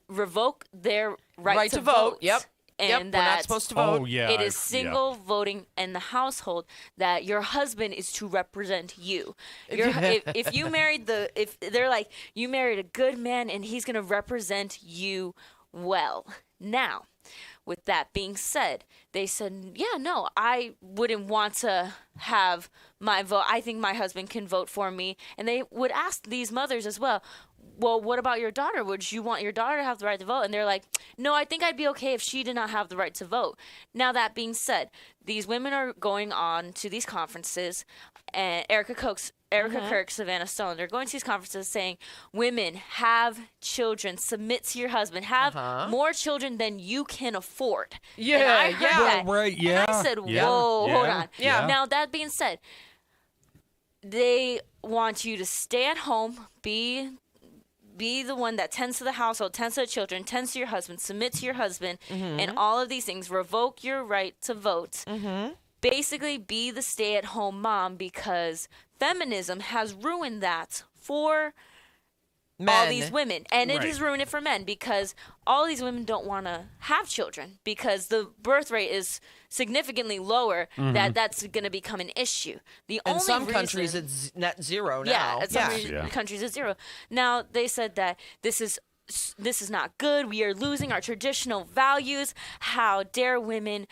revoke their right to vote.
Yep.
And
Yep, we're not
that
supposed to vote.
Oh, yeah.
it is
yeah.
single voting in the household, that your husband is to represent you. If you married if they're like, you married a good man and he's going to represent you well. Now, With that being said, they said, yeah, no, I wouldn't want to have my vote. I think my husband can vote for me. And they would ask these mothers as well, well, what about your daughter? Would you want your daughter to have the right to vote? And they're like, no, I think I'd be okay if she did not have the right to vote. Now, that being said, these women are going on to these conferences, and Erica Kirk, Savannah Stone, they're going to these conferences saying, women, have children, submit to your husband, have more children than you can afford.
Yeah,
and I heard that,
right, yeah.
And I said, whoa,
yeah,
hold on.
Yeah.
Now, that being said, they want you to stay at home, be the one that tends to the household, tends to the children, tends to your husband, submit to your husband, and all of these things, revoke your right to vote. Basically, be the stay-at-home mom, because feminism has ruined that for all these women. And it has ruined it for men, because all these women don't want to have children because the birth rate is significantly lower, that's going to become an issue.
In some countries, it's net zero now.
Yeah, in some countries, it's zero. Now, they said that this is not good. We are losing our traditional values. How dare women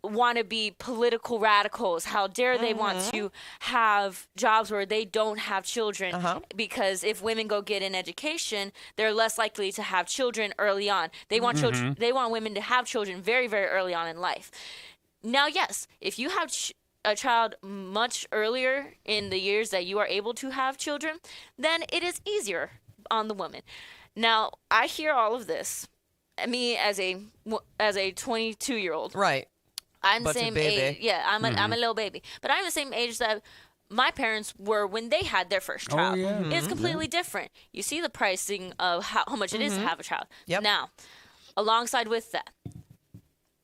want to be political radicals? How dare they want to have jobs where they don't have children? Because if women go get an education, they're less likely to have children early on. They want children. They want women to have children very, very early on in life. Now, yes, if you have a child much earlier in the years that you are able to have children, then it is easier on the woman. Now, I hear all of this. Me as a 22-year-old,
right?
I'm the same age. Yeah, I'm a little baby, but I'm the same age that my parents were when they had their first child. It's completely different. You see the pricing of how much it is to have a child. Now, alongside with that,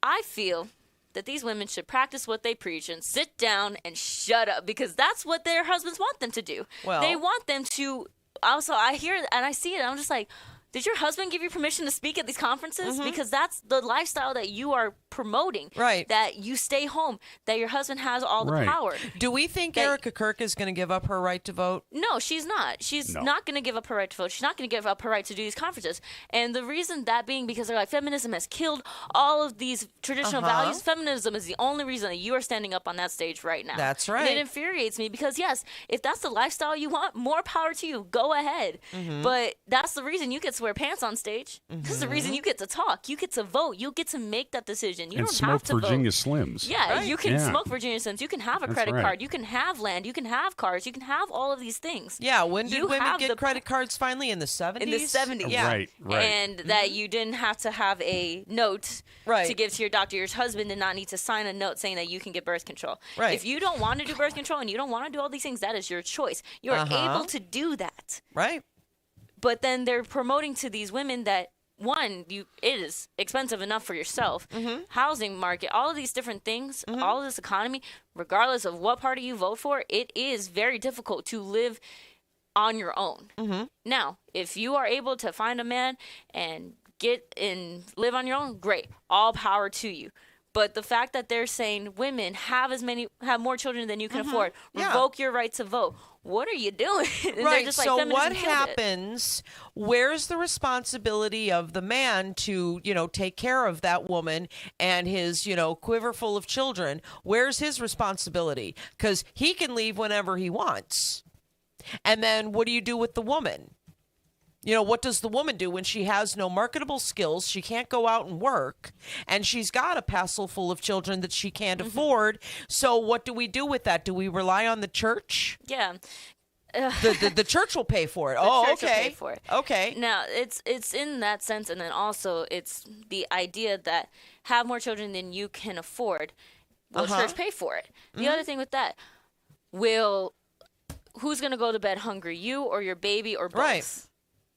I feel that these women should practice what they preach and sit down and shut up, because that's what their husbands want them to do. Well, they want them to. Also, I hear and I see it. I'm just like, did your husband give you permission to speak at these conferences? Because that's the lifestyle that you are promoting.
Right.
That you stay home, that your husband has all the power.
Do we think Erica Kirk is going to give up her right to vote?
No, she's not. She's not going to give up her right to vote. She's not going to give up her right to do these conferences. And the reason that being because they're like, feminism has killed all of these traditional values. Feminism is the only reason that you are standing up on that stage right now.
That's right.
And it infuriates me because, yes, if that's the lifestyle you want, more power to you. Go ahead. But that's the reason you get to wear pants on stage. This is the reason you get to talk. You get to vote. You get to make that decision. You
and
don't
smoke
have to
Virginia
vote.
Slims.
Yeah, you can smoke Virginia Slims. You can have a
That's
credit
right.
card. You can have land. You can have cars. You can have all of these things.
Yeah, when did
You
women
have
get
the-
credit cards finally? In the 70s?
In the 70s.
Yeah.
Right.
And that you didn't have to have a note to give to your doctor. Your husband did not need to sign a note saying that you can get birth control.
Right.
If you don't want to do birth control and you don't want to do all these things, that is your choice. You are able to do that.
Right.
But then they're promoting to these women that, one, it is expensive enough for yourself. Housing market, all of these different things, all of this economy, regardless of what party you vote for, it is very difficult to live on your own. Now, if you are able to find a man and get and live on your own, great. All power to you. But the fact that they're saying women have more children than you can afford, revoke your right to vote. What are you doing? And they're
Right.
just like,
So
feminism
what
killed it.
happens? Where's the responsibility of the man to, take care of that woman and his, quiver full of children? Where's his responsibility? Because he can leave whenever he wants. And then what do you do with the woman? What does the woman do when she has no marketable skills? She can't go out and work, and she's got a passel full of children that she can't afford. So what do we do with that? Do we rely on the church?
Yeah.
The church will pay for it.
The church will
okay.
pay for it.
Okay.
Now, it's in that sense, and then also it's the idea that have more children than you can afford. Will church pay for it? The other thing with that, who's going to go to bed hungry, you or your baby or both?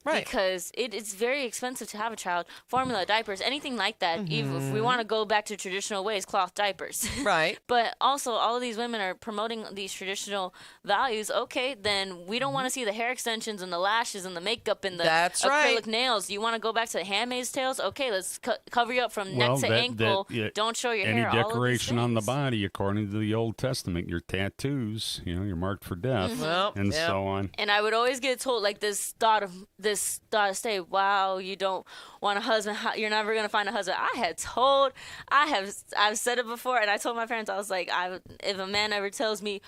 Right. Because it's very expensive to have a child. Formula, diapers, anything like that. Even if we want to go back to traditional ways, cloth diapers.
Right.
But also, all of these women are promoting these traditional values. Okay, then we don't want to see the hair extensions and the lashes and the makeup and the acrylic nails. You want to go back to the Handmaid's Tales? Okay, let's cover you up from neck to ankle. Don't show your hair.
Any
All
decoration
of
on the body, according to the Old Testament, your tattoos, you're marked for death, and so on.
And I would always get told, like, this thought of this this stay. Wow, you don't want a husband. You're never gonna find a husband. I've said it before, and I told my parents, I was like, if a man ever tells me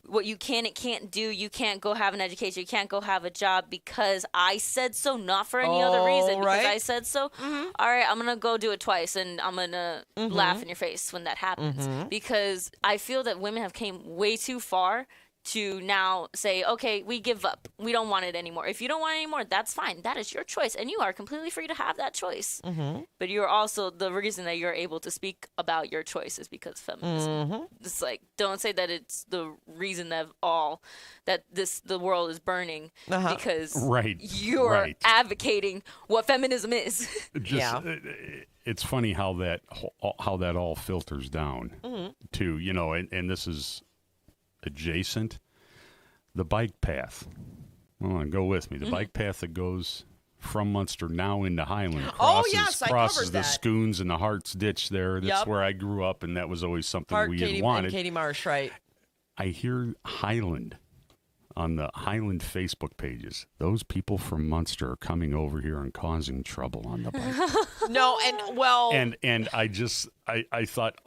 what you can and can't do, you can't go have an education, you can't go have a job because I said so, not for any other reason, because I said so. All right, I'm gonna go do it twice, and I'm gonna laugh in your face when that happens, because I feel that women have came way too far to now say, okay, we give up. We don't want it anymore. If you don't want it anymore, that's fine. That is your choice, and you are completely free to have that choice. But you're also, the reason that you're able to speak about your choice is because feminism. It's like, don't say that it's the reason of all that the world is burning because you're advocating what feminism is.
It's funny how that all filters down to, and this is adjacent, the bike path. Well, go with me. The bike path that goes from Munster now into Highland crosses the Scoons and the Harts Ditch there. That's where I grew up, and that was always something we had wanted.
And Katie Marsh, right?
I hear Highland on the Highland Facebook pages. Those people from Munster are coming over here and causing trouble on the bike. And I thought,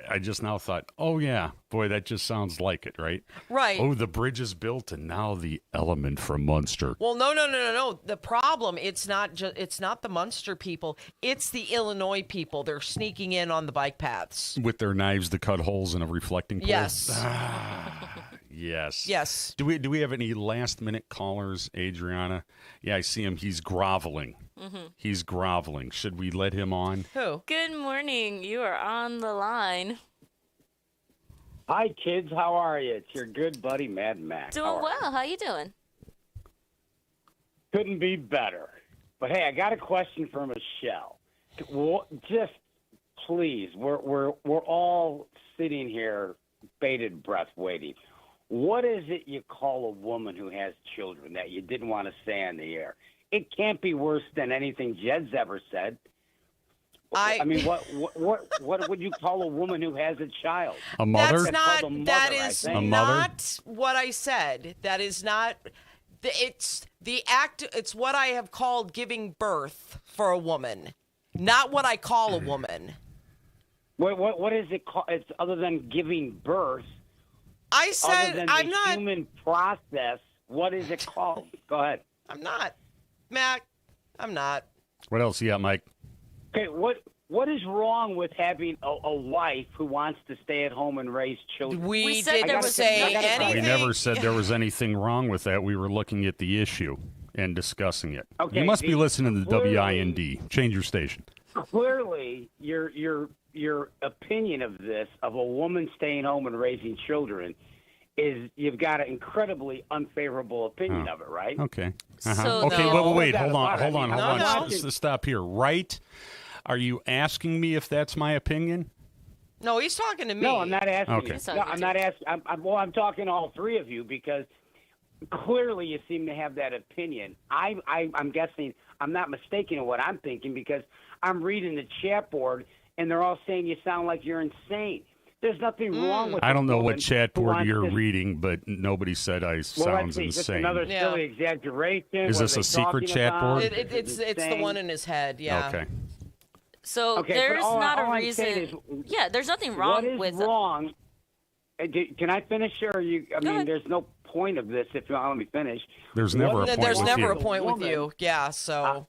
I just now thought, oh yeah, boy, that just sounds like it, right?
Right.
Oh, the bridge is built, and now the element from Munster.
Well, no. The problem, it's not the Munster people. It's the Illinois people. They're sneaking in on the bike paths
with their knives to cut holes in a reflecting pool.
Yes.
Yes. Do we have any last minute callers, Adriana? Yeah, I see him. He's groveling. He's groveling. Should we let him on?
Who?
Good morning. You are on the line.
Hi, kids. How are you? It's your good buddy, Mad Max.
Doing well. How you doing?
Couldn't be better. But hey, I got a question for Michelle. Just please, we're all sitting here, bated breath, waiting. What is it you call a woman who has children that you didn't want to say on the air? It can't be worse than anything Jed's ever said. I mean, what would you call a woman who has a child?
A mother?
That is not what I said. That is not. It's the act. It's what I have called giving birth for a woman, not what I call a woman.
What is it called? It's other than giving birth.
I said
other than
I'm
the
not.
Human process. What is it called? Go ahead.
I'm not, Mac. I'm not.
What else you got, Mike?
Okay, what is wrong with having a wife who wants to stay at home and raise children?
We didn't say anything.
We never said there was anything wrong with that. We were looking at the issue and discussing it. Okay, you must be listening to the WIND. Change your station.
Clearly, your opinion of this, of a woman staying home and raising children, is you've got an incredibly unfavorable opinion of it, right?
Okay.
So
okay, wait, hold on.
No.
Stop here. Right? Are you asking me if that's my opinion?
No, he's talking to me.
No, I'm not asking
Okay.
you. No, I'm not asking. I'm talking to all three of you because clearly you seem to have that opinion. I'm guessing I'm not mistaken in what I'm thinking because I'm reading the chat board and they're all saying you sound like you're insane. There's nothing wrong with.
I don't know what chat board you're reading, but nobody said I sounds insane.
Just another silly exaggeration.
Is this a secret chat board?
It's the one in his head. Yeah.
Okay.
So there's not a reason. There's nothing wrong with.
What is wrong? Can I finish, or you? I mean, there's no point of this if you want to let me finish.
There's never a point.
There's
with
never
you.
a point with you. Yeah. So.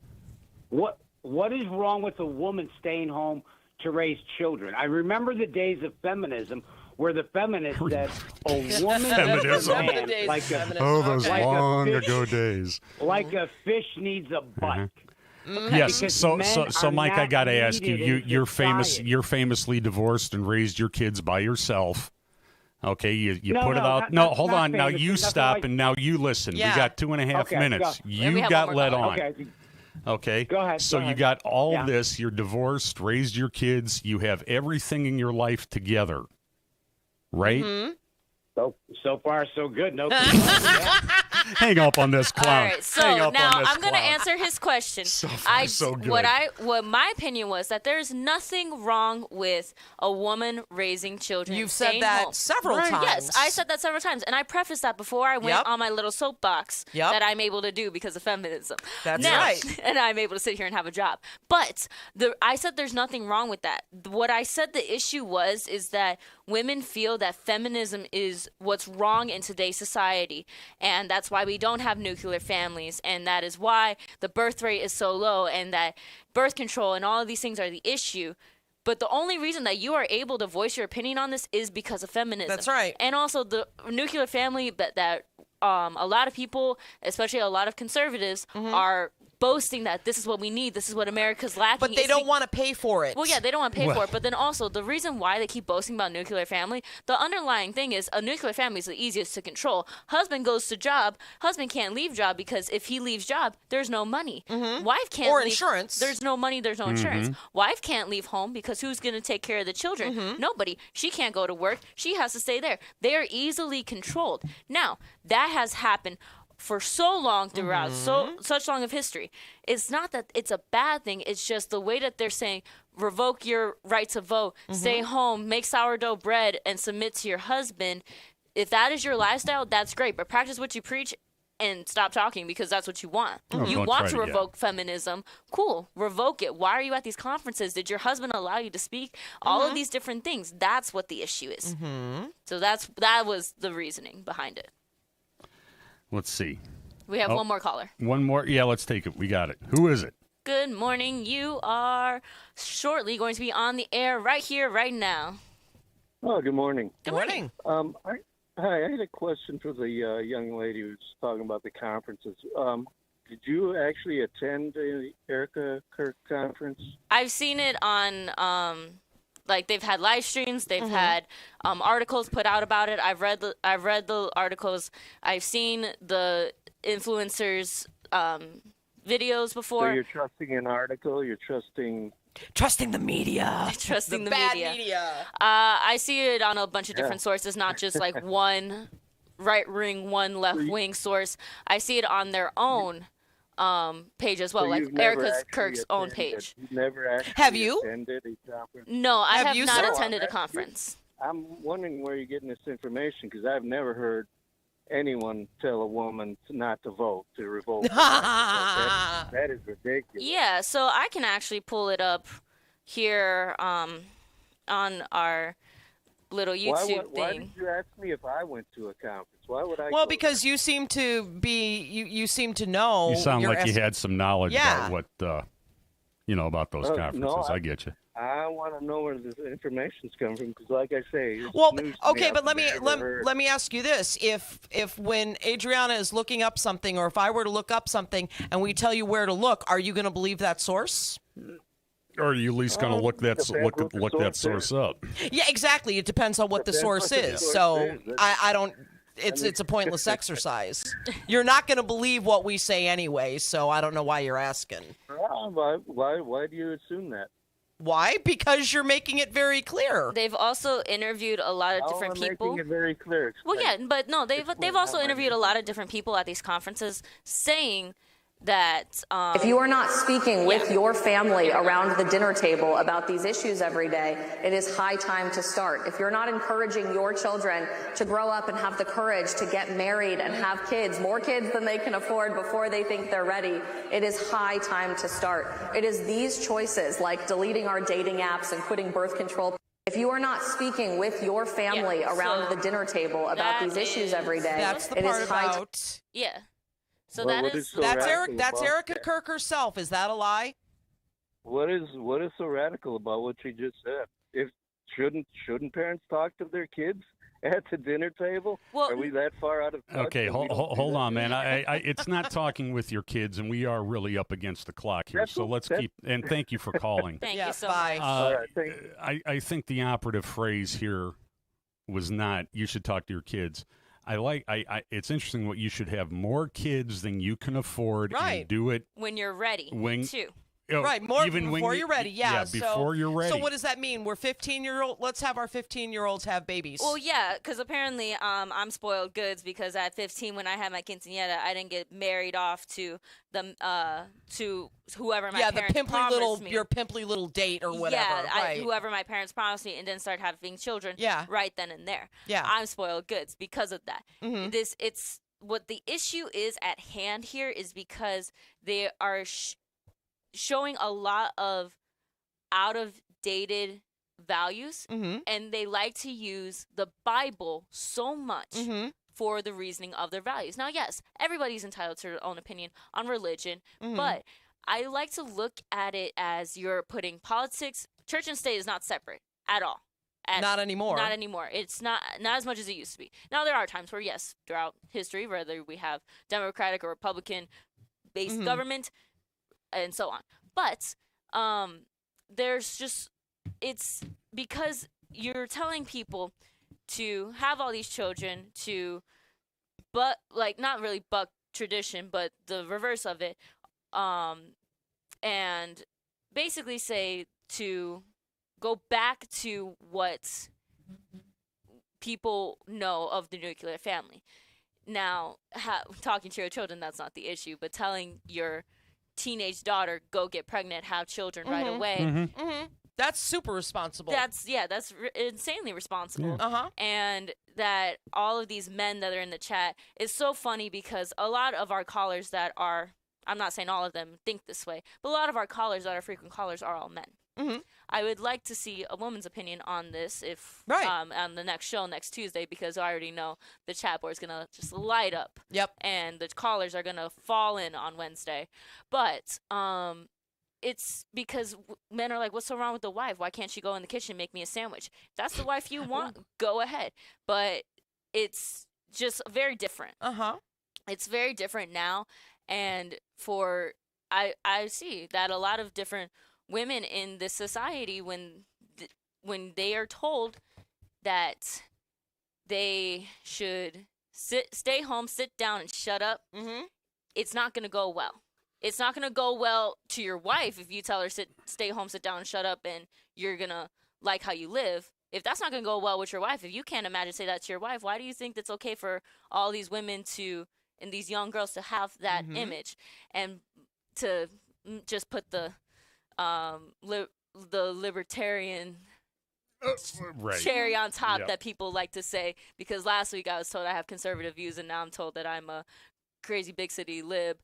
What is wrong with a woman staying home to raise children? I remember the days of feminism where the feminists said a woman needs a man like a
those long ago days.
Like a fish needs a butt.
Yes. So Mike, I got to ask you. You're famously divorced and raised your kids by yourself. Okay, you put it out. No, hold on. Now you stop and now you listen.
Yeah.
We got 2.5 minutes. You got let on. Okay.
Go ahead.
So you got all this. You're divorced, raised your kids. You have everything in your life together, right?
So far, so good. No.
Hang up on this clown.
All right, so now I'm going to answer his question.
So far, so good.
What my opinion was that there's nothing wrong with a woman raising children.
You've said
staying
that
home.
several times.
Yes, I said that several times, and I prefaced that before I went on my little soapbox that I'm able to do because of feminism.
That's
now,
right.
And I'm able to sit here and have a job. But I said there's nothing wrong with that. What I said the issue is that women feel that feminism is what's wrong in today's society, and that's why we don't have nuclear families, and that is why the birth rate is so low, and that birth control and all of these things are the issue. But the only reason that you are able to voice your opinion on this is because of feminism.
That's right.
And also the nuclear family that a lot of people, especially a lot of conservatives, are boasting that this is what we need, this is what America's lacking.
But they don't want to pay for it.
Well, yeah, they don't want to pay for it. But then also, the reason why they keep boasting about nuclear family, the underlying thing is a nuclear family is the easiest to control. Husband goes to job. Husband can't leave job because if he leaves job, there's no money. Wife can't
or
leave.
insurance.
There's no money. There's no insurance. Wife can't leave home because who's going to take care of the children? Nobody. She can't go to work. She has to stay there. They are easily controlled. Now, that has happened for so long throughout such long of history. It's not that it's a bad thing. It's just the way that they're saying revoke your right to vote, stay home, make sourdough bread, and submit to your husband. If that is your lifestyle, that's great. But practice what you preach and stop talking because that's what you want. You want to revoke feminism. Cool. Revoke it. Why are you at these conferences? Did your husband allow you to speak? All of these different things. That's what the issue is. So that was the reasoning behind it.
Let's see.
We have one more caller.
One more? Yeah, let's take it. We got it. Who is it?
Good morning. You are shortly going to be on the air right here, right now.
Oh, good morning.
Good morning.
Hi, I had a question for the young lady who was talking about the conferences. Did you actually attend the Erica Kirk conference?
I've seen it on like they've had live streams, they've had articles put out about it. I've read the articles. I've seen the influencers videos before.
So you're trusting an article. You're trusting
the media.
Trusting the
bad
media. I see it on a bunch of different sources, not just like one right wing, one left wing source. I see it on their own page as well,
so
like Erica Kirk's own page.
You've never actually
have you
attended a conference?
No, I have not attended a conference.
I'm wondering where you're getting this information because I've never heard anyone tell a woman not to vote, to revolt. That is ridiculous.
Yeah, so I can actually pull it up here on our little YouTube thing.
Why did you ask me if I went to a conference? Why would I?
Well, because you seem to be, you seem to know.
You sound like you had some knowledge about what, about those conferences.
No,
I get you.
I want to know where this information's coming from because, like I say,
well, okay, but let me ask you this: if when Adriana is looking up something, or if I were to look up something and we tell you where to look, are you going to believe that source?
Or are you at least going to look that source up?
Yeah, exactly. It depends on what the source is. So I don't. It's a pointless exercise. You're not going to believe what we say anyway. So I don't know why you're asking.
Why do you assume that?
Why? Because you're making it very clear.
They've also interviewed a lot of different people.
Making it very clear.
Well, yeah, but no, they've also interviewed a lot of different people at these conferences saying that
if you are not speaking with your family around the dinner table about these issues every day, it is high time to start. If you're not encouraging your children to grow up and have the courage to get married and have kids, more kids than they can afford before they think they're ready, it is high time to start. It is these choices, like deleting our dating apps and quitting birth control. If you are not speaking with your family around the dinner table about these issues every day,
that's the
it
part
is high
about.
Yeah. So
that's Erica Kirk herself. Is that a lie?
What is so radical about what she just said? If shouldn't parents talk to their kids at the dinner table? Well, are we that far out of touch?
Okay, hold on, man. It's not talking with your kids, and we are really up against the clock here. So let's keep. And thank you for calling.
Thank you so
much.
All right, thank you.
I think the operative phrase here was not "you should talk to your kids." It's interesting what you should have more kids than you can afford.
Right.
And do it
when you're ready.
Right, more
even
before you're ready. Yeah,
before you're ready.
So what does that mean? We're 15-year-old. Let's have our 15-year-olds have babies.
Well, yeah, because apparently I'm spoiled goods because at 15, when I had my quinceañera, I didn't get married off to the to whoever my parents promised me.
Your pimply little date or whatever.
Yeah,
right.
whoever my parents promised me, and then start having children.
Yeah.
Right then and there.
Yeah.
I'm spoiled goods because of that.
Mhm.
It's what the issue is at hand here is because they are showing a lot of out-of-dated values, and they like to use the Bible so much for the reasoning of their values. Now, yes, everybody's entitled to their own opinion on religion, but I like to look at it as you're putting politics, church and state is not separate at all.
Not anymore.
Not anymore. It's not as much as it used to be. Now, there are times where, yes, throughout history, whether we have Democratic or Republican-based government and so on. But there's just, it's because you're telling people to have all these children to, but like not really buck tradition, but the reverse of it, and basically say to go back to what people know of the nuclear family. Now, talking to your children, that's not the issue, but telling your teenage daughter, go get pregnant, have children right away.
That's super responsible.
That's insanely responsible.
Yeah.
And that all of these men that are in the chat is so funny because a lot of our callers that are, I'm not saying all of them think this way, but a lot of our callers that are frequent callers are all men. I would like to see a woman's opinion on this if on the next show next Tuesday, because I already know the chat board is going to just light up.
Yep.
And the callers are going to fall in on Wednesday. But it's because men are like, what's so wrong with the wife? Why can't she go in the kitchen and make me a sandwich? If that's the wife you want, go ahead. But it's just very different. It's very different now. And I see that a lot of different women in this society, when they are told that they should stay home, sit down, and shut up, it's not going to go well. It's not going to go well to your wife if you tell her stay home, sit down, and shut up, and you're going to like how you live. If that's not going to go well with your wife, if you can't imagine say that to your wife, why do you think that's okay for all these women and these young girls to have that image and to just put the libertarian cherry on top that people like to say? Because last week I was told I have conservative views, and now I'm told that I'm a crazy big city lib.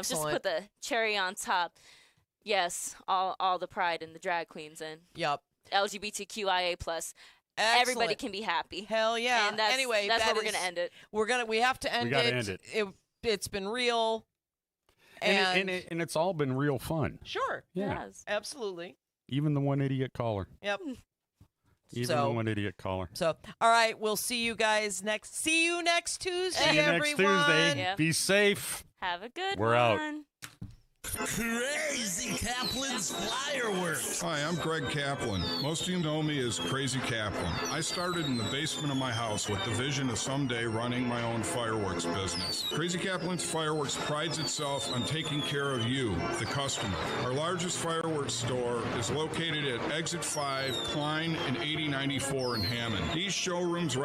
Just put the cherry on top. Yes, all the pride and the drag queens and LGBTQIA plus. Everybody can be happy.
Hell yeah.
And that's,
anyway,
that's where we're gonna end it.
We have to end it. It's been real.
And it's all been real fun.
Sure.
Yeah.
Yes.
Absolutely.
Even the one idiot caller.
Yep.
Even the one idiot caller.
So, all right, we'll see you guys next Tuesday,
See you
everyone.
next Tuesday.
Yep.
Be safe.
Have a good
We're
one.
out.
Crazy Kaplan's Fireworks.
Hi, I'm Greg Kaplan. Most of you know me as Crazy Kaplan. I started in the basement of my house with the vision of someday running my own fireworks business. Crazy Kaplan's Fireworks prides itself on taking care of you, the customer. Our largest fireworks store is located at Exit 5, Klein, and 8094 in Hammond. These showrooms right